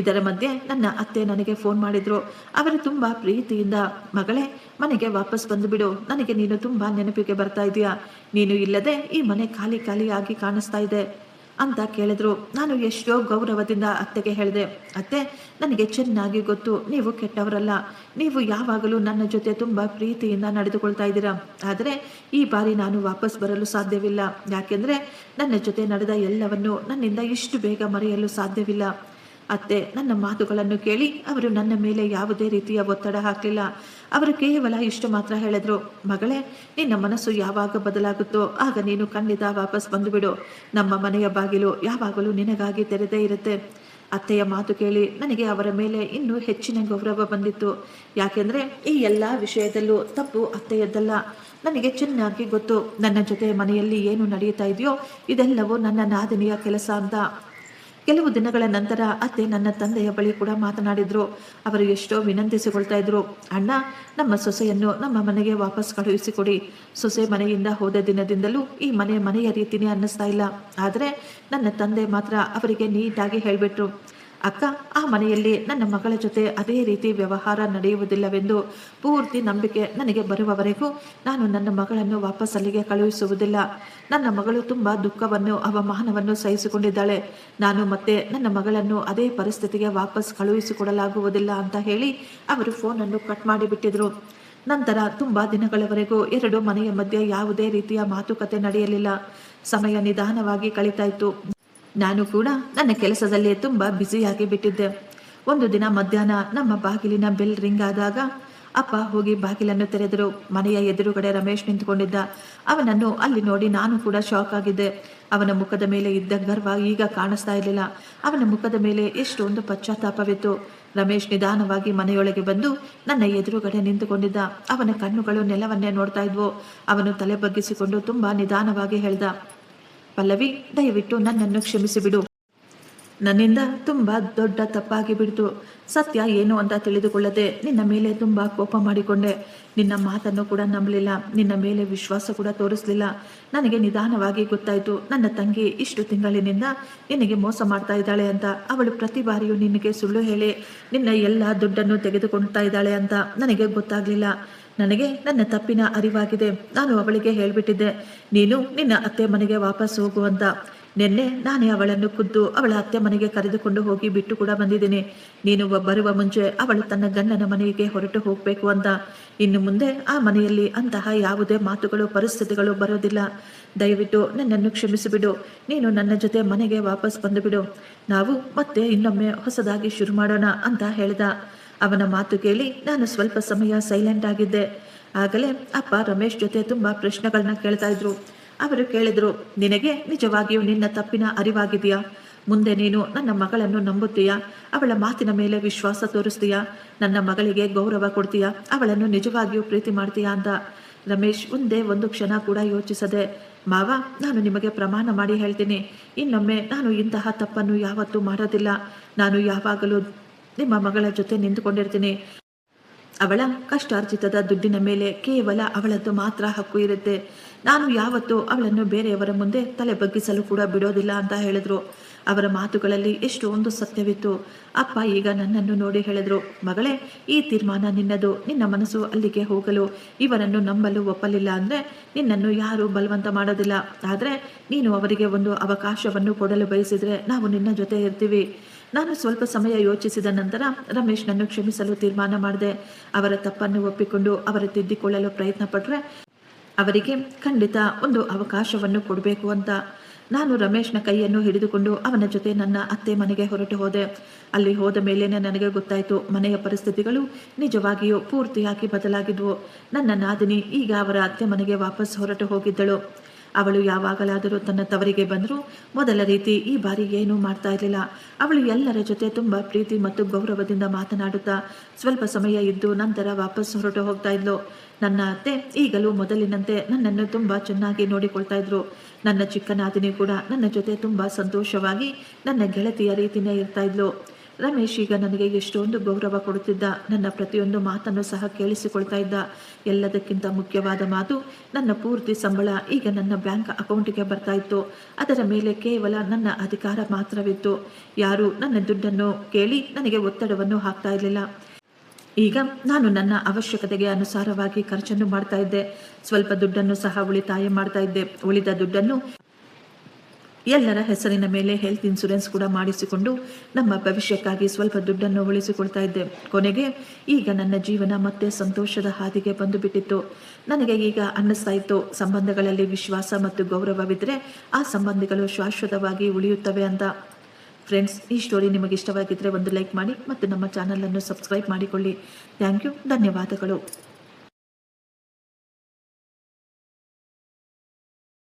ಇದರ ಮಧ್ಯೆ ನನ್ನ ಅತ್ತೆ ನನಗೆ ಫೋನ್ ಮಾಡಿದ್ರು. ಅವರು ತುಂಬ ಪ್ರೀತಿಯಿಂದ, ಮಗಳೇ ಮನೆಗೆ ವಾಪಸ್ ಬಂದು ಬಿಡು, ನನಗೆ ನೀನು ತುಂಬ ನೆನಪಿಗೆ ಬರ್ತಾ ಇದೀಯಾ, ನೀನು ಇಲ್ಲದೆ ಈ ಮನೆ ಖಾಲಿ ಖಾಲಿಯಾಗಿ ಕಾಣಿಸ್ತಾ ಇದೆ ಅಂತ ಕೇಳಿದ್ರು. ನಾನು ಎಷ್ಟೋ ಗೌರವದಿಂದ ಅತ್ತೆಗೆ ಹೇಳಿದೆ, ಅತ್ತೆ ನನಗೆ ಚೆನ್ನಾಗಿ ಗೊತ್ತು ನೀವು ಕೆಟ್ಟವರಲ್ಲ, ನೀವು ಯಾವಾಗಲೂ ನನ್ನ ಜೊತೆ ತುಂಬ ಪ್ರೀತಿಯಿಂದ ನಡೆದುಕೊಳ್ತಾ ಇದ್ದೀರಾ. ಆದರೆ ಈ ಬಾರಿ ನಾನು ವಾಪಸ್ ಬರಲು ಸಾಧ್ಯವಿಲ್ಲ. ಯಾಕೆಂದರೆ ನನ್ನ ಜೊತೆ ನಡೆದ ಎಲ್ಲವನ್ನು ನನ್ನಿಂದ ಇಷ್ಟು ಬೇಗ ಮರೆಯಲು ಸಾಧ್ಯವಿಲ್ಲ. ಅತ್ತೆ ನನ್ನ ಮಾತುಗಳನ್ನು ಕೇಳಿ ಅವರು ನನ್ನ ಮೇಲೆ ಯಾವುದೇ ರೀತಿಯ ಒತ್ತಡ ಹಾಕಲಿಲ್ಲ. ಅವರು ಕೇವಲ ಇಷ್ಟು ಮಾತ್ರ ಹೇಳಿದ್ರು, ಮಗಳೇ ನಿನ್ನ ಮನಸ್ಸು ಯಾವಾಗ ಬದಲಾಗುತ್ತೋ ಆಗ ನೀನು ಖಂಡಿತ ವಾಪಸ್ ಬಂದು ಬಿಡು, ನಮ್ಮ ಮನೆಯ ಬಾಗಿಲು ಯಾವಾಗಲೂ ನಿನಗಾಗಿ ತೆರೆದೇ ಇರುತ್ತೆ. ಅತ್ತೆಯ ಮಾತು ಕೇಳಿ ನನಗೆ ಅವರ ಮೇಲೆ ಇನ್ನೂ ಹೆಚ್ಚಿನ ಗೌರವ ಬಂದಿತ್ತು. ಯಾಕೆಂದರೆ ಈ ಎಲ್ಲ ವಿಷಯದಲ್ಲೂ ತಪ್ಪು ಅತ್ತೆಯದ್ದಲ್ಲ. ನನಗೆ ಚೆನ್ನಾಗಿ ಗೊತ್ತು ನನ್ನ ಜೊತೆ ಮನೆಯಲ್ಲಿ ಏನು ನಡೆಯುತ್ತಾ ಇದೆಯೋ ಇದೆಲ್ಲವೂ ನನ್ನ ನಾದಿನಿಯ ಕೆಲಸ ಅಂತ. ಕೆಲವು ದಿನಗಳ ನಂತರ ಅತ್ತೆ ನನ್ನ ತಂದೆಯ ಬಳಿ ಕೂಡ ಮಾತನಾಡಿದ್ರು. ಅವರು ಎಷ್ಟೋ ವಿನಂತಿಸಿಕೊಳ್ತಾ ಇದ್ರು, ಅಣ್ಣ ನಮ್ಮ ಸೊಸೆಯನ್ನು ನಮ್ಮ ಮನೆಗೆ ವಾಪಸ್ ಕಳುಹಿಸಿಕೊಡಿ. ಸೊಸೆ ಮನೆಯಿಂದ ಹೋದ ದಿನದಿಂದಲೂ ಈ ಮನೆಯ ರೀತಿನೇ ಅನ್ನಿಸ್ತಾ ಇಲ್ಲ. ಆದರೆ ನನ್ನ ತಂದೆ ಮಾತ್ರ ಅವರಿಗೆ ನೀಟಾಗಿ ಹೇಳಿಬಿಟ್ರು, ಅಕ್ಕ ಆ ಮನೆಯಲ್ಲಿ ನನ್ನ ಮಗಳ ಜೊತೆ ಅದೇ ರೀತಿ ವ್ಯವಹಾರ ನಡೆಯುವುದಿಲ್ಲವೆಂದು ಪೂರ್ತಿ ನಂಬಿಕೆ ನನಗೆ ಬರುವವರೆಗೂ ನಾನು ನನ್ನ ಮಗಳನ್ನು ವಾಪಸ್ ಅಲ್ಲಿಗೆ ಕಳುಹಿಸುವುದಿಲ್ಲ. ನನ್ನ ಮಗಳು ತುಂಬ ದುಃಖವನ್ನು ಅವಮಾನವನ್ನು ಸಹಿಸಿಕೊಂಡಿದ್ದಾಳೆ. ನಾನು ಮತ್ತೆ ನನ್ನ ಮಗಳನ್ನು ಅದೇ ಪರಿಸ್ಥಿತಿಗೆ ವಾಪಸ್ ಕಳುಹಿಸಿಕೊಡಲಾಗುವುದಿಲ್ಲ ಅಂತ ಹೇಳಿ ಅವರು ಫೋನನ್ನು ಕಟ್ ಮಾಡಿಬಿಟ್ಟಿದ್ರು. ನಂತರ ತುಂಬ ದಿನಗಳವರೆಗೂ ಎರಡು ಮನೆಯ ಮಧ್ಯೆ ಯಾವುದೇ ರೀತಿಯ ಮಾತುಕತೆ ನಡೆಯಲಿಲ್ಲ. ಸಮಯ ನಿಧಾನವಾಗಿ ಕಳೀತಾ ಇತ್ತು. ನಾನು ಕೂಡ ನನ್ನ ಕೆಲಸದಲ್ಲಿ ತುಂಬ ಬ್ಯುಸಿಯಾಗಿ ಬಿಟ್ಟಿದ್ದೆ. ಒಂದು ದಿನ ಮಧ್ಯಾಹ್ನ ನಮ್ಮ ಬಾಗಿಲಿನ ಬೆಲ್ ರಿಂಗ್ ಆದಾಗ ಅಪ್ಪ ಹೋಗಿ ಬಾಗಿಲನ್ನು ತೆರೆದರು. ಮನೆಯ ಎದುರುಗಡೆ ರಮೇಶ್ ನಿಂತುಕೊಂಡಿದ್ದ. ಅವನನ್ನು ಅಲ್ಲಿ ನೋಡಿ ನಾನು ಕೂಡ ಶಾಕ್ ಆಗಿದ್ದೆ. ಅವನ ಮುಖದ ಮೇಲೆ ಇದ್ದ ಗರ್ವ ಈಗ ಕಾಣಿಸ್ತಾ ಇರಲಿಲ್ಲ. ಅವನ ಮುಖದ ಮೇಲೆ ಎಷ್ಟೊಂದು ಪಶ್ಚಾತ್ತಾಪವಿತ್ತು. ರಮೇಶ್ ನಿಧಾನವಾಗಿ ಮನೆಯೊಳಗೆ ಬಂದು ನನ್ನ ಎದುರುಗಡೆ ನಿಂತುಕೊಂಡಿದ್ದ. ಅವನ ಕಣ್ಣುಗಳು ನೆಲವನ್ನೇ ನೋಡ್ತಾ ಇದ್ವು. ಅವನು ತಲೆ ಬಗ್ಗಿಸಿಕೊಂಡು ತುಂಬ ನಿಧಾನವಾಗಿ ಹೇಳ್ದ, ಪಲ್ಲವಿ ದಯವಿಟ್ಟು ನನ್ನನ್ನು ಕ್ಷಮಿಸಿಬಿಡು. ನನ್ನಿಂದ ತುಂಬ ದೊಡ್ಡ ತಪ್ಪಾಗಿ ಬಿಡ್ತು. ಸತ್ಯ ಏನು ಅಂತ ತಿಳಿದುಕೊಳ್ಳದೆ ನಿನ್ನ ಮೇಲೆ ತುಂಬ ಕೋಪ ಮಾಡಿಕೊಂಡೆ. ನಿನ್ನ ಮಾತನ್ನು ಕೂಡ ನಂಬಲಿಲ್ಲ, ನಿನ್ನ ಮೇಲೆ ವಿಶ್ವಾಸ ಕೂಡ ತೋರಿಸಲಿಲ್ಲ. ನನಗೆ ನಿಧಾನವಾಗಿ ಗೊತ್ತಾಯಿತು ನನ್ನ ತಂಗಿ ಇಷ್ಟು ತಿಂಗಳಿನಿಂದ ನಿನಗೆ ಮೋಸ ಮಾಡ್ತಾ ಇದ್ದಾಳೆ ಅಂತ. ಅವಳು ಪ್ರತಿ ಬಾರಿಯೂ ನಿನಗೆ ಸುಳ್ಳು ಹೇಳಿ ನಿನ್ನ ಎಲ್ಲ ದುಡ್ಡನ್ನು ತೆಗೆದುಕೊಳ್ತಾ ಇದ್ದಾಳೆ ಅಂತ ನನಗೆ ಗೊತ್ತಾಗಲಿಲ್ಲ. ನನಗೆ ನನ್ನ ತಪ್ಪಿನ ಅರಿವಾಗಿದೆ. ನಾನು ಅವಳಿಗೆ ಹೇಳಿಬಿಟ್ಟಿದ್ದೆ, ನೀನು ನಿನ್ನ ಅತ್ತೆ ಮನೆಗೆ ವಾಪಸ್ ಹೋಗುವಂತ. ನಿನ್ನೆ ನಾನೇ ಅವಳನ್ನು ಖುದ್ದು ಅವಳ ಅತ್ತೆ ಮನೆಗೆ ಕರೆದುಕೊಂಡು ಹೋಗಿ ಬಿಟ್ಟು ಕೂಡ ಬಂದಿದ್ದೀನಿ. ನೀನು ಬರುವ ಮುಂಚೆ ಅವಳು ತನ್ನ ಗಂಡನ ಮನೆಗೆ ಹೊರಟು ಹೋಗಬೇಕು ಅಂತ. ಇನ್ನು ಮುಂದೆ ಆ ಮನೆಯಲ್ಲಿ ಅಂತಹ ಯಾವುದೇ ಮಾತುಗಳು ಪರಿಸ್ಥಿತಿಗಳು ಬರೋದಿಲ್ಲ. ದಯವಿಟ್ಟು ನನ್ನನ್ನು ಕ್ಷಮಿಸಿಬಿಡು. ನೀನು ನನ್ನ ಜೊತೆ ಮನೆಗೆ ವಾಪಸ್ ಬಂದು ಬಿಡು. ನಾವು ಮತ್ತೆ ಇನ್ನೊಮ್ಮೆ ಹೊಸದಾಗಿ ಶುರು ಮಾಡೋಣ ಅಂತ ಹೇಳ್ದ. ಅವನ ಮಾತು ಕೇಳಿ ನಾನು ಸ್ವಲ್ಪ ಸಮಯ ಸೈಲೆಂಟ್ ಆಗಿದ್ದೆ. ಆಗಲೇ ಅಪ್ಪ ರಮೇಶ್ ಜೊತೆ ತುಂಬ ಪ್ರಶ್ನೆಗಳನ್ನ ಕೇಳ್ತಾ ಇದ್ರು. ಅವರು ಕೇಳಿದ್ರು, ನಿನಗೆ ನಿಜವಾಗಿಯೂ ನಿನ್ನ ತಪ್ಪಿನ ಅರಿವಾಗಿದೆಯಾ? ಮುಂದೆ ನೀನು ನನ್ನ ಮಗಳನ್ನು ನಂಬುತ್ತೀಯಾ? ಅವಳ ಮಾತಿನ ಮೇಲೆ ವಿಶ್ವಾಸ ತೋರಿಸ್ತೀಯಾ? ನನ್ನ ಮಗಳಿಗೆ ಗೌರವ ಕೊಡ್ತೀಯಾ? ಅವಳನ್ನು ನಿಜವಾಗಿಯೂ ಪ್ರೀತಿ ಮಾಡ್ತೀಯಾ ಅಂತ. ರಮೇಶ್ ಒಂದೇ ಒಂದು ಕ್ಷಣ ಕೂಡ ಯೋಚಿಸದೆ, ಮಾವ ನಾನು ನಿಮಗೆ ಪ್ರಮಾಣ ಮಾಡಿ ಹೇಳ್ತೀನಿ, ಇನ್ನೊಮ್ಮೆ ನಾನು ಇಂತಹ ತಪ್ಪನ್ನು ಯಾವತ್ತೂ ಮಾಡೋದಿಲ್ಲ. ನಾನು ಯಾವಾಗಲೂ ನಿಮ್ಮ ಮಗಳ ಜೊತೆ ನಿಂತುಕೊಂಡಿರ್ತೀನಿ. ಅವಳ ಕಷ್ಟಾರ್ಜಿತದ ದುಡ್ಡಿನ ಮೇಲೆ ಕೇವಲ ಅವಳದ್ದು ಮಾತ್ರ ಹಕ್ಕು ಇರುತ್ತೆ. ನಾನು ಯಾವತ್ತೂ ಅವಳನ್ನು ಬೇರೆಯವರ ಮುಂದೆ ತಲೆ ಬಗ್ಗಿಸಲು ಕೂಡ ಬಿಡೋದಿಲ್ಲ ಅಂತ ಹೇಳಿದ್ರು. ಅವರ ಮಾತುಗಳಲ್ಲಿ ಎಷ್ಟೊಂದು ಸತ್ಯವಿತ್ತು. ಅಪ್ಪ ಈಗ ನನ್ನನ್ನು ನೋಡಿ ಹೇಳಿದ್ರು, ಮಗಳೇ ಈ ತೀರ್ಮಾನ ನಿನ್ನದು. ನಿನ್ನ ಮನಸ್ಸು ಅಲ್ಲಿಗೆ ಹೋಗಲು ಇವರನ್ನು ನಂಬಲು ಒಪ್ಪಲಿಲ್ಲ ಅಂದರೆ ನಿನ್ನನ್ನು ಯಾರೂ ಬಲವಂತ ಮಾಡೋದಿಲ್ಲ. ಆದರೆ ನೀನು ಅವರಿಗೆ ಒಂದು ಅವಕಾಶವನ್ನು ಕೊಡಲು ಬಯಸಿದರೆ ನಾವು ನಿನ್ನ ಜೊತೆ ಇರ್ತೀವಿ. ನಾನು ಸ್ವಲ್ಪ ಸಮಯ ಯೋಚಿಸಿದ ನಂತರ ರಮೇಶ್ನನ್ನು ಕ್ಷಮಿಸಲು ತೀರ್ಮಾನ ಮಾಡಿದೆ. ಅವರ ತಪ್ಪನ್ನು ಒಪ್ಪಿಕೊಂಡು ಅವರ ತಿದ್ದಿಕೊಳ್ಳಲು ಪ್ರಯತ್ನ ಪಟ್ಟರೆ ಅವರಿಗೆ ಖಂಡಿತ ಒಂದು ಅವಕಾಶವನ್ನು ಕೊಡಬೇಕು ಅಂತ. ನಾನು ರಮೇಶ್ನ ಕೈಯನ್ನು ಹಿಡಿದುಕೊಂಡು ಅವನ ಜೊತೆ ನನ್ನ ಅತ್ತೆ ಮನೆಗೆ ಹೊರಟು ಹೋದೆ. ಅಲ್ಲಿ ಹೋದ ಮೇಲೇನೆ ನನಗೆ ಗೊತ್ತಾಯಿತು, ಮನೆಯ ಪರಿಸ್ಥಿತಿಗಳು ನಿಜವಾಗಿಯೂ ಪೂರ್ತಿಯಾಗಿ ಬದಲಾಗಿದ್ವು. ನನ್ನ ನಾದಿನಿ ಈಗ ಅವರ ಅತ್ತೆ ಮನೆಗೆ ವಾಪಸ್ ಹೊರಟು ಹೋಗಿದ್ದಳು. ಅವಳು ಯಾವಾಗಲಾದರೂ ತನ್ನ ತವರಿಗೆ ಬಂದರೂ ಮೊದಲ ರೀತಿ ಈ ಬಾರಿ ಏನೂ ಮಾಡ್ತಾ ಇರಲಿಲ್ಲ. ಅವಳು ಎಲ್ಲರ ಜೊತೆ ತುಂಬ ಪ್ರೀತಿ ಮತ್ತು ಗೌರವದಿಂದ ಮಾತನಾಡುತ್ತಾ ಸ್ವಲ್ಪ ಸಮಯ ಇದ್ದು ನಂತರ ವಾಪಸ್ ಹೊರಟು ಹೋಗ್ತಾ ಇದ್ಲು. ನನ್ನ ಅತ್ತೆ ಈಗಲೂ ಮೊದಲಿನಂತೆ ನನ್ನನ್ನು ತುಂಬ ಚೆನ್ನಾಗಿ ನೋಡಿಕೊಳ್ತಾ ಇದ್ರು. ನನ್ನ ಚಿಕ್ಕ ನಾದಿನಿ ಕೂಡ ನನ್ನ ಜೊತೆ ತುಂಬ ಸಂತೋಷವಾಗಿ ನನ್ನ ಗೆಳತಿಯ ರೀತಿಯೇ ಇರ್ತಾ ಇದ್ಲು. ರಮೇಶ್ ಈಗ ನನಗೆ ಎಷ್ಟೊಂದು ಗೌರವ ಕೊಡುತ್ತಿದ್ದ, ನನ್ನ ಪ್ರತಿಯೊಂದು ಮಾತನ್ನು ಸಹ ಕೇಳಿಸಿಕೊಳ್ತಾ ಇದ್ದ. ಎಲ್ಲದಕ್ಕಿಂತ ಮುಖ್ಯವಾದ ಮಾತು, ನನ್ನ ಪೂರ್ತಿ ಸಂಬಳ ಈಗ ನನ್ನ ಬ್ಯಾಂಕ್ ಅಕೌಂಟಿಗೆ ಬರ್ತಾ ಇತ್ತು. ಅದರ ಮೇಲೆ ಕೇವಲ ನನ್ನ ಅಧಿಕಾರ ಮಾತ್ರವಿತ್ತು. ಯಾರು ನನ್ನ ದುಡ್ಡನ್ನು ಕೇಳಿ ನನಗೆ ಒತ್ತಡವನ್ನು ಹಾಕ್ತಾ ಇರಲಿಲ್ಲ. ಈಗ ನಾನು ನನ್ನ ಅವಶ್ಯಕತೆಗೆ ಅನುಸಾರವಾಗಿ ಖರ್ಚನ್ನು ಮಾಡ್ತಾ ಇದ್ದೆ. ಸ್ವಲ್ಪ ದುಡ್ಡನ್ನು ಸಹ ಉಳಿತಾಯ ಮಾಡ್ತಾ ಇದ್ದೆ. ಉಳಿದ ದುಡ್ಡನ್ನು ಎಲ್ಲರ ಹೆಸರಿನ ಮೇಲೆ ಹೆಲ್ತ್ ಇನ್ಶೂರೆನ್ಸ್ ಕೂಡ ಮಾಡಿಸಿಕೊಂಡು ನಮ್ಮ ಭವಿಷ್ಯಕ್ಕಾಗಿ ಸ್ವಲ್ಪ ದುಡ್ಡನ್ನು ಉಳಿಸಿಕೊಳ್ತಾ ಇದ್ದೆ. ಕೊನೆಗೆ ಈಗ ನನ್ನ ಜೀವನ ಮತ್ತೆ ಸಂತೋಷದ ಹಾದಿಗೆ ಬಂದು ಬಿಟ್ಟಿತ್ತು. ನನಗೆ ಈಗ ಅನ್ನಿಸ್ತಾ ಇತ್ತು, ಸಂಬಂಧಗಳಲ್ಲಿ ವಿಶ್ವಾಸ ಮತ್ತು ಗೌರವವಿದ್ದರೆ ಆ ಸಂಬಂಧಗಳು ಶಾಶ್ವತವಾಗಿ ಉಳಿಯುತ್ತವೆ ಅಂತ. ಫ್ರೆಂಡ್ಸ್, ಈ ಸ್ಟೋರಿ ನಿಮಗೆ ಇಷ್ಟವಾಗಿದ್ದರೆ ಒಂದು ಲೈಕ್ ಮಾಡಿ ಮತ್ತು ನಮ್ಮ ಚಾನಲನ್ನು ಸಬ್ಸ್ಕ್ರೈಬ್ ಮಾಡಿಕೊಳ್ಳಿ. Thank you. ಧನ್ಯವಾದಗಳು.